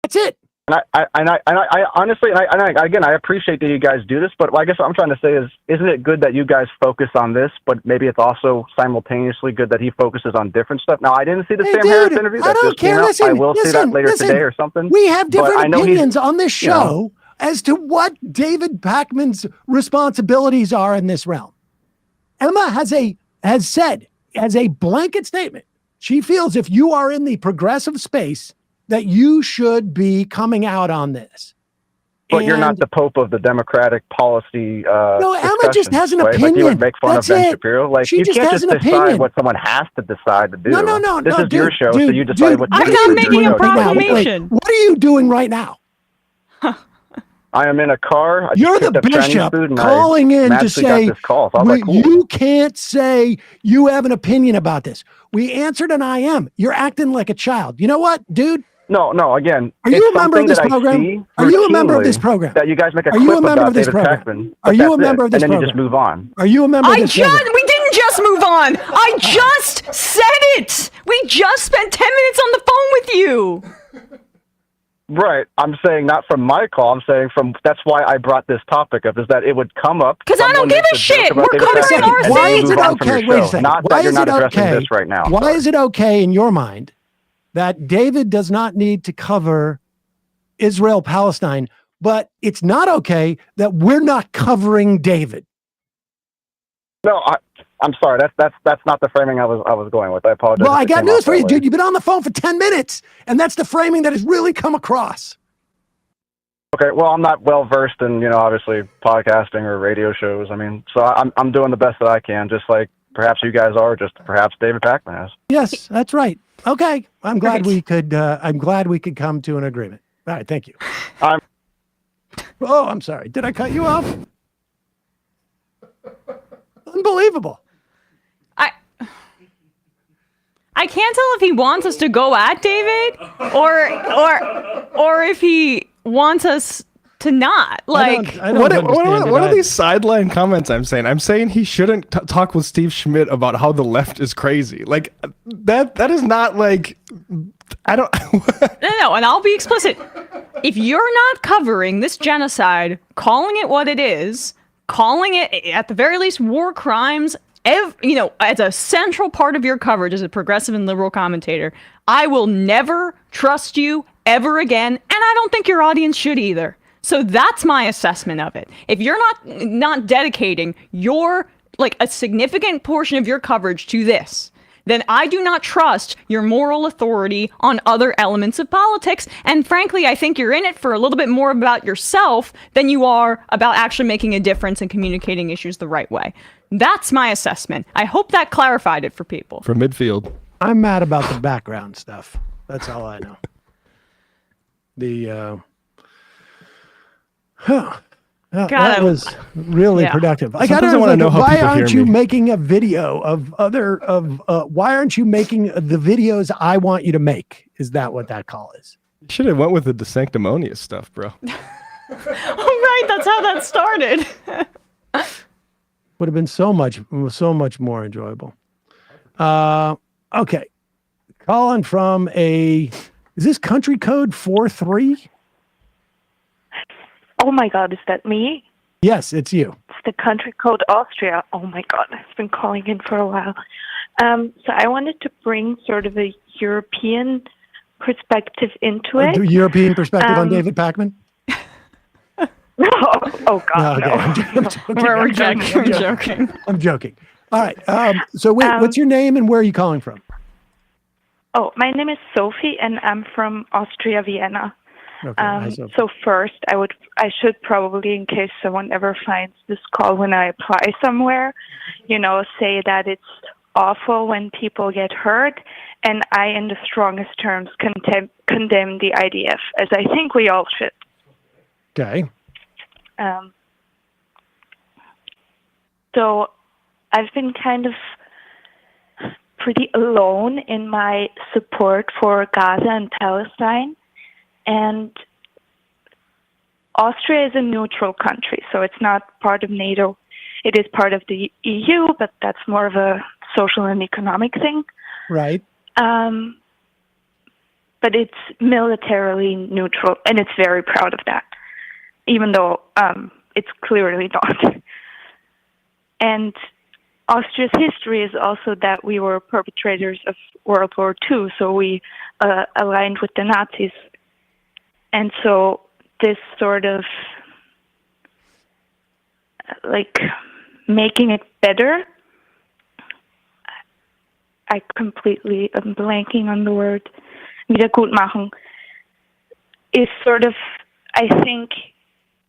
That's it. And I honestly, again, I appreciate that you guys do this, but I guess what I'm trying to say is, isn't it good that you guys focus on this, but maybe it's also simultaneously good that he focuses on different stuff? Now, I didn't see the Sam Harris interview. I don't care. I will see that later today or something. We have different opinions on this show as to what David Pacman's responsibilities are in this realm. Emma has said as a blanket statement, she feels if you are in the progressive space, that you should be coming out on this. But you're not the Pope of the Democratic policy. No, Emma just has an right? opinion. Like you would make fun That's of Ben it. Shapiro. Like She you just can't has just an decide opinion. what someone has to decide to do. No, This is your show, so you decide dude, what. I'm not making a proclamation. What are you doing right now? I am in a car. I just You're the picked up Chinese bishop food and calling I in to magically got say, this call. So I was like, cool. you can't say you have an opinion about this. We answered an I am. You're acting like a child. You know what, dude? No. Again, Are you a member of this program? Are you a member of this program? That you guys make a Are you clip a member about of this David program? Pakman, Are you a that's member it, of this and then program? you just move on. Are you a member of this program? We didn't just move on. I just said it. We just spent 10 minutes on the phone with you. Right. I'm saying not from my call. I'm saying that's why I brought this topic up, is that it would come up. Because I don't give a shit. We're covering our thing. Why is it okay? Wait a second. Not Why that you're is not it addressing okay? this right now. Why is it okay in your mind that David does not need to cover Israel Palestine, but it's not okay that we're not covering David? No, I'm sorry. That's not the framing I was going with. I apologize. Well, I if it got came news off for that you, way. dude. You've been on the phone for 10 minutes, and that's the framing that has really come across. Okay, well, I'm not well versed in, obviously podcasting or radio shows. I mean, so I'm doing the best that I can, just like perhaps you guys are, just perhaps David Pakman is. Yes, that's right. Okay, I'm glad we could. I'm glad we could come to an agreement. All right, thank you. I'm sorry. Did I cut you off? Unbelievable. I can't tell if he wants us to go at David or if he wants us to not. Like, What are these sideline comments I'm saying? I'm saying he shouldn't talk with Steve Schmidt about how the left is crazy. Like that is not like, I don't. No, and I'll be explicit. If you're not covering this genocide, calling it what it is, calling it at the very least war crimes, as a central part of your coverage as a progressive and liberal commentator, I will never trust you ever again, and I don't think your audience should either. So that's my assessment of it. If you're not dedicating a significant portion of your coverage to this, then I do not trust your moral authority on other elements of politics. And frankly, I think you're in it for a little bit more about yourself than you are about actually making a difference and communicating issues the right way. That's my assessment. I hope that clarified it for people. From midfield. I'm mad about the background stuff. That's all I know. That was really productive. I got to know why aren't you making a video of why aren't you making the videos I want you to make? Is that what that call is? You should have went with the sanctimonious stuff, bro. Oh, right. That's how that started. Would have been so much more enjoyable. Okay. Calling from is this country code 43? Oh my God, is that me? Yes, it's you. It's the country code Austria. Oh my God, I've been calling in for a while. So I wanted to bring sort of a European perspective into it. The European perspective on David Pakman? Oh God, no. I'm joking. We're joking. I'm joking. All right. So wait, what's your name and where are you calling from? Oh, my name is Sophie, and I'm from Austria, Vienna. Okay, so first, I should probably, in case someone ever finds this call when I apply somewhere, say that it's awful when people get hurt, and I, in the strongest terms, condemn the IDF, as I think we all should. Okay. So I've been kind of pretty alone in my support for Gaza and Palestine. And Austria is a neutral country, so it's not part of NATO. It is part of the EU, but that's more of a social and economic thing. Right. But it's militarily neutral, and it's very proud of that, even though it's clearly not. And Austria's history is also that we were perpetrators of World War II, so we aligned with the Nazis. And so this sort of making it better, I completely am blanking on the word, Wiedergutmachung. is sort of, I think,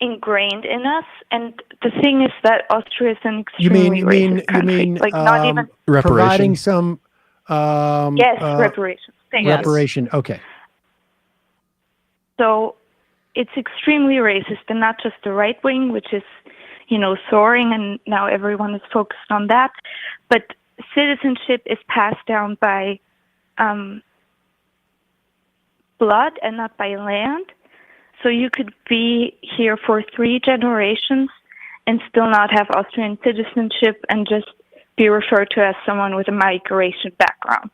ingrained in us. And the thing is that Austria is an extremely racist country. Like not even providing some yes, reparations. Thank you. reparation. Okay. So it's extremely racist, and not just the right wing, which is, soaring, and now everyone is focused on that. But citizenship is passed down by blood and not by land. So you could be here for 3 generations and still not have Austrian citizenship and just be referred to as someone with a migration background.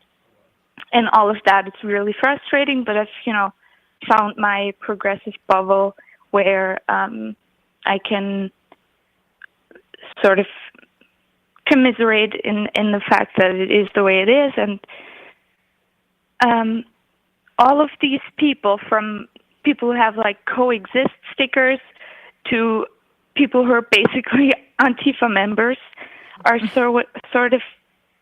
And all of that is really frustrating, but I've, found my progressive bubble where I can sort of commiserate in the fact that it is the way it is. And all of these people, from people who have like coexist stickers to people who are basically Antifa members, are sort of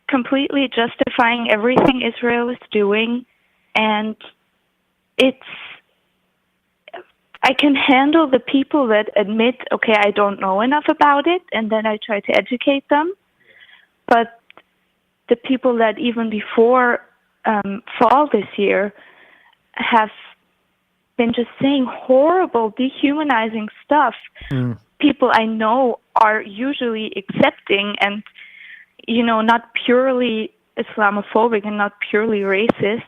completely justifying everything Israel is doing. And I can handle the people that admit, okay, I don't know enough about it, and then I try to educate them. But the people that even before fall this year have been just saying horrible, dehumanizing stuff, people I know are usually accepting and, not purely Islamophobic and not purely racist.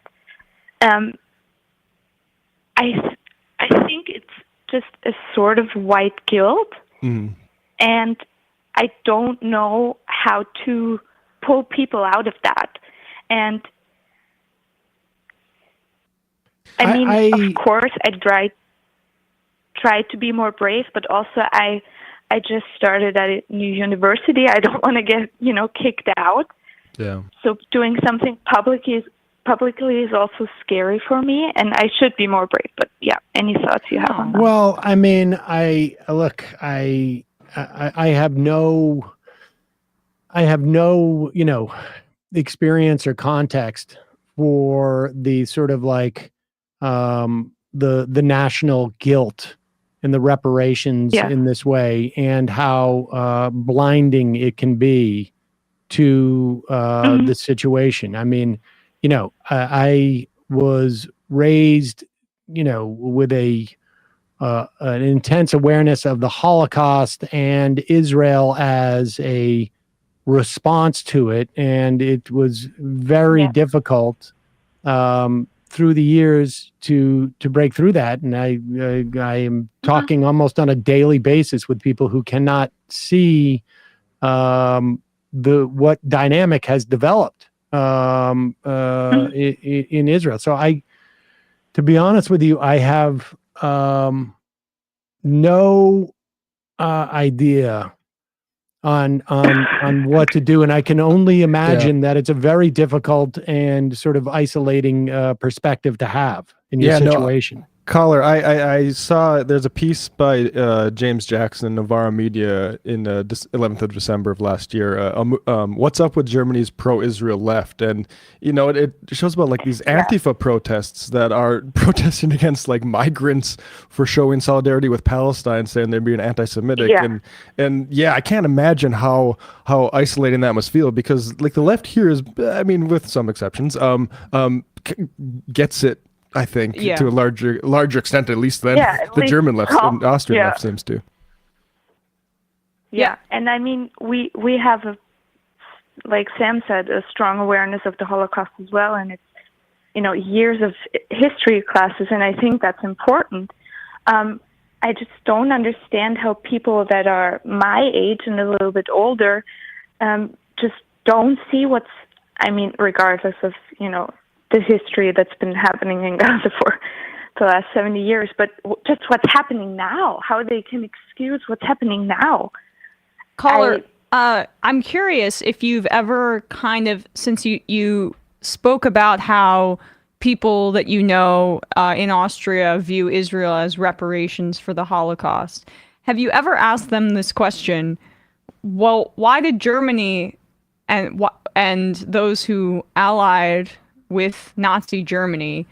I think it's just a sort of white guilt, and I don't know how to pull people out of that. And of course, I try to be more brave, but also I just started at a new university. I don't want to get kicked out. Yeah. So doing something publicly is also scary for me, and I should be more brave. But yeah, any thoughts you have on that? Well, I mean, I have no experience or context for the sort of like the national guilt and the reparations in this way, and how blinding it can be to the situation. I mean, I was raised, with an intense awareness of the Holocaust and Israel as a response to it, and it was very difficult through the years to break through that. And I am talking almost on a daily basis with people who cannot see what dynamic has developed in Israel. So to be honest with you, I have no idea on what to do, and I can only imagine that it's a very difficult and sort of isolating perspective to have in your situation. Caller, I saw there's a piece by James Jackson, Novara Media, in 11th of December of last year. What's up with Germany's pro-Israel left? And it shows about like these Antifa protests that are protesting against like migrants for showing solidarity with Palestine, saying they're being anti-Semitic. And I can't imagine how isolating that must feel, because like the left here is, I mean, with some exceptions, gets it, I think, to a larger extent, at least, than the German left and Austrian left seems to. Yeah, and I mean, we have, like Sam said, a strong awareness of the Holocaust as well, and it's, years of history classes, and I think that's important. I just don't understand how people that are my age and a little bit older just don't see regardless of, the history that's been happening in Gaza for the last 70 years, but just what's happening now, how they can excuse what's happening now. Caller, I'm curious if you've ever kind of, since you spoke about how people that in Austria view Israel as reparations for the Holocaust, have you ever asked them this question? Well, why did Germany and those who allied with Nazi Germany,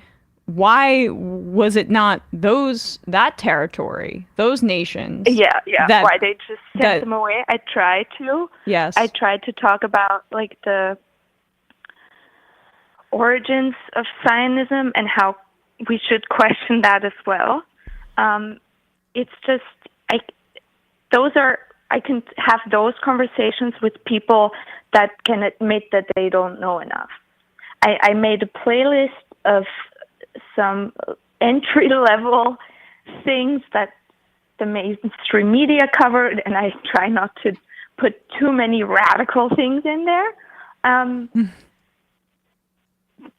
why was it not that territory, those nations? Yeah. that- Why they just sent them away? I tried to. Yes. I tried to talk about like the origins of Zionism and how we should question that as well. It's just I can have those conversations with people that can admit that they don't know enough. I made a playlist of some entry-level things that the mainstream media covered, and I try not to put too many radical things in there.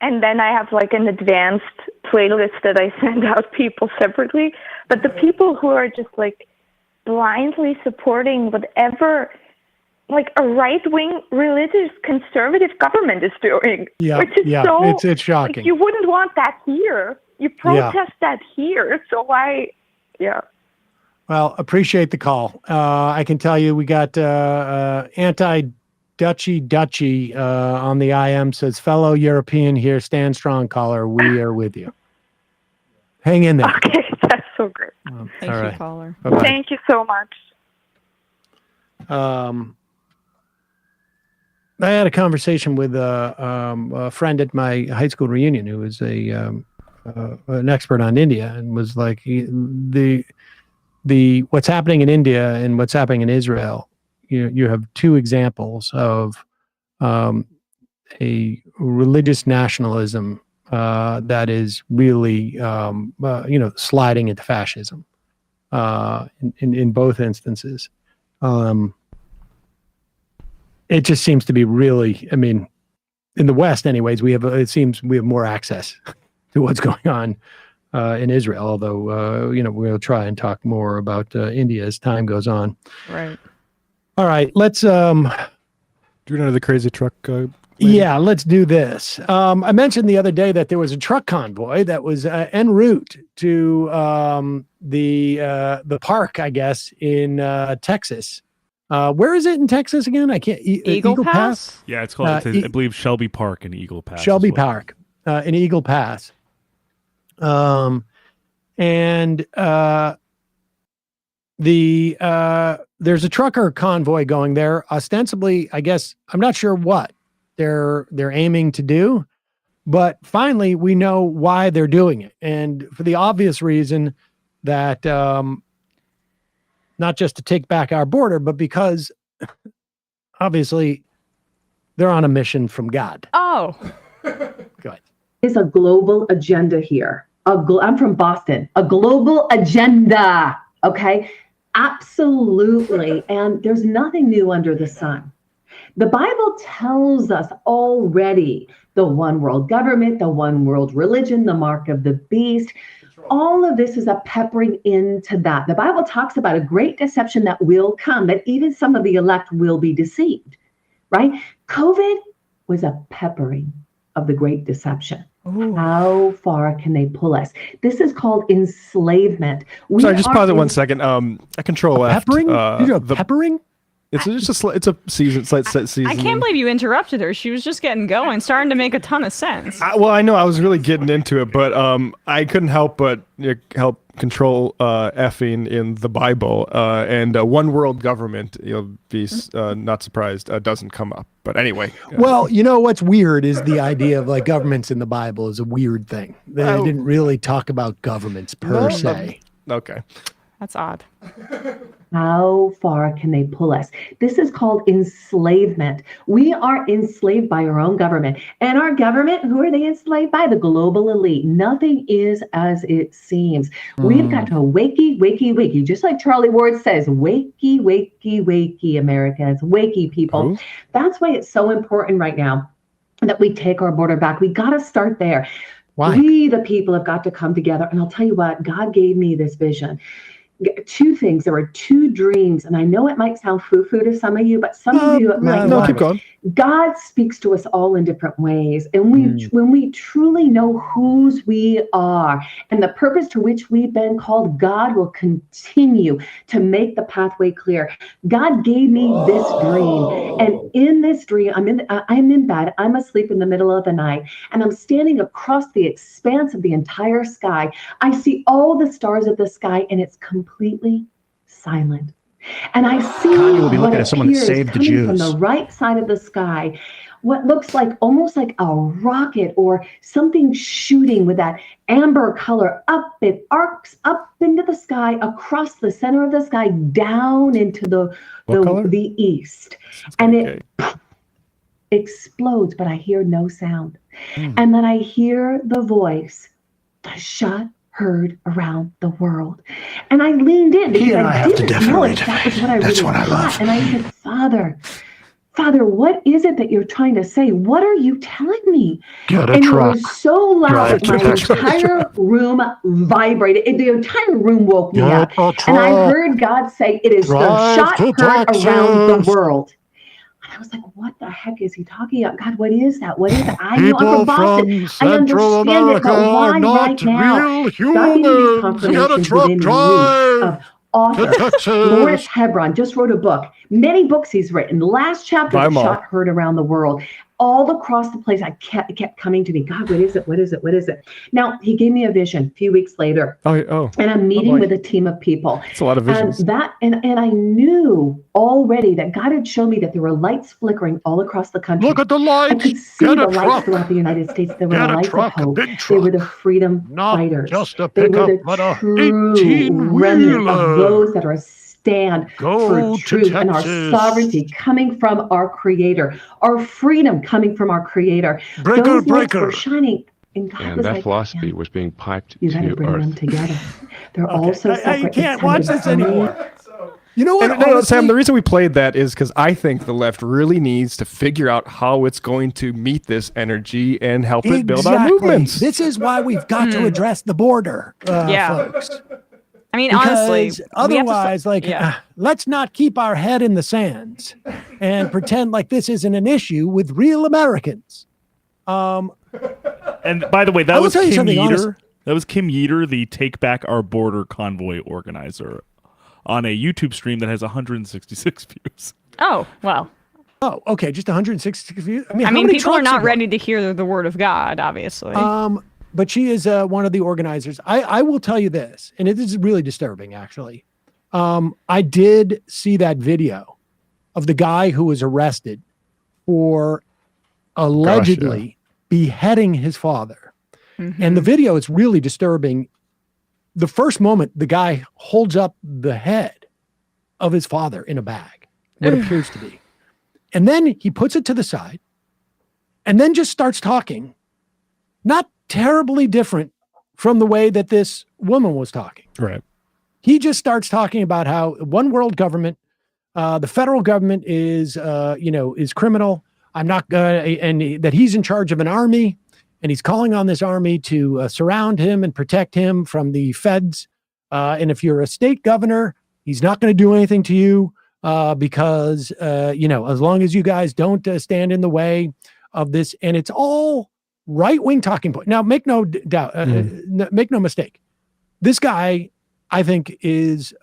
And then I have like an advanced playlist that I send out people separately. But the people who are just like blindly supporting whatever like a right-wing religious conservative government is doing, which is it's shocking. Like, you wouldn't want that here. You protest that here, so why? Yeah. Well, appreciate the call. I can tell you we got anti-Dutchy on the IM says, fellow European here, stand strong, caller. We are with you. Hang in there. Okay, that's so great. Thank you, caller. Bye-bye. Thank you so much. I had a conversation with a friend at my high school reunion who was an expert on India and was like, the what's happening in India and what's happening in Israel, you have two examples of a religious nationalism that is really sliding into fascism in both instances. It just seems to be really, I mean, in the West anyways, it seems we have more access to what's going on in Israel, although, we'll try and talk more about India as time goes on. Right. All right, let's do another crazy truck. Yeah, let's do this. I mentioned the other day that there was a truck convoy that was en route to the park, I guess, in Texas. Where is it in Texas again? I can't. Eagle Pass? Yeah, it's called, I believe, Shelby Park in Eagle Pass. Shelby Park in Eagle Pass. There's a trucker convoy going there. Ostensibly, I guess, I'm not sure what they're aiming to do, but finally we know why they're doing it. And for the obvious reason that, not just to take back our border, but because obviously they're on a mission from God. Oh, good. Is a global agenda here. I'm from Boston. A global agenda. Okay. Absolutely. And there's nothing new under the sun. The Bible tells us already the one world government, the one world religion, the mark of the beast. All of this is a peppering into that. The Bible talks about a great deception that will come, that even some of the elect will be deceived, right? COVID was a peppering of the great deception. Ooh. How far can they pull us? This is called enslavement. Sorry, just pause it 1 second. I control F. Peppering? Peppering? It's a season. It's like season. I can't believe you interrupted her. She was just getting going, starting to make a ton of sense. Well, I know I was really getting into it, but I couldn't help but help control effing in the Bible, and one world government. You'll be not surprised doesn't come up. But anyway. Well, what's weird is the idea of like governments in the Bible is a weird thing. They didn't really talk about governments per se. Okay. That's odd. How far can they pull us? This is called enslavement. We are enslaved by our own government. And our government, who are they enslaved by? The global elite. Nothing is as it seems. We've got to wakey, just like Charlie Ward says, wakey, Americans, wakey people. That's why it's so important right now that we take our border back. We got to start there. Why? We, the people, have got to come together. And I'll tell you what, God gave me this vision. two things. There were two dreams, and I know it might sound foo-foo to some of you, but some of you it might not. Keep going. God speaks to us all in different ways, and when we truly know whose we are and the purpose to which we've been called, God will continue to make the pathway clear. God gave me this dream, and in this dream, I'm in bed, I'm asleep in the middle of the night, and I'm standing across the expanse of the entire sky. I see all the stars of the sky, and it's completely silent. And I see will be looking what at someone that appears saved the coming from Jews. the right side of the sky, what looks like almost like a rocket or something shooting with that amber color up. It arcs up into the sky, across the center of the sky, down into the east. And it explodes, but I hear no sound. And then I hear the voice, the shot heard around the world. And I leaned in because I didn't know if that was what I really thought. And I said, Father, what is it that you're trying to say? What are you telling me? And it was so loud, my entire room vibrated. The entire room woke me up. And I heard God say, it is the shot heard around the world. I was like, what the heck is he talking about? God, what is that? What is that? I know I'm from Boston. I understand it, but why right now? God gave me confirmations within weeks of author Lawrence Hebron just wrote a book. Many books he's written. The last chapter, The Shot Heard Around the World. All across the place, it kept coming to me. God, what is it? What is it? What is it? Now, he gave me a vision a few weeks later. And I'm meeting with a team of people. It's a lot of visions. And I knew already that God had shown me that there were lights flickering all across the country. Look at the lights. I could see the lights throughout the United States. There were the lights of hope. They were the freedom fighters. Just a They were pickup, but the a true 18-wheeler. remnant of those that are stand Go for truth and our Texas. sovereignty coming from our Creator, our freedom coming from our Creator. Those lights were shining, and God And was that like, philosophy was being piped you got to to bring them Earth. together. They're all so separate. You can't It's time watch to this bring anymore. You know what? And, no, honestly, Sam, the reason we played that is because I think the left really needs to figure out how it's going to meet this energy and help it build our movements. This is why we've got to address the border, folks. I mean, Because honestly, otherwise, let's not keep our head in the sands and pretend like this isn't an issue with real Americans. And by the way, that was Kim Yeater. That was Kim Yeater, the Take Back Our Border convoy organizer, on a YouTube stream that has 166 views. Oh, well. Oh, okay, just 166 views. I mean, people are not ready to hear the word of God, obviously. But she is one of the organizers. I will tell you this, and it is really disturbing, actually. I did see that video of the guy who was arrested for allegedly beheading his father. And the video is really disturbing. The first moment, the guy holds up the head of his father in a bag, what appears to be. And then he puts it to the side and then just starts talking. Not terribly different from the way that this woman was talking. Right. He just starts talking about how one world government, the federal government is criminal. I'm not and that he's in charge of an army, and he's calling on this army to surround him and protect him from the feds. And if you're a state governor, he's not going to do anything to you because as long as you guys don't stand in the way of this, and it's all right-wing talking point. Now, make no doubt, make no mistake. This guy, I think, is.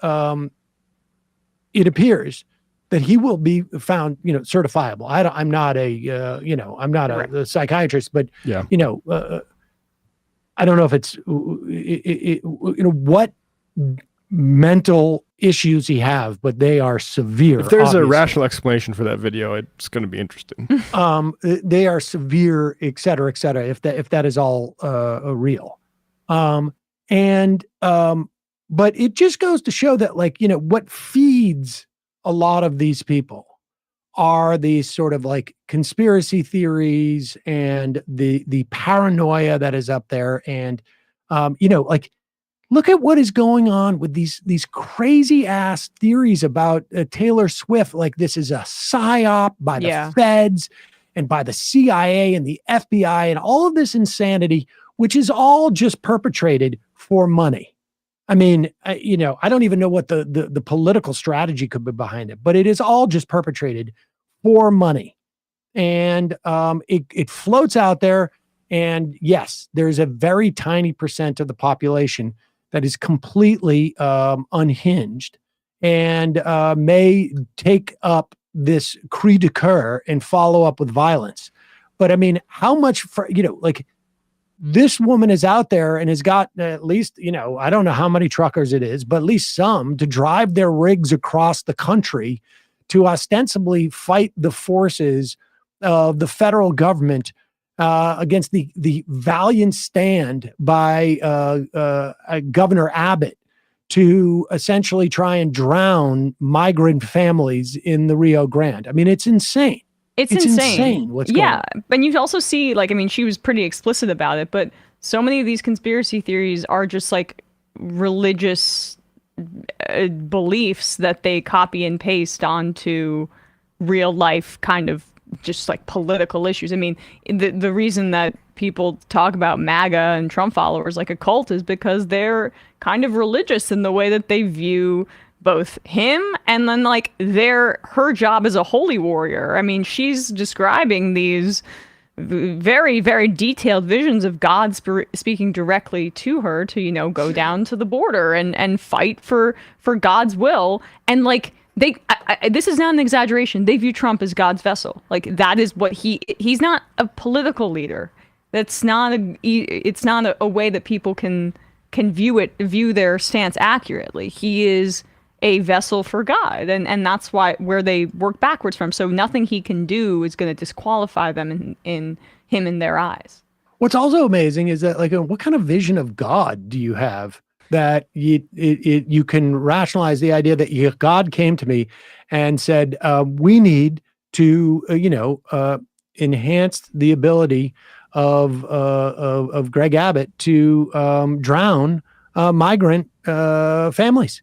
It appears that he will be found, certifiable. I'm not a psychiatrist, but I don't know if it's what mental issues he have, but they are severe. If there's obviously. a rational explanation for that video, it's going to be interesting. They are severe, et cetera, if that is all real. But it just goes to show that, what feeds a lot of these people are these sort of conspiracy theories and the paranoia that is up there. And, look at what is going on with these crazy ass theories about Taylor Swift. Like this is a psyop by the feds and by the CIA and the FBI and all of this insanity, which is all just perpetrated for money. I mean, I don't even know what the political strategy could be behind it, but it is all just perpetrated for money. And it floats out there. And yes, there's a very tiny percent of the population that is completely unhinged and may take up this cri de coeur and follow up with violence. But I mean, how much this woman is out there and has got at least, I don't know how many truckers it is, but at least some to drive their rigs across the country to ostensibly fight the forces of the federal government against the valiant stand by Governor Abbott to essentially try and drown migrant families in the Rio Grande. I mean, it's insane. It's insane. What's going on. But you also see, she was pretty explicit about it, but so many of these conspiracy theories are just religious beliefs that they copy and paste onto real life kind of just political issues. I mean, the reason that people talk about MAGA and Trump followers like a cult is because they're kind of religious in the way that they view both him and then her job as a holy warrior. I mean, she's describing these very, very detailed visions of God speaking directly to her to, go down to the border and fight for God's will. And this is not an exaggeration. They view Trump as God's vessel. That is what he's not a political leader. It's not a way that people can view their stance accurately. He is a vessel for God, and that's where they work backwards from. So nothing he can do is going to disqualify them in their eyes. What's also amazing is that what kind of vision of God do you have that you can rationalize the idea that God came to me and said, we need to enhance the ability of Greg Abbott to drown migrant families.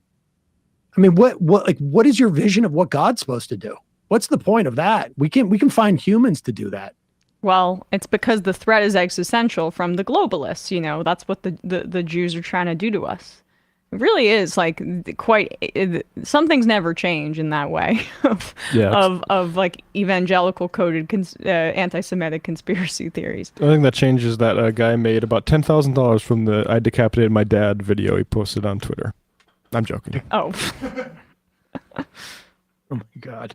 I mean, what is your vision of what God's supposed to do? What's the point of that? We can find humans to do that. Well, it's because the threat is existential from the globalists. That's what the Jews are trying to do to us. It really is some things never change in that way of evangelical coded anti-Semitic conspiracy theories. I think that changes that guy made about $10,000 from the "I decapitated my dad" video he posted on Twitter. I'm joking. Oh. Oh my God.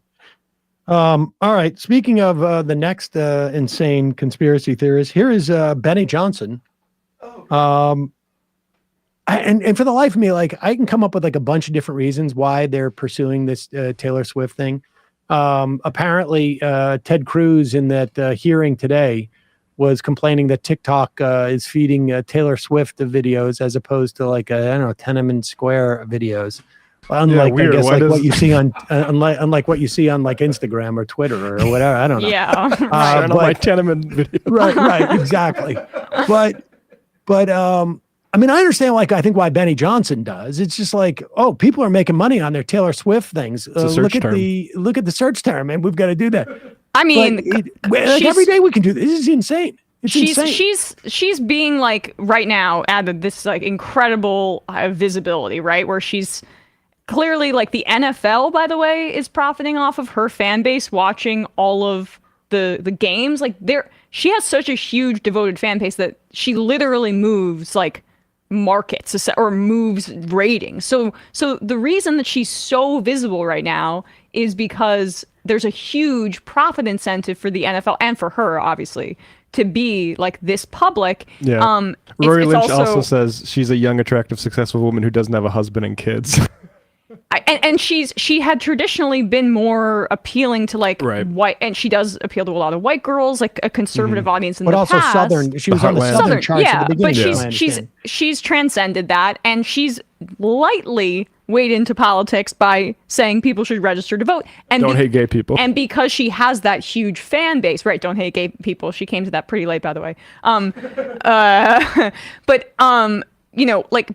All right. Speaking of the next insane conspiracy theorist, here is Benny Johnson. And for the life of me, I can come up with a bunch of different reasons why they're pursuing this Taylor Swift thing. Apparently, Ted Cruz in that hearing today was complaining that TikTok is feeding Taylor Swift the videos as opposed to Tiananmen Square videos. Unlike what you see on unlike what you see on Instagram or Twitter or whatever. I don't know. Yeah. I don't know my Tiananmen video. Right, exactly. But I mean, I understand I think why Benny Johnson does. It's just people are making money on their Taylor Swift things. Look at the search term, and we've got to do that. I mean, every day we can do this. This is insane. Insane. She's being right now added this incredible she right, where she's clearly the NFL, by the way, is profiting off of her fan base watching all of the games. She has such a huge devoted fan base that she literally moves markets or moves ratings. So the reason that she's so visible right now is because there's a huge profit incentive for the NFL and for her, obviously, to be this public. Yeah. Rory Lynch also says she's a young, attractive, successful woman who doesn't have a husband and kids. And she had traditionally been more appealing to white, and she does appeal to a lot of white girls, a conservative audience in the past. But also Southern. She was on the Southern charts at the beginning. But she's transcended that, and she's lightly weighed into politics by saying people should register to vote. And don't hate gay people. And because she has that huge fan base, right? Don't hate gay people. She came to that pretty late, by the way.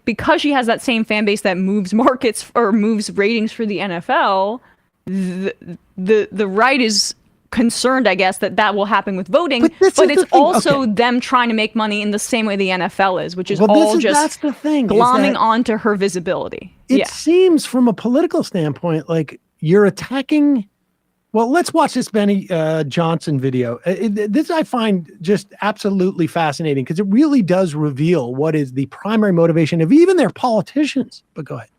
Because she has that same fan base that moves markets or moves ratings for the NFL, the right is concerned, I guess, that will happen with voting. But it's also them trying to make money in the same way the NFL is, which is that's the thing, glomming onto her visibility. It seems from a political standpoint like you're attacking. Well, let's watch this Benny Johnson video. This I find just absolutely fascinating because it really does reveal what is the primary motivation of even their politicians. But go ahead.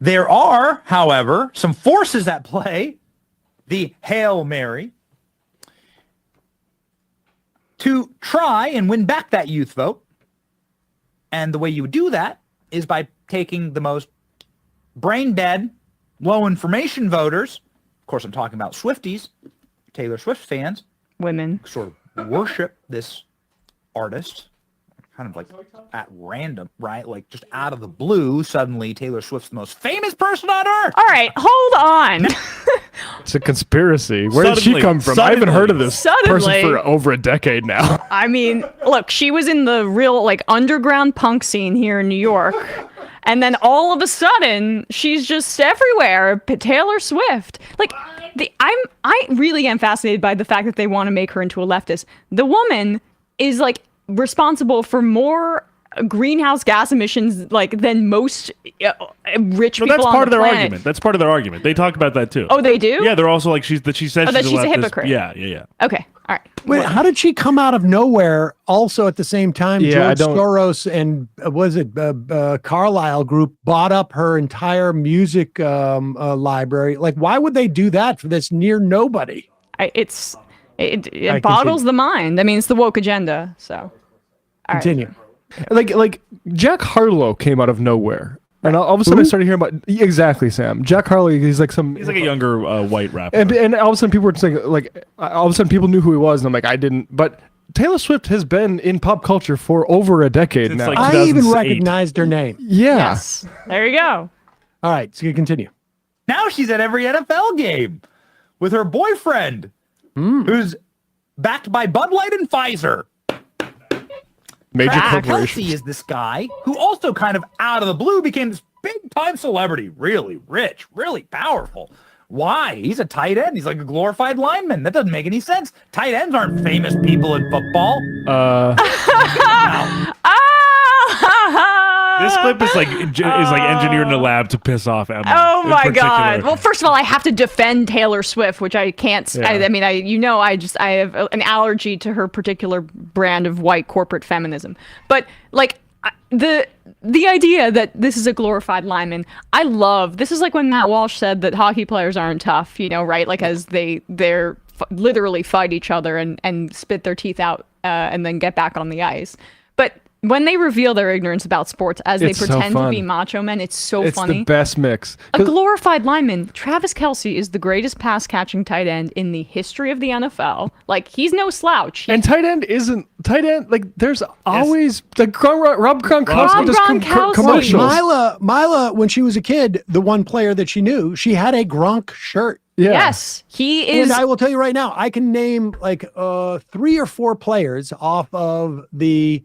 There are, however, some forces at play. The Hail Mary, to try and win back that youth vote. And the way you do that is by taking the most brain dead, low information voters. Of course, I'm talking about Swifties, Taylor Swift fans. Women. Sort of worship this artist. Kind of like at random, right? Like just out of the blue, suddenly Taylor Swift's the most famous person on earth. All right, hold on. It's a conspiracy. Where did she come from? I haven't heard of this person for over a decade now. I mean, look, she was in the real like underground punk scene here in New York. And then all of a sudden, she's just everywhere. Taylor Swift. Like, I really am fascinated by the fact that they want to make her into a leftist. The woman is like responsible for more greenhouse gas emissions like than most rich people that's on part the of their planet. argument. That's part of their argument. They talk about that too. Oh, they do? Yeah, they're also like she says she's that she's a leftist. hypocrite. Yeah. Okay, all right. Wait, how did she come out of nowhere? Also, at the same time, George Soros and Carlyle Group bought up her entire music library. Like, why would they do that for this near nobody? It boggles the mind. I mean, it's the woke agenda. So, all right. Continue. Like Jack Harlow came out of nowhere, and all of a sudden I started hearing about exactly Sam. Jack Harlow. He's like a younger white rapper, and all of a sudden people were just like all of a sudden people knew who he was, and I'm like I didn't. But Taylor Swift has been in pop culture for over a decade now. Like I even recognized her name. Yeah. Yes. There you go. All right, so you continue. Now she's at every NFL game with her boyfriend, who's backed by Bud Light and Pfizer. Major Travis corporations. Kelce is this guy who also kind of out of the blue became this big-time celebrity, really rich, really powerful. Why? He's a tight end. He's like a glorified lineman. That doesn't make any sense. Tight ends aren't famous people in football. This clip is like engineered in a lab to piss off Emma. Oh in my particular. God! Well, first of all, I have to defend Taylor Swift, which I can't. Yeah. I have an allergy to her particular brand of white corporate feminism. But like the idea that this is a glorified lineman, I love. This is like when Matt Walsh said that hockey players aren't tough, right? Like as they're literally fight each other and spit their teeth out and then get back on the ice. But when they reveal their ignorance about sports as they pretend to be macho men, it's funny. It's the best mix. A glorified lineman, Travis Kelce is the greatest pass-catching tight end in the history of the NFL. Like, he's no slouch. And tight end, like, there's always the Rob Gronkowski commercials. Mila, when she was a kid, the one player that she knew, she had a Gronk shirt. Yeah. Yes, he is. And I will tell you right now, I can name like 3 or 4 players off of the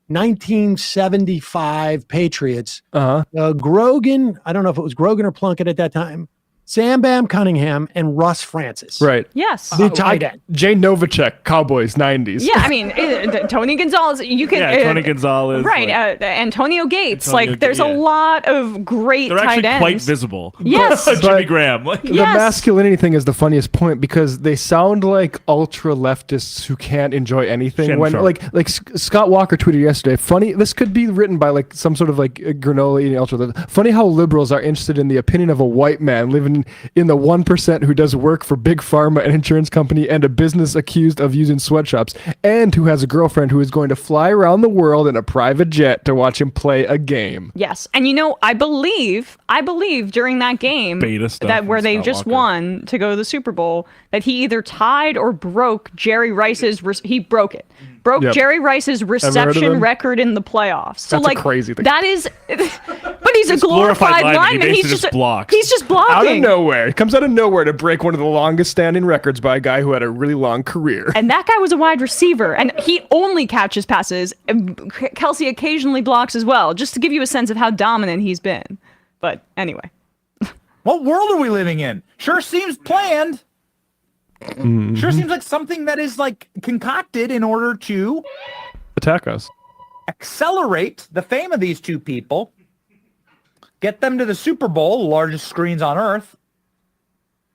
1975 Patriots. Grogan, I don't know if it was Grogan or Plunkett at that time. Sam Bam Cunningham and Russ Francis. Right. Yes. The tight end. Jay Novacek, Cowboys, 90s. Yeah, I mean, Tony Gonzalez, you can... Tony Gonzalez. Right, Antonio Gates. There's a lot of great They're tight actually ends. quite visible. Yes. Jimmy Graham. The masculinity thing is the funniest point because they sound like ultra leftists who can't enjoy anything. Shannon When Sharp. like Scott Walker tweeted yesterday, funny, this could be written by like some sort of like granola eating ultra. Funny how liberals are interested in the opinion of a white man living in the 1% who does work for big pharma, an insurance company, and a business accused of using sweatshops, and who has a girlfriend who is going to fly around the world in a private jet to watch him play a game. Yes, and I believe during that game Beta stuff that where from they Scott just Walker. won to go to the Super Bowl, that he either tied or broke Jerry Rice's. He broke it. Yep. Jerry Rice's reception record in the playoffs. So That's like a crazy thing. that is, but he's a glorified lineman. He He's just blocks. He's just blocking. Out of nowhere. It comes out of nowhere to break one of the longest standing records by a guy who had a really long career. And that guy was a wide receiver, and he only catches passes. Kelce occasionally blocks as well, just to give you a sense of how dominant he's been. But anyway. What world are we living in? Sure seems planned. Sure seems like something that is like concocted in order to attack us, accelerate the fame of these two people, get them to the Super Bowl, the largest screens on earth,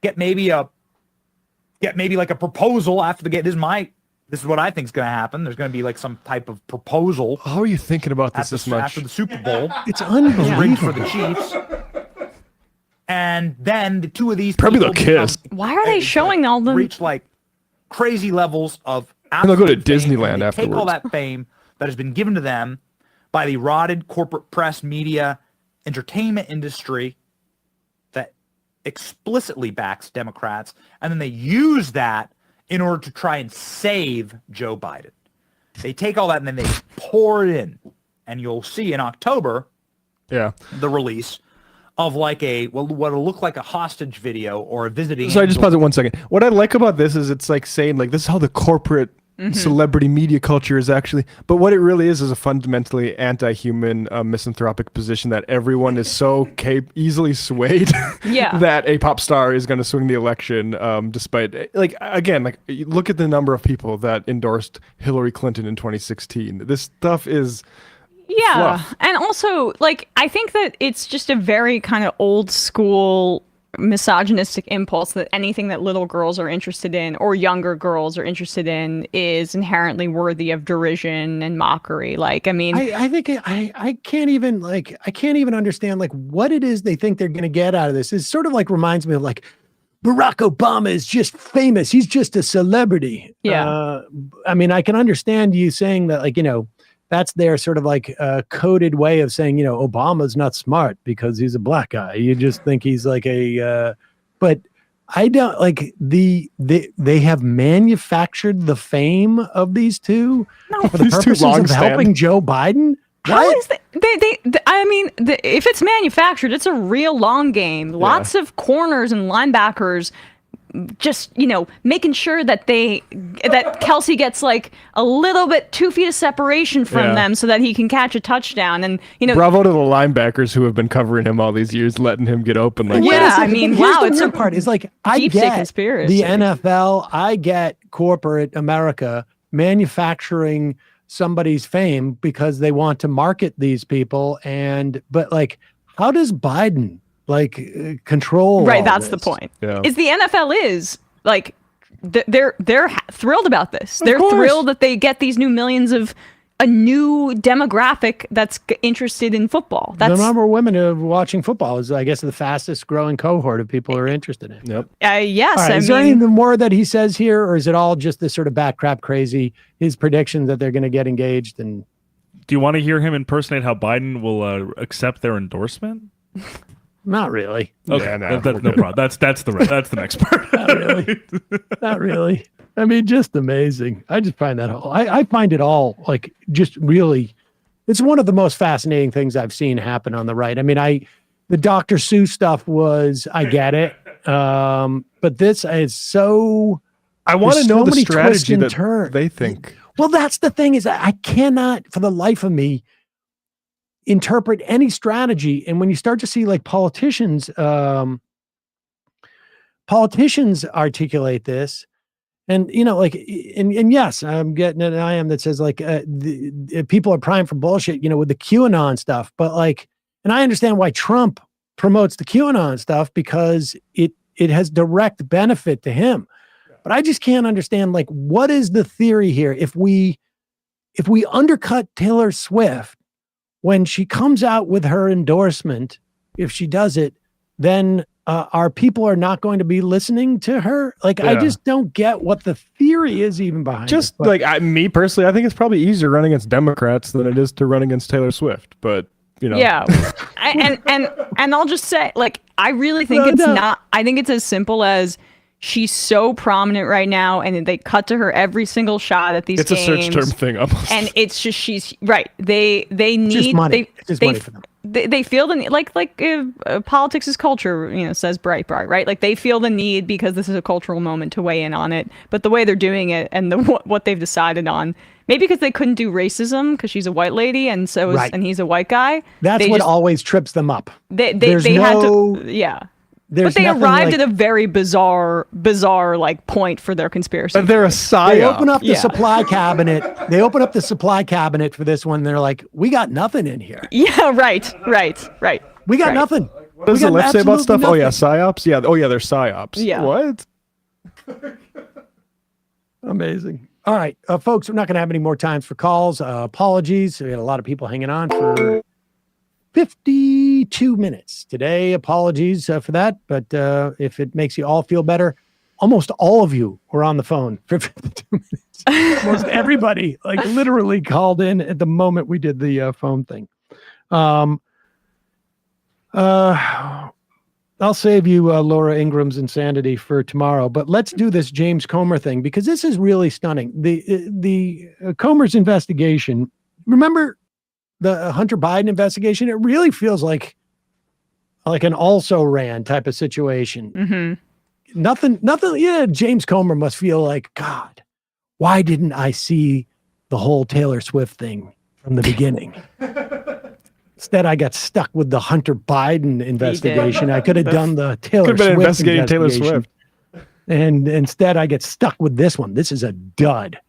get maybe like a proposal after the game. This is what I think is going to happen. There's going to be like some type of proposal. How are you thinking about this much? After the Super Bowl. It's unbelievable. For the Chiefs. And then the two of these probably people they'll kiss. Why are they showing all them? Reach like crazy levels of And they'll go to absolute fame, Disneyland and they afterwards. Take all that fame that has been given to them by the rotted corporate press, media, entertainment industry that explicitly backs Democrats, and then they use that in order to try and save Joe Biden. They take all that and then they pour it in, and you'll see in October, the release of like what'll look like a hostage video or a visiting. So I just pause it 1 second. What I like about this is it's like saying like this is how the corporate celebrity media culture is actually, but what it really is a fundamentally anti-human misanthropic position that everyone is so easily swayed that a pop star is going to swing the election despite like again like look at the number of people that endorsed Hillary Clinton in 2016. This stuff is fluff. And also like I think that it's just a very kind of old school misogynistic impulse that anything that little girls are interested in or younger girls are interested in is inherently worthy of derision and mockery. Like, I mean, I think I can't even understand like what it is they think they're going to get out of this. It sort of like reminds me of like Barack Obama is just famous. He's just a celebrity. Yeah. I mean, I can understand you saying that, like, that's their sort of like coded way of saying, Obama's not smart because he's a black guy. You just think he's like but I don't like they have manufactured the fame of these two for the purposes of helping Joe Biden. How is that? If it's manufactured, it's a real long game. Lots of corners and linebackers just, making sure that Kelsey gets like a little bit 2 feet of separation from them so that he can catch a touchdown. And, bravo to the linebackers who have been covering him all these years, letting him get open. Like it's a part. It's like, I deep state get conspiracy. The NFL, I get corporate America manufacturing somebody's fame because they want to market these people. But like, how does Biden control? Right, that's the point. Is the NFL is like they're thrilled about this. They're thrilled that they get these new millions of a new demographic that's interested in football. That's the number of women who are watching football is, I guess, the fastest growing cohort of people who are interested in it. Yep. Yes. Right, is there anything more that he says here, or is it all just this sort of bat crap crazy? His predictions that they're going to get engaged and. Do you want to hear him impersonate how Biden will accept their endorsement? Not really. Okay, Yeah, no problem. That's the next part. Not really. Not really. I mean, just amazing. I just find that I find it all like just really. It's one of the most fascinating things I've seen happen on the right. I mean, the Dr. Seuss stuff was, I get it, but this is so. I want to know the strategy that turn. They think. Well, that's the thing is I cannot, for the life of me, interpret any strategy. And when you start to see like politicians articulate this, and and yes, I'm getting an IM that says like the people are primed for bullshit, with the QAnon stuff. But like, and I understand why Trump promotes the QAnon stuff because it has direct benefit to him. But I just can't understand like what is the theory here? If we undercut Taylor Swift when she comes out with her endorsement, if she does it, then our people are not going to be listening to her. Like, I just don't get what the theory is even behind just it. But, me personally, I think it's probably easier running against Democrats than it is to run against Taylor Swift. But yeah, and I'll just say, like, I really think not. I think it's as simple as she's so prominent right now, and they cut to her every single shot at these games. It's a search term thing almost. And it's just she's right. They need just money. Money for them. They feel the like politics is culture, says Breitbart, right? Like they feel the need because this is a cultural moment to weigh in on it. But the way they're doing it and what they've decided on, maybe because they couldn't do racism because she's a white lady and and he's a white guy. That's what always trips them up. They had to. there's But they nothing arrived like, at a very bizarre like point for their conspiracy. But they're a psyop. They open up the supply cabinet. They open up the supply cabinet for this one. They're like, we got nothing in here. Yeah, right. We got nothing. What does We the got left say about absolutely stuff? Oh, yeah, nothing. psyops? Yeah. Oh, yeah, they're psyops. Yeah. What? Amazing. All right, folks, we're not going to have any more times for calls. Apologies. We had a lot of people hanging on for 52 minutes today. Apologies for that. But if it makes you all feel better, almost all of you were on the phone for 52 minutes. Almost everybody, like literally called in at the moment we did the phone thing. I'll save you Laura Ingram's insanity for tomorrow, but let's do this James Comer thing because this is really stunning. The Comer's investigation, remember the Hunter Biden investigation? It really feels like an also ran type of situation. Mm-hmm. Nothing. Yeah, James Comer must feel like, God, why didn't I see the whole Taylor Swift thing from the beginning? Instead, I got stuck with the Hunter Biden investigation. I could have done the Taylor Could have been Swift investigating Taylor Swift. And instead, I get stuck with this one. This is a dud.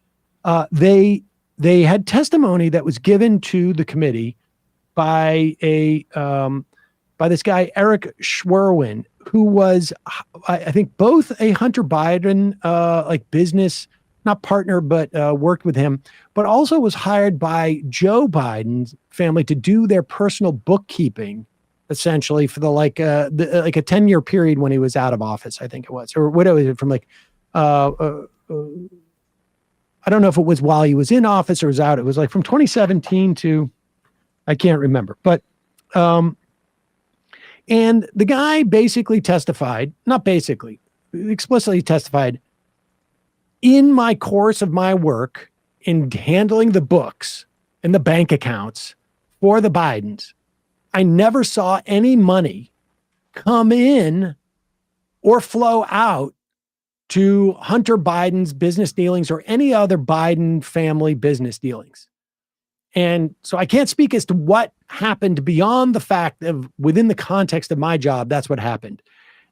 They had testimony that was given to the committee by by this guy Eric Schwerwin, who was, I think, both a Hunter Biden like business, not partner, but worked with him, but also was hired by Joe Biden's family to do their personal bookkeeping, essentially for like a 10-year period when he was out of office, I think it was, or what was it from like, I don't know if it was while he was in office or was out. It was like from 2017 to, I can't remember, but, and the guy basically testified, not basically, explicitly testified, in my course of my work in handling the books and the bank accounts for the Bidens, I never saw any money come in or flow out to Hunter Biden's business dealings or any other Biden family business dealings. And so I can't speak as to what happened beyond the fact of within the context of my job, that's what happened.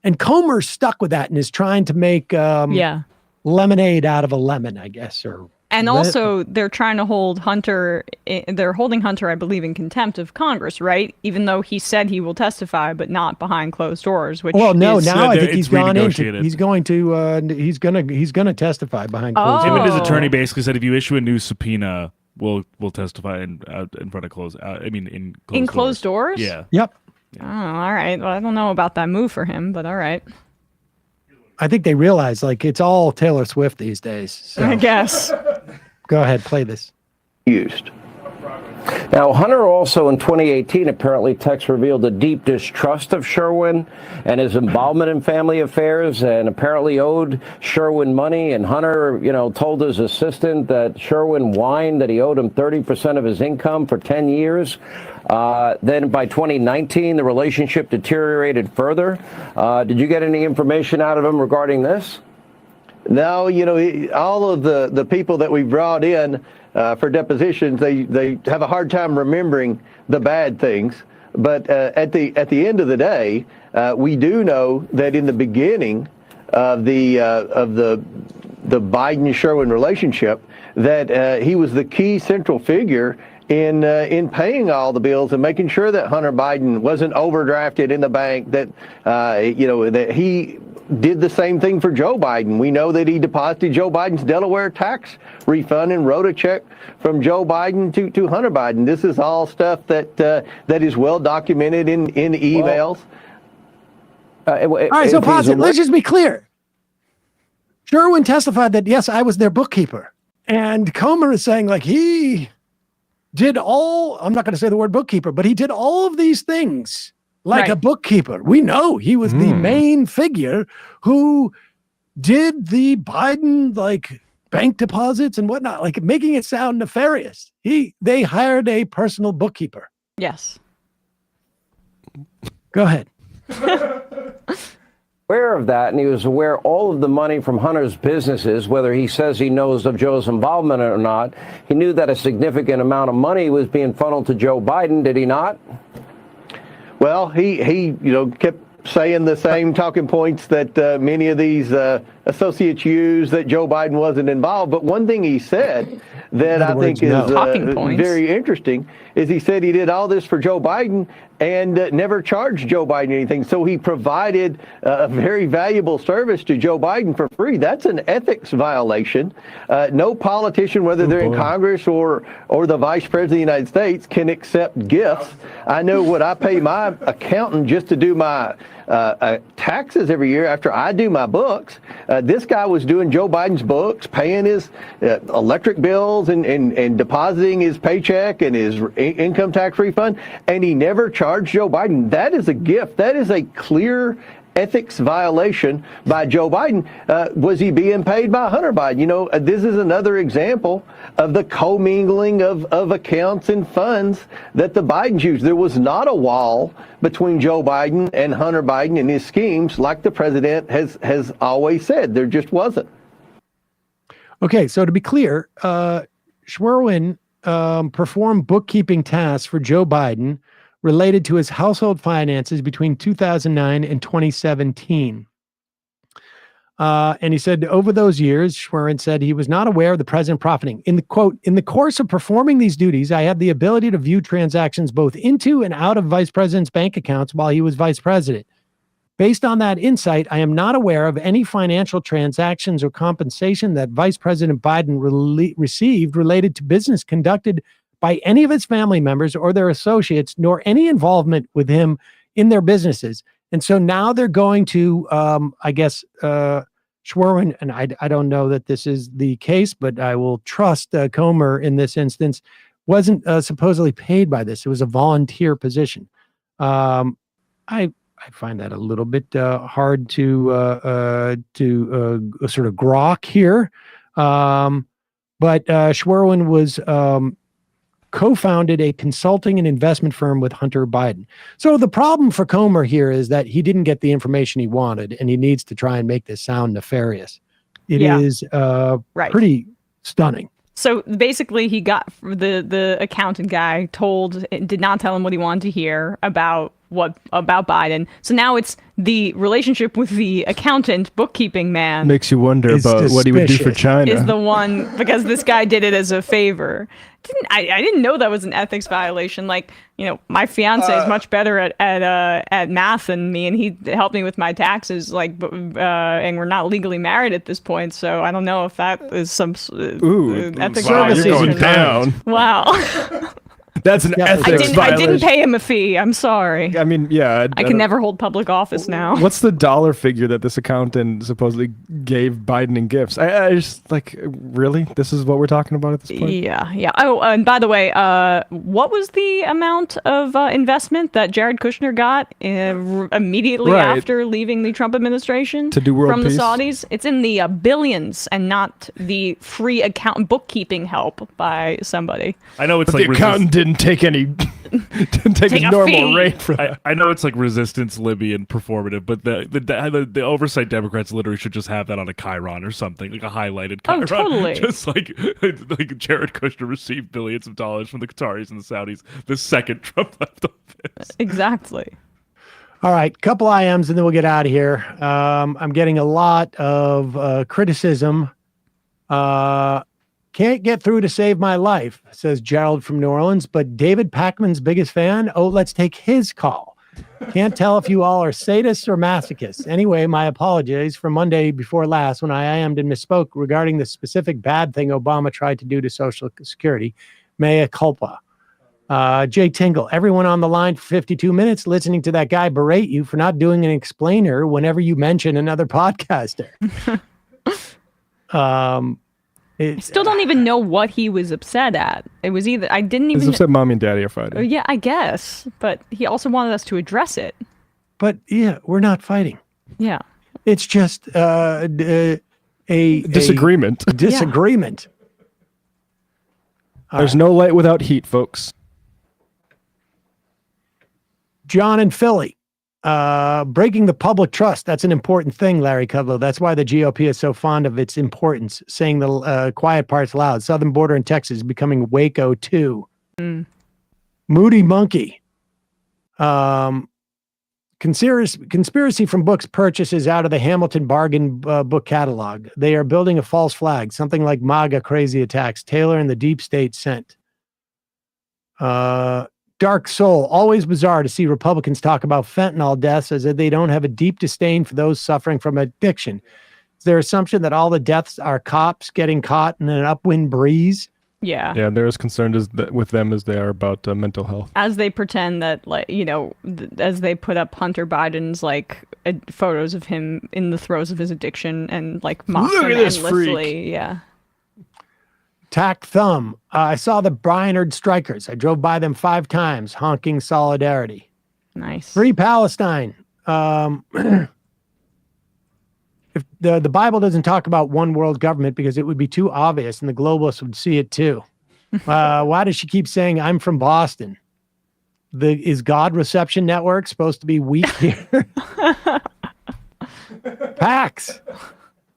And Comer's stuck with that and is trying to make lemonade out of a lemon, I guess. And also, they're trying to hold Hunter, they're holding Hunter, I believe, in contempt of Congress, right? Even though he said he will testify, but not behind closed doors, which well, no, is, now I think he's gone into, he's going to testify behind closed doors. Him and his attorney basically said, if you issue a new subpoena, we'll testify in front of in closed doors? Yeah. Yep. Oh, all right. Well, I don't know about that move for him, but all right. I think they realize like it's all Taylor Swift these days. So. I guess. Go ahead, play this. Used. Now, Hunter also in 2018 apparently text revealed a deep distrust of Sherwin and his involvement in family affairs, and apparently owed Sherwin money. And Hunter, told his assistant that Sherwin whined that he owed him 30% of his income for 10 years. Then by 2019, the relationship deteriorated further. Did you get any information out of him regarding this? No, all of the people that we brought in for depositions, they have a hard time remembering the bad things. But at the end of the day, we do know that in the beginning of the Biden-Sherwin relationship, that he was the key central figure in paying all the bills and making sure that Hunter Biden wasn't overdrafted in the bank, that that he did the same thing for Joe Biden. We know that he deposited Joe Biden's Delaware tax refund and wrote a check from Joe Biden to Hunter Biden. This is all stuff that is well documented in emails. All right, so pause it. Let's just be clear. Sherwin testified that, yes, I was their bookkeeper. And Comer is saying, like, he did I'm not going to say the word bookkeeper, but he did all of these things like a bookkeeper. We know he was the main figure who did the Biden, bank deposits and whatnot, making it sound nefarious. They hired a personal bookkeeper. Yes. Go ahead. Aware of that, and he was aware all of the money from Hunter's businesses, whether he says he knows of Joe's involvement or not. He knew that a significant amount of money was being funneled to Joe Biden, did he not? Well, he kept saying the same talking points that many of these associates use, that Joe Biden wasn't involved. But one thing he said that I think is very interesting is he said he did all this for Joe Biden and never charged Joe Biden anything. So he provided a very valuable service to Joe Biden for free. That's an ethics violation. No politician, whether they're in Congress or the Vice President of the United States, can accept gifts. I know what I pay my accountant just to do my taxes every year after I do my books. This guy was doing Joe Biden's books, paying his electric bills and depositing his paycheck and his income tax refund, and he never charged Joe Biden. That is a gift. That is a clear ethics violation by Joe Biden. Was he being paid by Hunter Biden? You know, this is another example of the commingling of accounts and funds that the Bidens use. There was not a wall between Joe Biden and Hunter Biden and his schemes, like the president has always said. There just wasn't. Okay, so to be clear, Schwerin performed bookkeeping tasks for Joe Biden related to his household finances between 2009 and 2017. And he said over those years, Schwerin said he was not aware of the president profiting. In the quote, "In the course of performing these duties, I had the ability to view transactions both into and out of vice president's bank accounts while he was vice president. Based on that insight, I am not aware of any financial transactions or compensation that Vice President Biden received related to business conducted by any of his family members or their associates, nor any involvement with him in their businesses." And so now they're going to, I guess, Schwerin, and I don't know that this is the case, but I will trust Comer in this instance, wasn't supposedly paid by this. It was a volunteer position. I find that a little bit hard to sort of grok here. But Schwerin was co-founded a consulting and investment firm with Hunter Biden. So the problem for Comer here is that he didn't get the information he wanted, and he needs to try and make this sound nefarious. It is pretty stunning. So basically, he got the accountant guy did not tell him what he wanted to hear about Biden. So now it's the relationship with the accountant, bookkeeping man. Makes you wonder about what he would do for China. Is the one, because this guy did it as a favor. I didn't know that was an ethics violation. Like, you know, my fiance is much better at math than me, and he helped me with my taxes. Like, and we're not legally married at this point, so I don't know if that is some ethics violation. You're going down. Wow. That's an ethics violation. I didn't pay him a fee. I'm sorry. I mean, yeah. I can never hold public office now. What's the dollar figure that this accountant supposedly gave Biden in gifts? I just, like, really? This is what we're talking about at this point? Yeah. Oh, and by the way, what was the amount of investment that Jared Kushner got immediately after leaving the Trump administration? To do world from peace? The Saudis? It's in the billions and not the free bookkeeping help by somebody. I know it's but like the accountant didn't take any a normal rate for that. I know it's like resistance Libby and performative, but the oversight Democrats literally should just have that on a chyron or something, like a highlighted chyron. Oh, totally. Just like Jared Kushner received billions of dollars from the Qataris and the Saudis the second Trump left office. Exactly. All right, couple IMs and then we'll get out of here. I'm getting a lot of criticism. Can't get through to save my life, says Gerald from New Orleans, but David Pakman's biggest fan. Oh, let's take his call. Can't tell if you all are sadists or masochists. Anyway, my apologies for Monday before last when I IM'd and misspoke regarding the specific bad thing Obama tried to do to Social Security. Mea culpa. Jay Tingle, everyone on the line for 52 minutes listening to that guy berate you for not doing an explainer whenever you mention another podcaster. I still don't even know what he was upset at. It was either I didn't even. He's upset mommy and daddy are fighting. Yeah, I guess, but he also wanted us to address it. But yeah, we're not fighting. Yeah, it's just a disagreement. Disagreement. Yeah. There's no light without heat, folks. John in Philly. Breaking the public trust. That's an important thing, Larry Kudlow. That's why the GOP is so fond of its importance, saying the quiet parts loud. Southern border in Texas is becoming Waco 2. Moody Monkey. Conspiracy from books purchases out of the Hamilton bargain book catalog. They are building a false flag, something like MAGA crazy attacks. Taylor and the deep state sent. Dark Soul. Always bizarre to see Republicans talk about fentanyl deaths as if they don't have a deep disdain for those suffering from addiction. Is their assumption that all the deaths are cops getting caught in an upwind breeze? Yeah. Yeah, they're as concerned with them as they are about mental health. As they pretend that, like, you know, as they put up Hunter Biden's, like, photos of him in the throes of his addiction and, like, mock Look him at this endlessly. freak. Yeah. Tack Thumb. I saw the Brynard Strikers. I drove by them 5 times, honking solidarity. Nice. Free Palestine. If the Bible doesn't talk about one world government because it would be too obvious and the globalists would see it too. Why does she keep saying I'm from Boston? Is God Reception Network supposed to be weak here? PAX.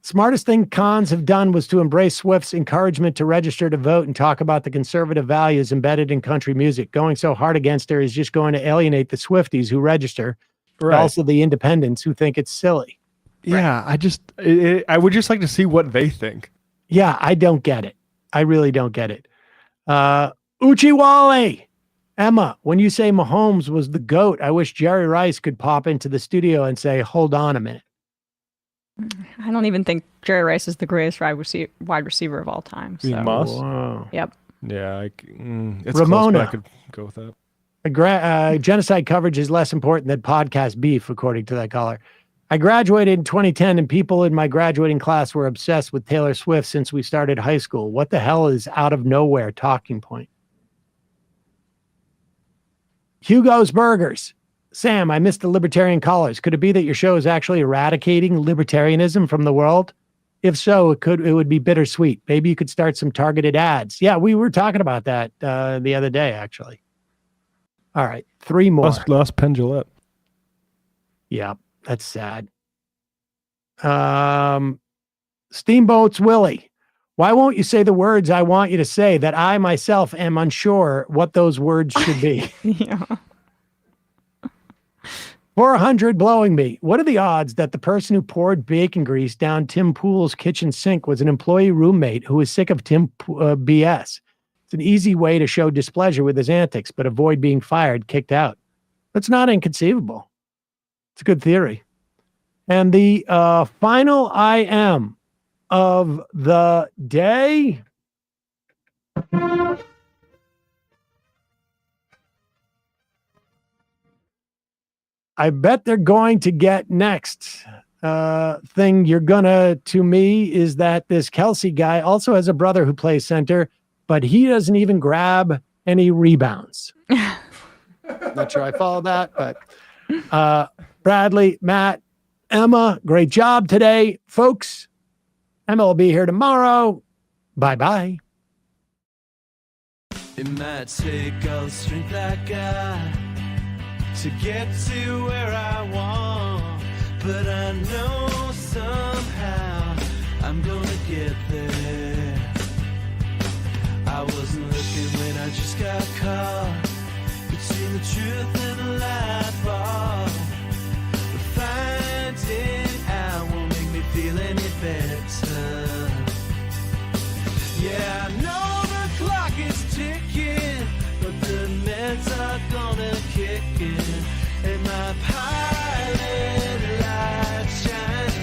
Smartest thing cons have done was to embrace Swift's encouragement to register to vote and talk about the conservative values embedded in country music. Going so hard against her is just going to alienate the Swifties who register, but also the independents who think it's silly. Yeah, I would just like to see what they think. Yeah, I don't get it. I really don't get it. Uchiwale. Emma, when you say Mahomes was the GOAT, I wish Jerry Rice could pop into the studio and say, hold on a minute. I don't even think Jerry Rice is the greatest wide receiver of all time. So. Moss? Wow. Yep. Yeah, it's Ramona. close, but I could go with that. Genocide coverage is less important than podcast beef, according to that caller. I graduated in 2010, and people in my graduating class were obsessed with Taylor Swift since we started high school. What the hell is out of nowhere talking point? Hugo's Burgers. Sam, I missed the libertarian callers. Could it be that your show is actually eradicating libertarianism from the world? If so, it would be bittersweet. Maybe you could start some targeted ads. Yeah, we were talking about that the other day, actually. All right, 3 more. Lost Penn Jillette. Yeah, that's sad. Steamboat's Willie. Why won't you say the words I want you to say that I myself am unsure what those words should be? Yeah. 400 blowing me. What are the odds that the person who poured bacon grease down Tim Pool's kitchen sink was an employee roommate who was sick of Tim BS? It's an easy way to show displeasure with his antics, but avoid being fired, kicked out. That's not inconceivable. It's a good theory. And the final I am of the day. I bet they're going to get next. Thing you're gonna to me is that this Kelsey guy also has a brother who plays center, but he doesn't even grab any rebounds. Not sure I follow that, but Bradley, Matt, Emma, great job today, folks. Emma will be here tomorrow. Bye-bye. It might take all the strength I got to get to where I want, but I know somehow I'm gonna get there. I wasn't looking when I just got caught between the truth and the light bulb, but finding out won't make me feel any better. Yeah, I know